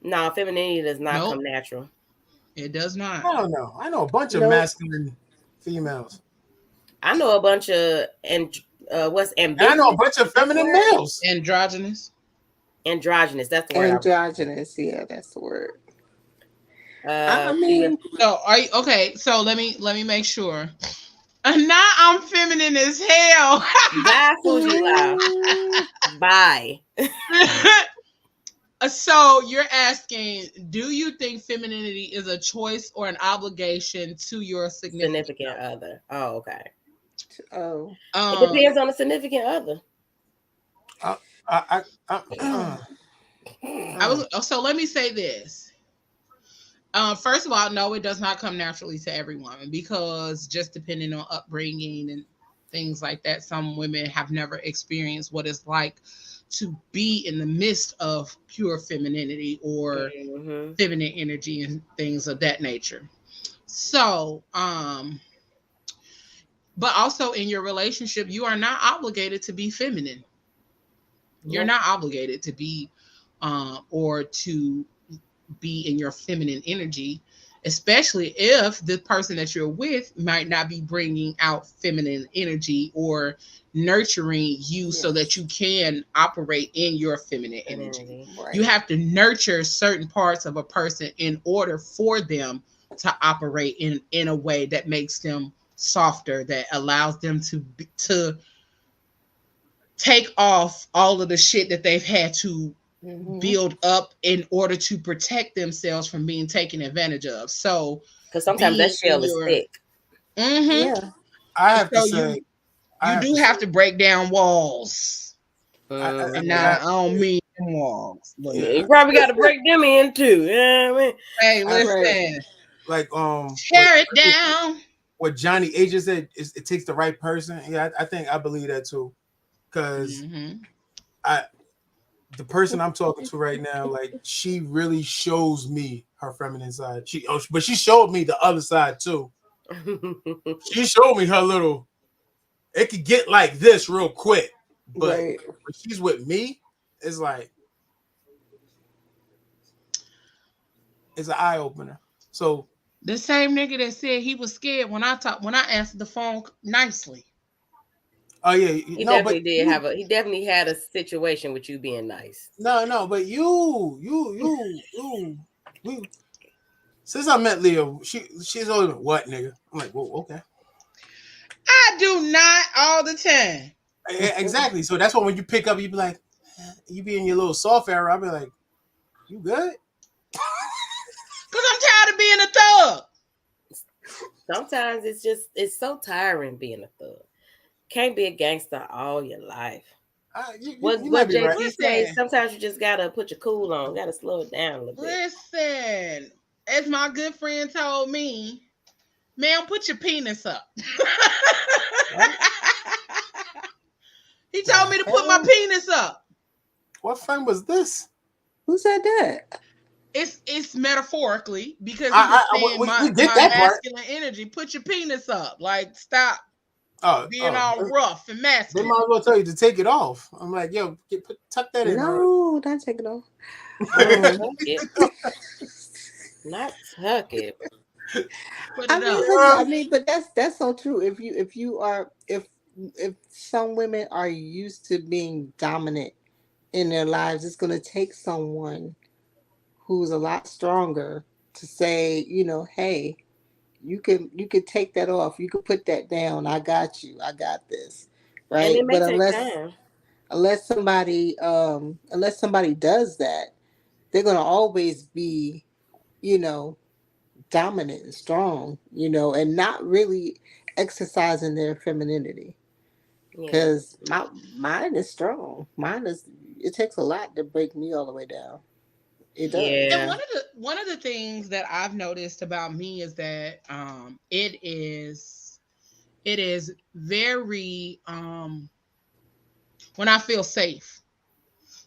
Speaker 10: No, femininity does not come natural.
Speaker 2: It does not.
Speaker 3: I don't know. I know a bunch of masculine females.
Speaker 10: I know a bunch of what's ambiguous?
Speaker 3: I know a bunch of feminine males.
Speaker 2: Androgynous.
Speaker 10: Androgynous. That's the word.
Speaker 4: Androgynous. Yeah, that's the word.
Speaker 2: I mean, so are you okay? So let me make sure. Now I'm feminine as hell.
Speaker 10: Bye, Fuji. Bye.
Speaker 2: So you're asking, do you think femininity is a choice or an obligation to your significant
Speaker 10: other? Oh, okay.
Speaker 4: Oh,
Speaker 10: it depends on the significant other.
Speaker 2: So let me say this. First of all, no, it does not come naturally to every woman because just depending on upbringing and things like that, some women have never experienced what it's like to be in the midst of pure femininity or feminine energy and things of that nature. So, but also in your relationship, you are not obligated to be feminine. You're not obligated to be or to be in your feminine energy, especially if the person that you're with might not be bringing out feminine energy or nurturing you so that you can operate in your feminine energy. Right. You have to nurture certain parts of a person in order for them to operate in a way that makes them softer, that allows them to take off all of the shit that they've had to build up in order to protect themselves from being taken advantage of. So,
Speaker 10: because sometimes that shell is thick.
Speaker 2: Yeah,
Speaker 3: I have to say,
Speaker 2: you do have to break down walls. And now I don't mean walls.
Speaker 10: You probably got to break them in too. Yeah, I mean,
Speaker 2: hey, listen,
Speaker 3: like
Speaker 2: tear it down.
Speaker 3: What Johnny Ages said is it takes the right person. Yeah, I believe that too, because the person I'm talking to right now, like she really shows me her feminine side. But she showed me the other side too. She showed me her little. It could get like this real quick, but
Speaker 4: Right.
Speaker 3: when she's with me, it's like it's an eye opener. So
Speaker 2: the same nigga that said he was scared when I answered the phone nicely.
Speaker 3: Oh yeah,
Speaker 10: he definitely had a situation with you being nice.
Speaker 3: No, but you. Since I met Leah, she's always been what, nigga? I'm like, whoa, okay.
Speaker 2: I do not all the time.
Speaker 3: Exactly. So that's why when you pick up, you be like, you be in your little soft era. I'll be like, you good?
Speaker 2: Cause I'm tired of being a thug.
Speaker 10: Sometimes it's so tiring being a thug. Can't be a gangster all your life. What JP
Speaker 2: right.
Speaker 10: say? Sometimes you just gotta put your cool on. Gotta slow it down a little bit.
Speaker 2: Listen, as my good friend told me, ma'am, put your penis up. He told me to put my penis up.
Speaker 3: What friend was this?
Speaker 4: Who said that?
Speaker 2: It's metaphorically because he was saying my masculine energy. Put your penis up. Like, stop being all rough and masculine.
Speaker 3: They might as well tell you to take it off. I'm like, yo, tuck that in.
Speaker 4: No, don't take it off.
Speaker 10: Not tuck it.
Speaker 4: I mean, but that's so true. If some women are used to being dominant in their lives, it's going to take someone who's a lot stronger to say, hey, you could take that off. You could put that down. I got you. I got this. Right.
Speaker 10: And it may
Speaker 4: but
Speaker 10: take time.
Speaker 4: unless somebody does that, they're going to always be, dominant and strong, and not really exercising their femininity. Because mine is strong. It takes a lot to break me all the way down. It does.
Speaker 2: Yeah. And one of the things that I've noticed about me is that it is very when I feel safe,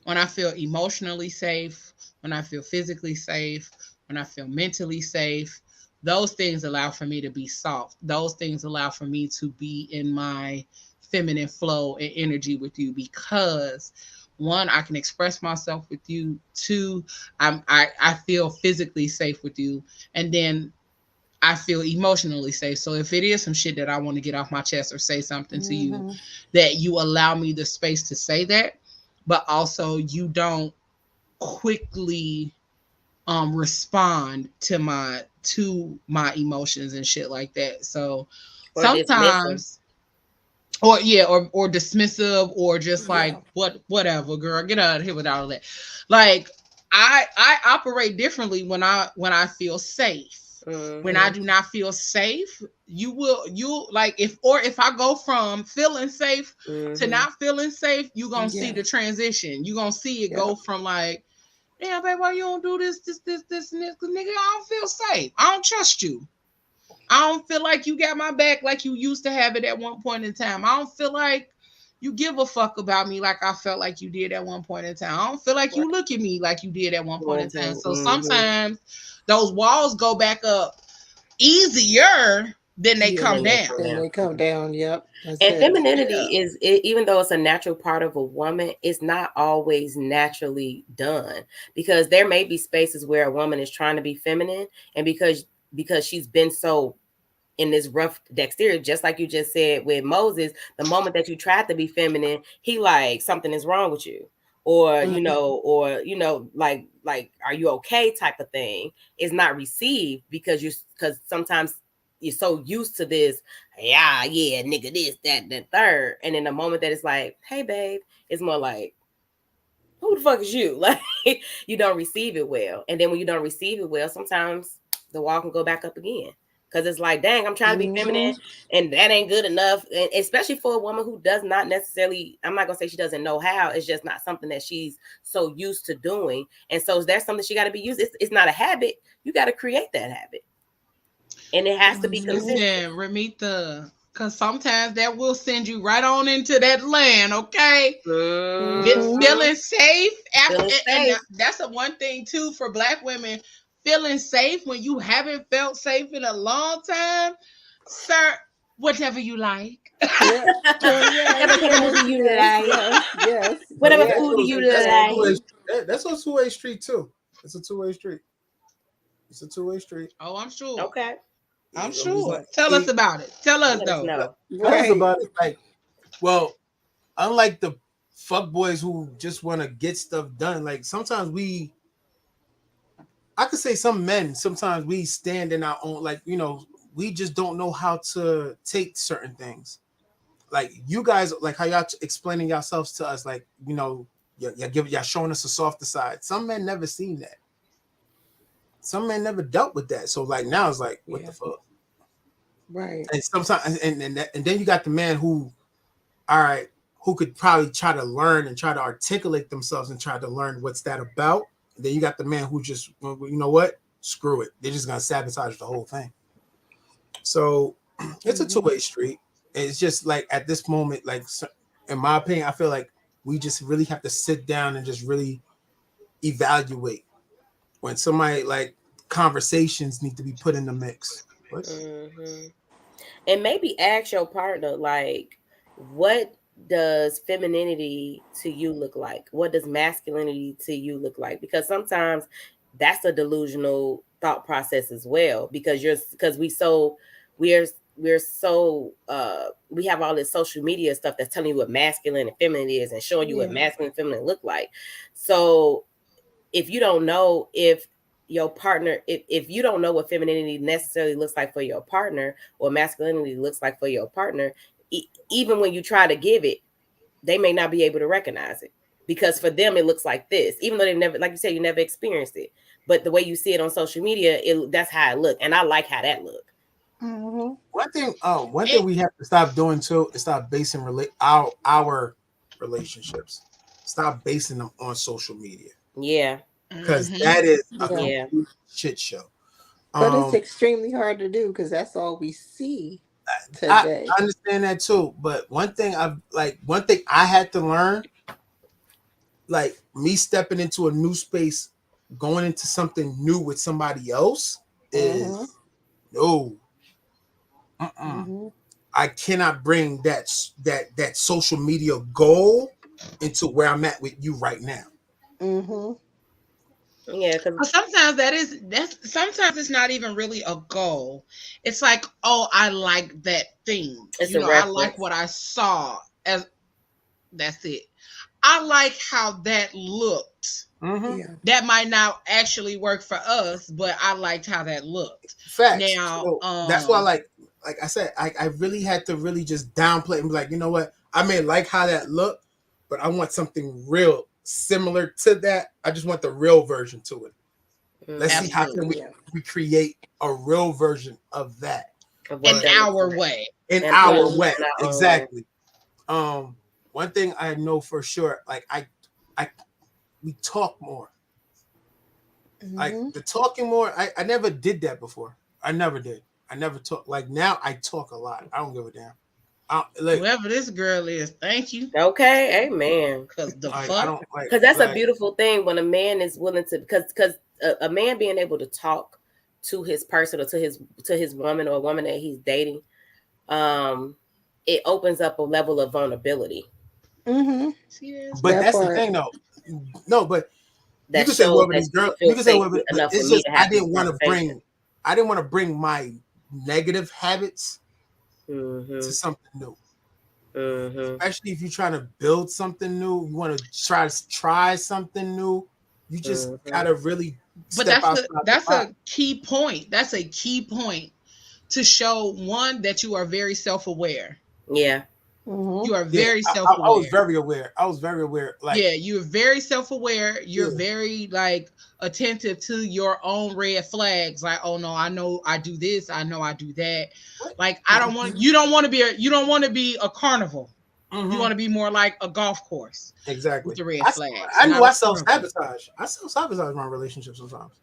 Speaker 2: when I feel emotionally safe, when I feel physically safe, when I feel mentally safe, those things allow for me to be soft. Those things allow for me to be in my feminine flow and energy with you, because one, I can express myself with you. Two, I feel physically safe with you, and then I feel emotionally safe. So if it is some shit that I want to get off my chest or say something to you, that you allow me the space to say that, but also you don't quickly respond to my emotions and shit like that. So
Speaker 10: or
Speaker 2: sometimes or dismissive, or just like whatever, girl, get out of here with all of that. Like I operate differently when I feel safe. When I do not feel safe, you'll like if I go from feeling safe to not feeling safe, you're gonna see the transition. You're gonna see it go from like, damn, babe, why you don't do this, and this? Cause nigga, I don't feel safe. I don't trust you. I don't feel like you got my back like you used to have it at one point in time. I don't feel like you give a fuck about me like I felt like you did at one point in time. I don't feel like you look at me like you did at one point in time. So sometimes those walls go back up easier than they come down.
Speaker 4: They come down, yep.
Speaker 10: And femininity is, even though it's a natural part of a woman, it's not always naturally done, because there may be spaces where a woman is trying to be feminine, and because she's been so in this rough dexterity, just like you just said with Moses, the moment that you tried to be feminine, he like, something is wrong with you, or like are you okay type of thing is not received, because sometimes you're so used to this, nigga, this, that, and the third. And in the moment that it's like, hey, babe, it's more like, who the fuck is you? Like, you don't receive it well. And then when you don't receive it well, sometimes the wall can go back up again. Because it's like, dang, I'm trying to be feminine, and that ain't good enough. And especially for a woman who does not necessarily, I'm not going to say she doesn't know how. It's just not something that she's so used to doing. And so there's something she got to be used. It's not a habit. You got to create that habit. And it has to be consistent.
Speaker 2: Ramita, because sometimes that will send you right on into that land, okay? Feeling safe. And that's the one thing, too, for Black women. feeling safe when you haven't felt safe in a long time, sir, whatever you like.
Speaker 4: Yeah. Well, yes,
Speaker 6: Whatever
Speaker 4: yes,
Speaker 6: you
Speaker 4: yes,
Speaker 6: like.
Speaker 4: yes, yes.
Speaker 6: Whatever
Speaker 4: Yes,
Speaker 6: food you
Speaker 3: That's a
Speaker 6: like.
Speaker 3: two-way street. That's a two-way street too. It's a two-way street. It's a two-way street.
Speaker 2: Oh, I'm sure.
Speaker 10: Okay.
Speaker 2: I'm
Speaker 3: So it's
Speaker 2: sure.
Speaker 3: like,
Speaker 2: Tell us about it. Tell us
Speaker 10: Let us
Speaker 2: though.
Speaker 10: know.
Speaker 3: tell us
Speaker 4: right.
Speaker 3: about it. Like, well, unlike the fuck boys who just want to get stuff done, like sometimes I could say some men, sometimes we stand in our own, like, we just don't know how to take certain things. Like you guys, like how y'all explaining yourselves to us, like, y'all showing us a softer side. Some men never seen that. Some men never dealt with that. So like now it's like, what the fuck?
Speaker 4: Right.
Speaker 3: And sometimes, and then you got the man who, all right, who could probably try to learn and try to articulate themselves and try to learn what's that about. And then you got the man who just, you know what? Screw it. They're just gonna sabotage the whole thing. So it's a two-way street. It's just like at this moment, like in my opinion, I feel like we just really have to sit down and just really evaluate when somebody like conversations need to be put in the mix.
Speaker 10: Mm-hmm. And maybe ask your partner, like, what does femininity to you look like? What does masculinity to you look like? Because sometimes that's a delusional thought process as well. Because we have all this social media stuff that's telling you what masculine and feminine is and showing you what masculine and feminine look like. So if you don't know if your partner, if you don't know what femininity necessarily looks like for your partner or masculinity looks like for your partner, even when you try to give it, they may not be able to recognize it because for them it looks like this, even though they've never, like you said, you never experienced it. But the way you see it on social media, that's how it look, and I like how that look.
Speaker 4: Mm-hmm.
Speaker 3: One thing we have to stop doing too is stop basing our relationships. Stop basing them on social media.
Speaker 10: Yeah,
Speaker 3: because that is a
Speaker 4: Yeah.
Speaker 3: complete shit show.
Speaker 4: But it's extremely hard to do because that's all we see today.
Speaker 3: I understand that too, but one thing I had to learn, like me stepping into a new space, going into something new with somebody else, is no. I cannot bring that social media goal into where I'm at with you right now.
Speaker 4: Mm-hmm.
Speaker 10: Yeah,
Speaker 2: because sometimes sometimes it's not even really a goal. It's like, oh, I like that thing.
Speaker 10: It's
Speaker 2: I like what I saw. As that's it. I like how that looked.
Speaker 3: Mm-hmm.
Speaker 2: That might not actually work for us, but I liked how that looked.
Speaker 3: Facts.
Speaker 2: Now,
Speaker 3: so that's why, like I said, I really had to really just downplay and be like, you know what? I may like how that looked, but I want something real similar to that. I just want the real version to it. Let's see how can we create a real version of that
Speaker 2: in our way.
Speaker 3: In our way, exactly. One thing I know for sure, like we talk more. Like the talking more, I never did that before. I never did. I never talk. Like now I talk a lot. I don't give a damn.
Speaker 2: Whoever this girl is, thank you.
Speaker 10: Okay, amen.
Speaker 2: Because
Speaker 10: that's a beautiful thing when a man is willing to, because a man being able to talk to his person or to his woman or a woman that he's dating, it opens up a level of vulnerability.
Speaker 3: But that's the thing, though. No, but you can say whatever this girl. You can say whatever. It's just I didn't want to bring my negative habits to something new. Especially if you're trying to build something new, you want to try something new. You just gotta really.
Speaker 2: But that's a key point. That's a key point to show one that you are very self-aware.
Speaker 10: Yeah.
Speaker 2: You are very self-aware.
Speaker 3: I was very aware. Like,
Speaker 2: yeah, you're very self-aware. You're very like attentive to your own red flags. Like, oh no, I know I do this. I know I do that. Like, you don't want to be a carnival. You want to be more like a golf course.
Speaker 3: Exactly.
Speaker 2: With the red flags.
Speaker 3: I know I self-sabotage. I self-sabotage my relationships sometimes.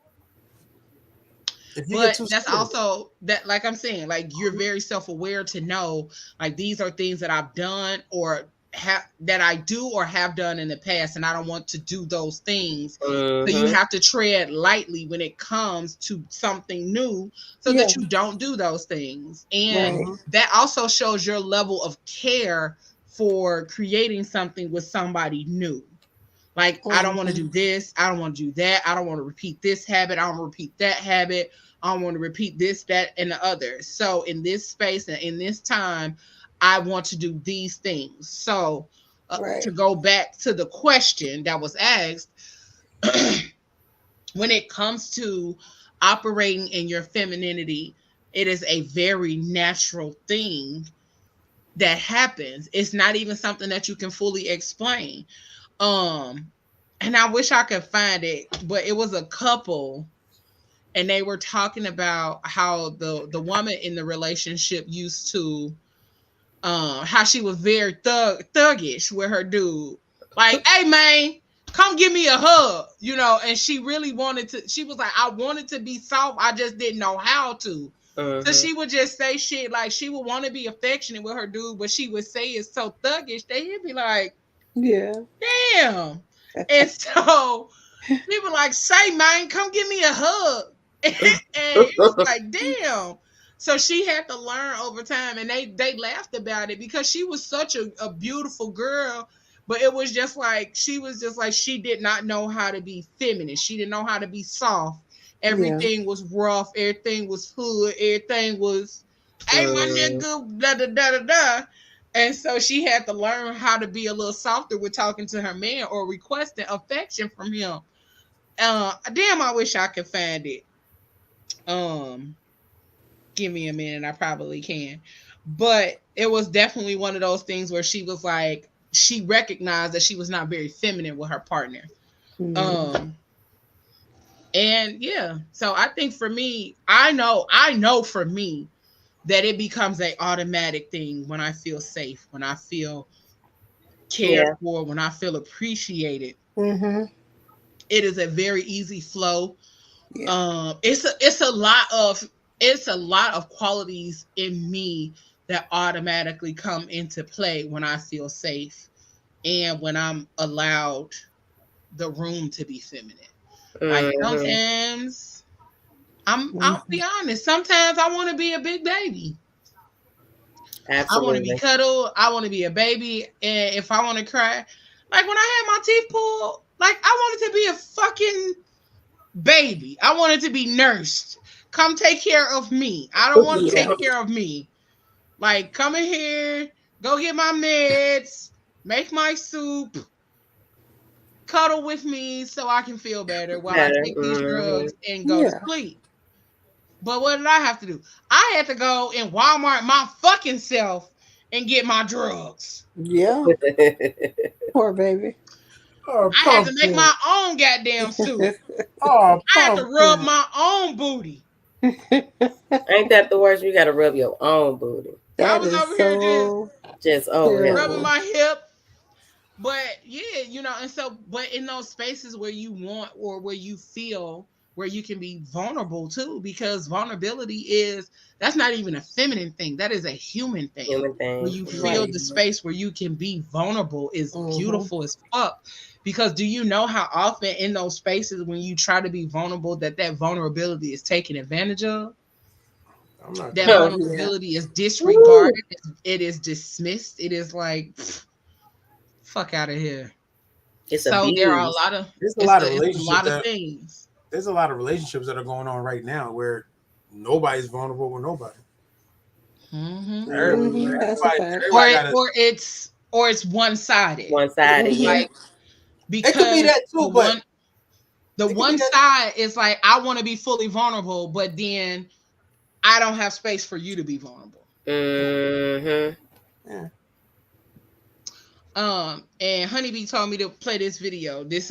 Speaker 2: But that's also that, like I'm saying, like you're very self-aware to know, like these are things that I've done or that I do or have done in the past, and I don't want to do those things.
Speaker 10: Mm-hmm.
Speaker 2: So you have to tread lightly when it comes to something new, so that you don't do those things. And that also shows your level of care for creating something with somebody new. Like, I don't want to do this. I don't want to do that. I don't want to repeat this habit. I don't want to repeat that habit. I don't want to repeat this, that, and the other. So in this space and in this time, I want to do these things. So to go back to the question that was asked, when it comes to operating in your femininity, it is a very natural thing that happens. It's not even something that you can fully explain. And I wish I could find it, but it was a couple, and they were talking about how the woman in the relationship used to how she was very thuggish with her dude. Like, hey man, come give me a hug, you know, and she really wanted to, she was like, I wanted to be soft, I just didn't know how to. So she would just say shit like she would want to be affectionate with her dude, but she would say it's so thuggish that he'd be like, damn. And so people like, say man, come give me a hug. And it was like, damn. So she had to learn over time, and they laughed about it because she was such a beautiful girl, but it was just like she did not know how to be feminine. She didn't know how to be soft. Everything was rough. Everything was hood. Everything was, hey, my nigga, da da da da da. And so she had to learn how to be a little softer with talking to her man or requesting affection from him. Damn, I wish I could find it. Give me a minute, I probably can. But it was definitely one of those things where she was like, she recognized that she was not very feminine with her partner. And yeah, so I think for me, I know for me that it becomes an automatic thing when I feel safe, when I feel cared for, when I feel appreciated. It is a very easy flow. It's a lot of qualities in me that automatically come into play when I feel safe and when I'm allowed the room to be feminine. Like sometimes I'll be honest, sometimes I want to be a big baby.
Speaker 10: Absolutely.
Speaker 2: I want to be cuddled. I want to be a baby. And if I want to cry, like when I had my teeth pulled, like I wanted to be a fucking baby. I wanted to be nursed. Come take care of me. I don't want to take care of me. Like, come in here, go get my meds, make my soup, cuddle with me so I can feel better while I take these drugs and go to sleep. But what did I have to do? I had to go in Walmart my fucking self and get my drugs.
Speaker 4: Poor baby.
Speaker 2: I had to make my own goddamn soup. I had to rub my own booty.
Speaker 10: Ain't that the worst? You got to rub your own booty.
Speaker 2: I was over here
Speaker 10: just over here
Speaker 2: rubbing my hip. But yeah, you know, and so, but in those spaces where you want or where you feel where you can be vulnerable too, because vulnerability that's not even a feminine thing. That is a human thing. When you feel the space where you can be vulnerable is beautiful as fuck. Because do you know how often in those spaces when you try to be vulnerable, that vulnerability is taken advantage of? That vulnerability is disregarded. It is dismissed. It is like, fuck out of here. So there are a lot of things.
Speaker 3: There's a lot of relationships that are going on right now where nobody's vulnerable with nobody.
Speaker 2: Or it's one-sided.
Speaker 10: Like,
Speaker 2: because
Speaker 3: it could be that too, but
Speaker 2: the one side is like, I want to be fully vulnerable, but then I don't have space for you to be vulnerable. And Honeybee told me to play this video. This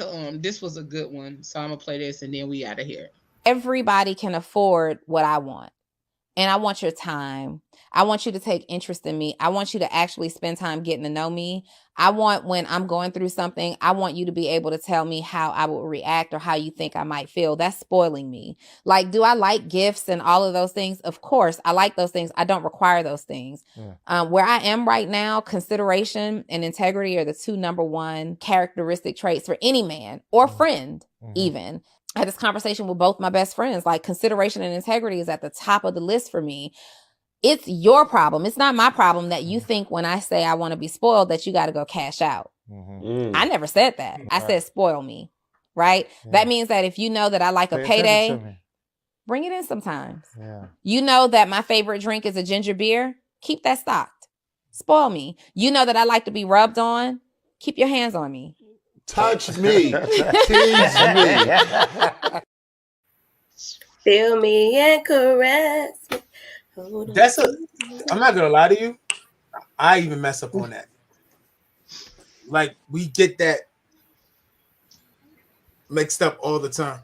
Speaker 2: was a good one, so I'm gonna play this and then we out of here.
Speaker 19: Everybody can afford what I want, and I want your time. I want you to take interest in me. I want you to actually spend time getting to know me. I want, when I'm going through something, I want you to be able to tell me how I will react or how you think I might feel. That's spoiling me. Like, do I like gifts and all of those things? Of course, I like those things. I don't require those things. Where I am right now, consideration and integrity are the two number one characteristic traits for any man or friend, even. I had this conversation with both my best friends. Like, consideration and integrity is at the top of the list for me. It's your problem. It's not my problem that you think when I say I want to be spoiled that you got to go cash out. I never said that. I said spoil me, right? That means that if you know that I like a payday, bring it in sometimes. You know that my favorite drink is a ginger beer, keep that stocked. Spoil me. You know that I like to be rubbed on, keep your hands on me.
Speaker 20: Touch me. Tease me.
Speaker 10: Feel me and caress me.
Speaker 3: I'm not gonna lie to you. I even mess up on that. Like, we get that mixed up all the time.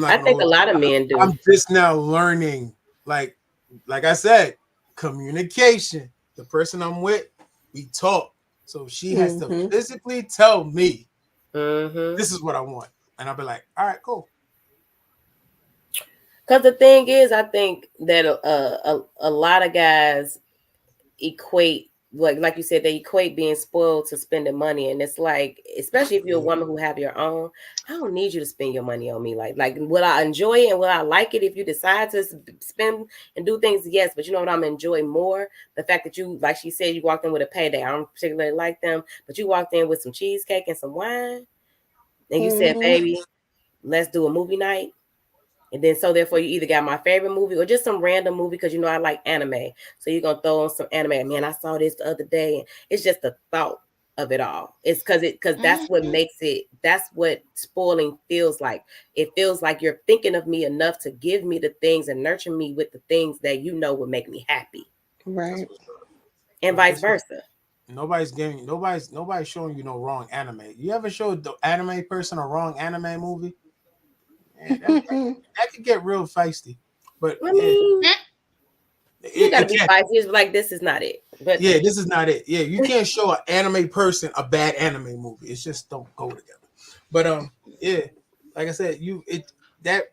Speaker 10: I think a lot of men do.
Speaker 3: I'm just now learning. Like I said, communication. The person I'm with, we talk. So she has to physically tell me, this is what I want, and I'll be like, all right, cool.
Speaker 10: Because the thing is, I think that a lot of guys equate, like you said, they equate being spoiled to spending money. And it's like, especially if you're a woman who have your own, I don't need you to spend your money on me. Like will I enjoy it and will I like it if you decide to spend and do things? Yes, but you know what I'm enjoying more? The fact that you, like she said, you walked in with a payday. I don't particularly like them, but you walked in with some cheesecake and some wine. And you said, baby, let's do a movie night. And then, so therefore, you either got my favorite movie or just some random movie because you know I like anime. So you're gonna throw on some anime. Man, I saw this the other day. It's just the thought of it all. It's because that's what makes it. That's what spoiling feels like. It feels like you're thinking of me enough to give me the things and nurture me with the things that you know would make me happy.
Speaker 4: Right.
Speaker 10: And vice versa.
Speaker 3: Nobody's showing you no wrong anime. You ever showed the anime person a wrong anime movie? Man, that could get real feisty. But
Speaker 10: I mean, you gotta be feisty. It's like, this is not it. But
Speaker 3: yeah, this is not it. Yeah, you can't show an anime person a bad anime movie. It's just don't go together. But yeah, like I said, that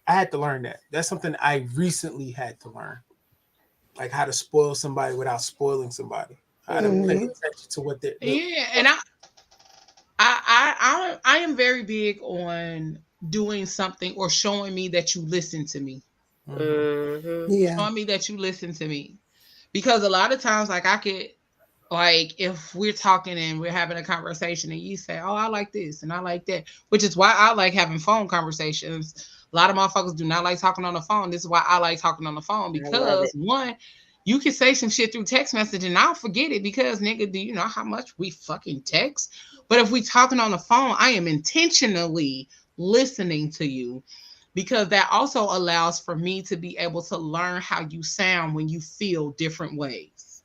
Speaker 3: I had to learn that. That's something I recently had to learn, like how to spoil somebody without spoiling somebody. How to pay attention to what they're.
Speaker 2: Yeah, and I am very big on doing something or showing me that you listen to me. Showing me that you listen to me, because a lot of times, like, I could, like, if we're talking and we're having a conversation and you say, oh, I like this and I like that, which is why I like having phone conversations. A lot of motherfuckers do not like talking on the phone. This is why I like talking on the phone, because one, you can say some shit through text message and I'll forget it because, nigga, do you know how much we fucking text? But if we talking on the phone, I am intentionally listening to you, because that also allows for me to be able to learn how you sound when you feel different ways.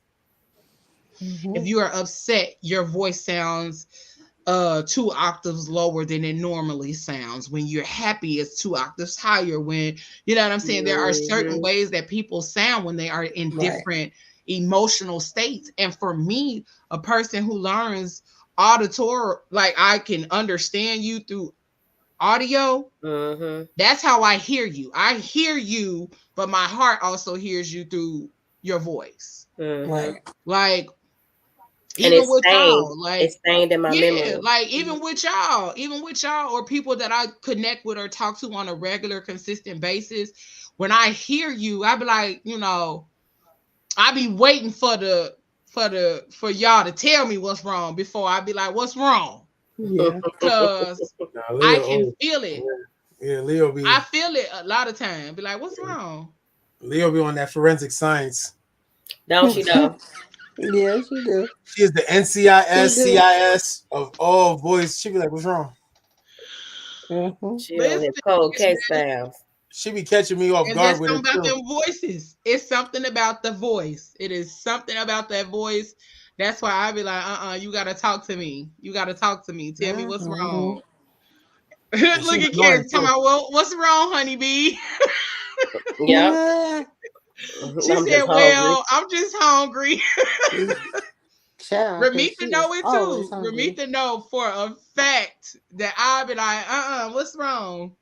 Speaker 2: If you are upset, your voice sounds 2 octaves lower than it normally sounds. When you're happy, it's 2 octaves higher. When, you know what I'm saying? There are certain ways that people sound when they are in different emotional states. And for me, a person who learns auditory, like, I can understand you through audio, that's how I hear you. I hear you, but my heart also hears you through your voice. Like,
Speaker 10: and
Speaker 2: even with y'all, like,
Speaker 10: it's stained in my memory.
Speaker 2: Like, even with y'all, or people that I connect with or talk to on a regular, consistent basis, when I hear you, I be like, you know, I be waiting for y'all to tell me what's wrong before I be like, what's wrong? Because I can feel it.
Speaker 3: Yeah, Leo be.
Speaker 2: I feel it a lot of times. Be like, what's wrong?
Speaker 3: Leo be on that forensic science.
Speaker 10: Don't she know?
Speaker 4: Yeah, she do.
Speaker 3: She is the NCIS, CIS of all voice. She be like, what's wrong?
Speaker 10: She on his cold case files.
Speaker 3: She be catching me off guard with it.
Speaker 2: It's something about them voices. It's something about the voice. It is something about that voice. That's why I be like, you gotta talk to me. You gotta talk to me. Tell me what's wrong. Look at Karen talking about, well, what's wrong, honeybee?
Speaker 10: Yeah.
Speaker 2: She
Speaker 10: I'm
Speaker 2: said,
Speaker 10: just hungry.
Speaker 2: well, I'm just hungry.
Speaker 4: Child, 'cause
Speaker 2: Ramita
Speaker 4: she is
Speaker 2: know it
Speaker 4: always
Speaker 2: too.
Speaker 4: hungry.
Speaker 2: Ramita know for a fact that I be like, what's wrong?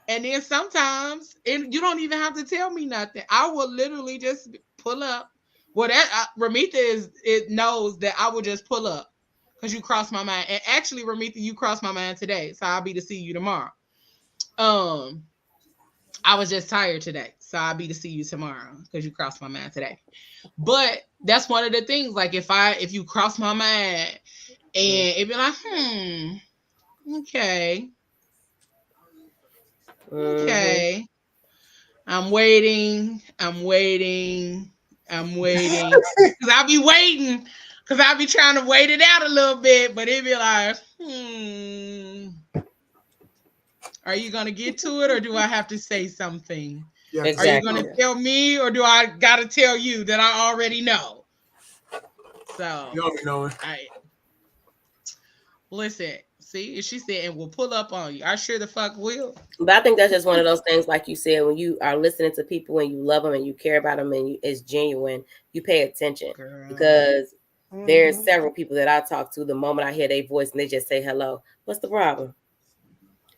Speaker 2: And then sometimes, and you don't even have to tell me nothing. I will literally just pull up. Well, that Ramita it knows that I will just pull up because you crossed my mind. And actually, Ramita, you crossed my mind today, so I'll be to see you tomorrow. I was just tired today, so I'll be to see you tomorrow because you crossed my mind today. But that's one of the things. Like if you cross my mind, and it be like, okay. Okay. I'm waiting. Because I'll be waiting. Because I'll be trying to wait it out a little bit. But it be like, are you going to get to it or do I have to say something?
Speaker 10: Exactly.
Speaker 2: Are you going to tell me or do I got to tell you that I already know? So,
Speaker 3: you already know it.
Speaker 2: Listen, see, she said, and we'll pull up on you. I sure the fuck will.
Speaker 10: But I think that's just one of those things, like you said, when you are listening to people and you love them and you care about them and it's genuine, you pay attention.
Speaker 2: Girl.
Speaker 10: Because there's several people that I talk to, the moment I hear their voice and they just say hello, what's the problem?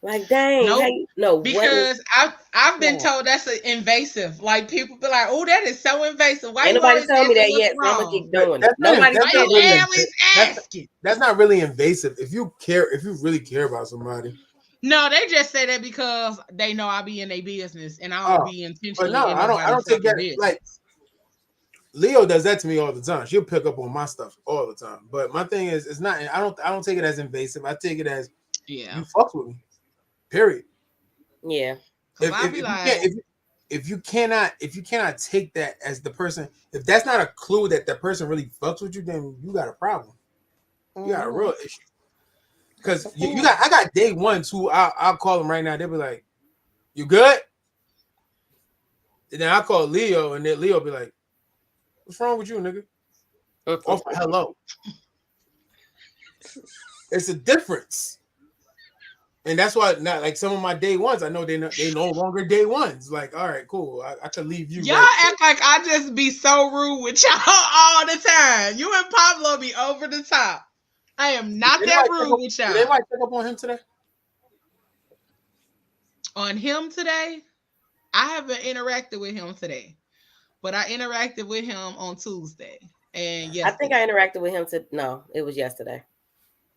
Speaker 10: Like, dang,
Speaker 2: nope.
Speaker 10: hey, no,
Speaker 2: because I've been told that's invasive. Like people be like, "Oh, that is so invasive." Why
Speaker 10: ain't
Speaker 2: you
Speaker 10: nobody
Speaker 2: always
Speaker 10: tell me that
Speaker 2: what's
Speaker 10: yet? So I'm gonna keep doing it.
Speaker 3: Nobody.
Speaker 2: Why you always asking?
Speaker 3: That's not really invasive. If you really care about somebody.
Speaker 2: No, they just say that because they know I be in their business and I don't be intentionally. But no,
Speaker 3: I don't take that
Speaker 2: business.
Speaker 3: like. Leo does that to me all the time. She'll pick up on my stuff all the time. But my thing is, it's not. I don't take it as invasive. I take it as you fuck with me. Period.
Speaker 10: Yeah.
Speaker 3: If you cannot take that as the person, if that's not a clue that the person really fucks with you, then you got a problem. You got a real issue. Because I got day ones who I'll call them right now. They'll be like, "You good?" And then I call Leo, and then Leo be like, "What's wrong with you, nigga?" Or for hello. It's a difference. And that's why, not like some of my day ones, I know they no longer day ones. Like, all right, cool. I could leave you.
Speaker 2: Y'all act like I just be so rude with y'all all the time. You and Pablo be over the top. I am not that rude with y'all.
Speaker 3: Did anybody pick up on him today?
Speaker 2: On him today? I haven't interacted with him today, but I interacted with him on Tuesday and yesterday.
Speaker 10: I think I interacted with him no, it was yesterday.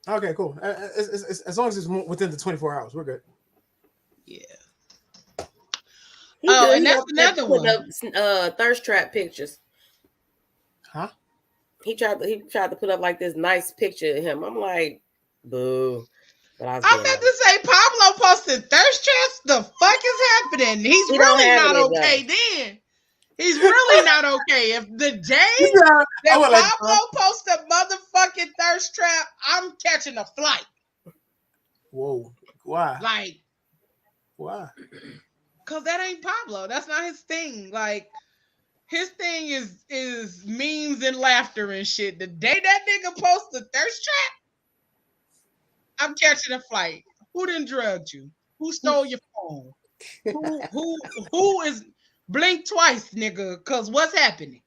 Speaker 3: Okay, cool. As long as it's within the 24 hours, we're good.
Speaker 2: Yeah.
Speaker 10: And
Speaker 2: that's another one.
Speaker 10: Up, thirst trap pictures.
Speaker 3: Huh?
Speaker 10: He tried to put up like this nice picture of him. I'm like, boo. But
Speaker 2: I'm about to say Pablo posted thirst traps. The fuck is happening? He's really not okay then. He's really not okay. If the day that Pablo posts a motherfucking thirst trap, I'm catching a flight.
Speaker 3: Whoa. Why?
Speaker 2: Like,
Speaker 3: why?
Speaker 2: Because that ain't Pablo. That's not his thing. Like, his thing is memes and laughter and shit. The day that nigga posts a thirst trap, I'm catching a flight. Who done drugged you? Who stole your phone? Who is... Blink twice, nigga, cause what's happening?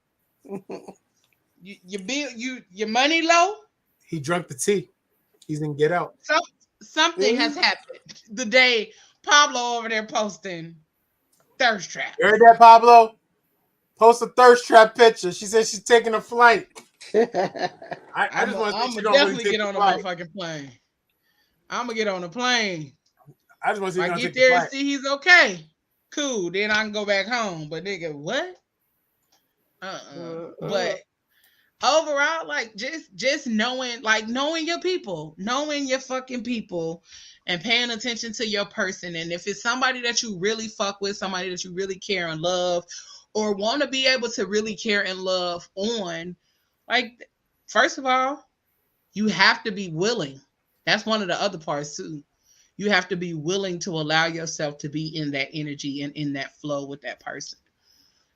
Speaker 2: Your money low?
Speaker 3: He drunk the tea. He's in Get Out.
Speaker 2: Something has happened the day Pablo over there posting thirst trap.
Speaker 3: You heard that, Pablo? Post a thirst trap picture. She said she's taking a flight. I just want to
Speaker 2: I'm gonna definitely get on a motherfucking plane. I'm gonna get on a plane.
Speaker 3: I just want to see
Speaker 2: I get there and see he's okay. Cool, then I can go back home. But nigga, what? But overall, like just knowing your people, knowing your fucking people, and paying attention to your person. And if it's somebody that you really fuck with, somebody that you really care and love, or want to be able to really care and love on, like, first of all, you have to be willing. That's one of the other parts too. You have to be willing to allow yourself to be in that energy and in that flow with that person.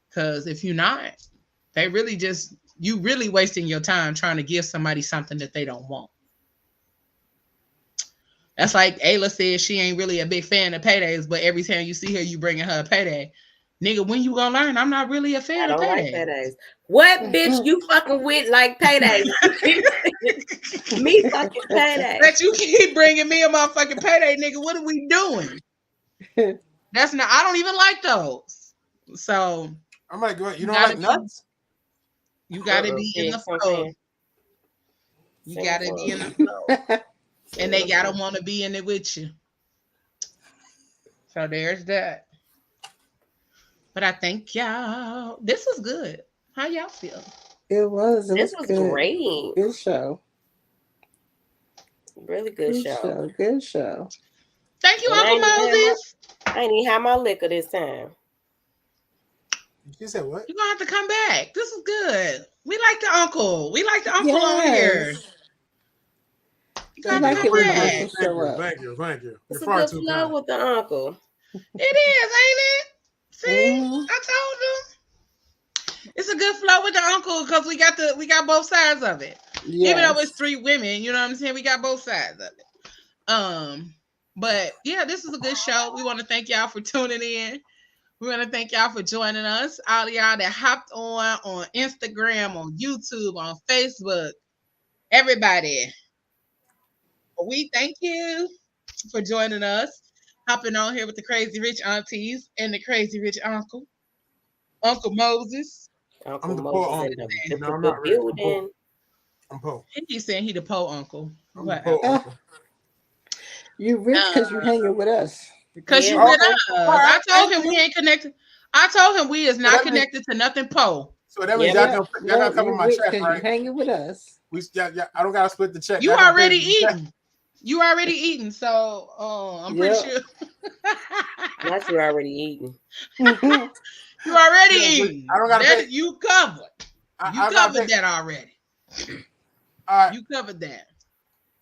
Speaker 2: Because if you're not, you really wasting your time trying to give somebody something that they don't want. That's like Ayla said, she ain't really a big fan of paydays, but every time you see her, you bringing her a payday. Nigga, when you gonna learn? I'm not really a fan of
Speaker 10: don't like
Speaker 2: paydays.
Speaker 10: paydays. What bitch you fucking with like paydays? Me fucking payday.
Speaker 2: That you keep bringing me a motherfucking payday, nigga. What are we doing? That's not. I don't even like those. So
Speaker 3: I'm like, what? You don't like nuts?
Speaker 2: You gotta be in the flow. You gotta be in the flow, and they gotta want to be in it with you. So there's that. But I think y'all, this was good. How y'all feel?
Speaker 4: It was.
Speaker 10: This was
Speaker 4: good.
Speaker 10: great.
Speaker 4: Good show.
Speaker 10: Really good show.
Speaker 4: Good show.
Speaker 2: Thank you, Uncle Moses.
Speaker 10: I ain't even have my liquor this time.
Speaker 3: You said what?
Speaker 2: You're gonna have to come back. This is good. We like the uncle. We like the uncle on here. You gotta
Speaker 3: Thank
Speaker 2: come back.
Speaker 3: Thank you.
Speaker 10: It's a good flow with the uncle.
Speaker 2: It is, ain't it? See, I told you. It's a good flow with the uncle because we got both sides of it. Yes. Even though it's 3 women, you know what I'm saying? We got both sides of it. But yeah, this is a good show. We want to thank y'all for tuning in. We want to thank y'all for joining us. All y'all that hopped on Instagram, on YouTube, on Facebook, everybody. We thank you for joining us. Hopping on here with the Crazy Rich Aunties and the Crazy Rich Uncle Moses.
Speaker 3: I'm the poor uncle. No, I'm not really. I'm poor.
Speaker 2: He's saying he the poor uncle.
Speaker 3: I'm the poor uncle.
Speaker 4: You rich because you hanging with us.
Speaker 2: Because you with us. I told him we ain't connected. I told him we is not connected to nothing poor.
Speaker 3: So that means y'all gonna cover my check, right?
Speaker 4: You hanging with us.
Speaker 3: I don't gotta split the check.
Speaker 2: You already eating. You already eating, so I'm pretty sure.
Speaker 10: That's you already eating.
Speaker 2: You already eating.
Speaker 3: I don't gotta pay.
Speaker 2: You covered. You covered that already.
Speaker 3: All right.
Speaker 2: You covered that.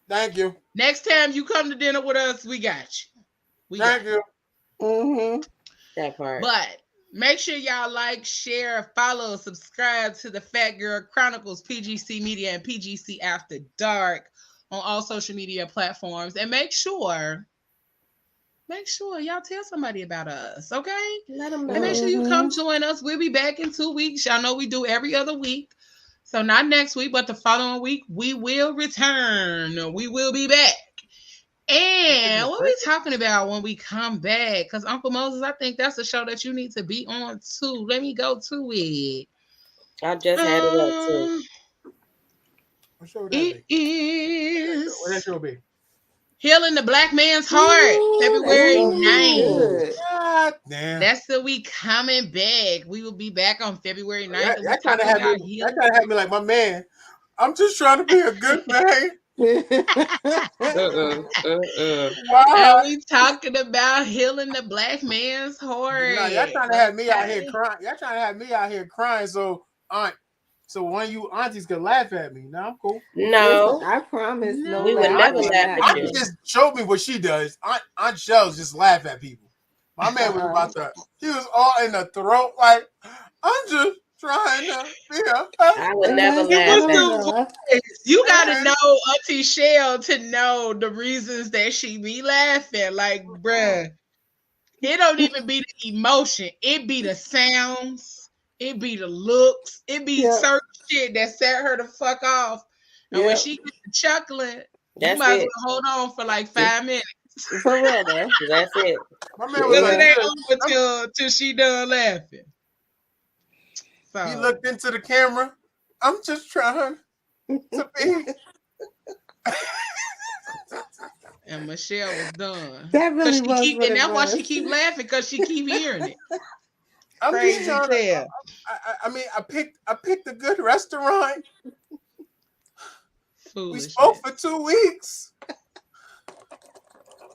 Speaker 3: Thank you.
Speaker 2: Next time you come to dinner with us, we got you.
Speaker 3: Thank you.
Speaker 10: That part.
Speaker 2: But make sure y'all like, share, follow, subscribe to the Fat Girl Chronicles, PGC Media, and PGC After Dark on all social media platforms. And make sure y'all tell somebody about us, okay?
Speaker 10: Let them know.
Speaker 2: And make sure you come join us. We'll be back in 2 weeks. Y'all know we do every other week. So not next week, but the following week, we will return. We will be back. And what are we talking about when we come back? Because Uncle Moses, I think that's a show that you need to be on too. Let me go to it.
Speaker 10: I just had it up too.
Speaker 3: What show would
Speaker 2: it is.
Speaker 3: What that show be?
Speaker 2: Healing the Black Man's Heart, February 9th.
Speaker 3: God damn.
Speaker 2: That's the week coming back. We will be back on February 9th.
Speaker 3: That kind of had me like, my man, I'm just trying to be a good man.
Speaker 2: Wow. And we talking about healing the Black man's heart.
Speaker 3: No, y'all trying to have me out here crying. Y'all trying to have me out here crying so one of you aunties could laugh at me. No, I'm cool.
Speaker 10: No,
Speaker 4: I promise. No,
Speaker 10: we would never laugh at you.
Speaker 3: Auntie just showed me what she does. Aunt Shells just laugh at people. My man was about to. He was all in the throat, like I'm just trying to be a.
Speaker 10: I would never laugh at
Speaker 2: you. Gotta know Auntie Shell to know the reasons that she be laughing. Like, bruh, it don't even be the emotion. It be the sounds. It be the looks. It be certain shit that set her the fuck off. And when she gets the chuckling, you might as well hold on for like 5 minutes.
Speaker 4: For real, though.
Speaker 10: That's it.
Speaker 3: My man was like,
Speaker 2: it ain't over till she done laughing. So
Speaker 3: he looked into the camera. I'm just trying to be.
Speaker 2: And Michelle was done.
Speaker 4: That really was.
Speaker 2: And that's why she keep laughing, because she keep hearing it.
Speaker 3: I'm just trying to. I mean, I picked a good restaurant. We spoke for 2 weeks.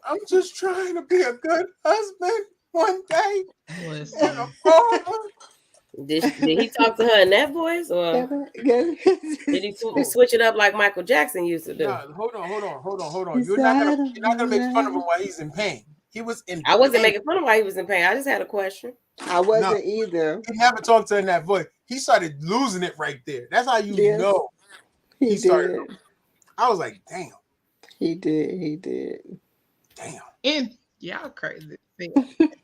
Speaker 3: I'm just trying to be a good husband one day. And a father.
Speaker 10: Did he talk to her in that voice, or did he switch it up like Michael Jackson used to do?
Speaker 3: No, hold on. You're not gonna make fun of him while he's in pain. He was in.
Speaker 10: I wasn't making fun of why he was in pain. I just had a question.
Speaker 4: I wasn't either.
Speaker 3: He never talked to her in that voice. He started losing it right there. That's how you know
Speaker 4: he
Speaker 3: started.
Speaker 4: did.
Speaker 3: I was like, damn.
Speaker 4: He did.
Speaker 3: Damn.
Speaker 2: And y'all crazy. And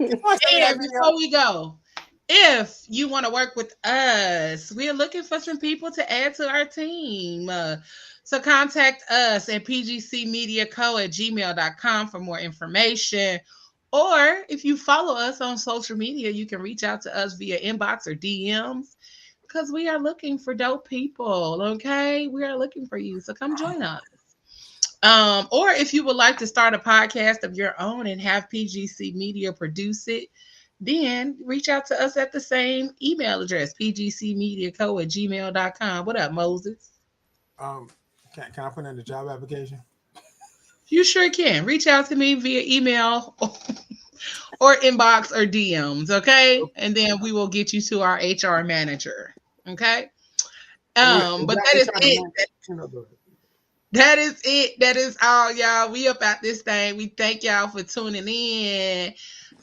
Speaker 2: before we go, If you want to work with us, we are looking for some people to add to our team. So contact us at pgcmediaco@gmail.com for more information. Or if you follow us on social media, you can reach out to us via inbox or DMs because we are looking for dope people. Okay. We are looking for you. So come join us. Or if you would like to start a podcast of your own and have PGC Media produce it, then reach out to us at the same email address, pgcmediaco@gmail.com. What up, Moses?
Speaker 3: Can I put in the job application?
Speaker 2: You sure can. Reach out to me via email or inbox or DMs, okay? And then we will get you to our HR manager, okay? But that is it. That is it. That is all, y'all. We about this thing. We thank y'all for tuning in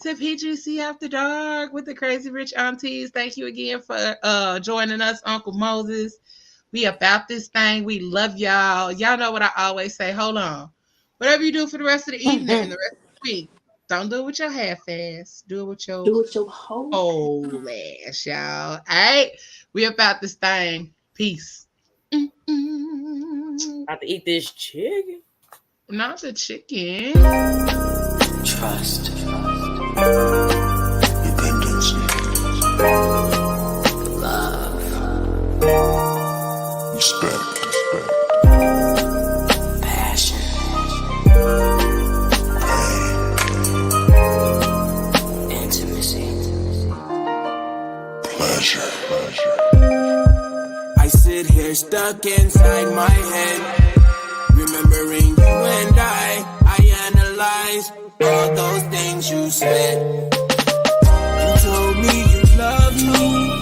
Speaker 2: to PGC After Dark with the Crazy Rich Aunties. Thank you again for joining us, Uncle Moses. We about this thing. We love y'all. Y'all know what I always say. Hold on. Whatever you do for the rest of the evening and the rest of the week, don't do it with your half-ass. Do it with your whole ass, y'all. All right? We about this thing. Peace.
Speaker 10: About to eat this chicken.
Speaker 2: Not the chicken.
Speaker 1: Trust. Love. Respect. Passion. Pain. Intimacy. Pleasure. I sit here stuck inside my head, remembering you and I analyze all those things you said. You told me you love me,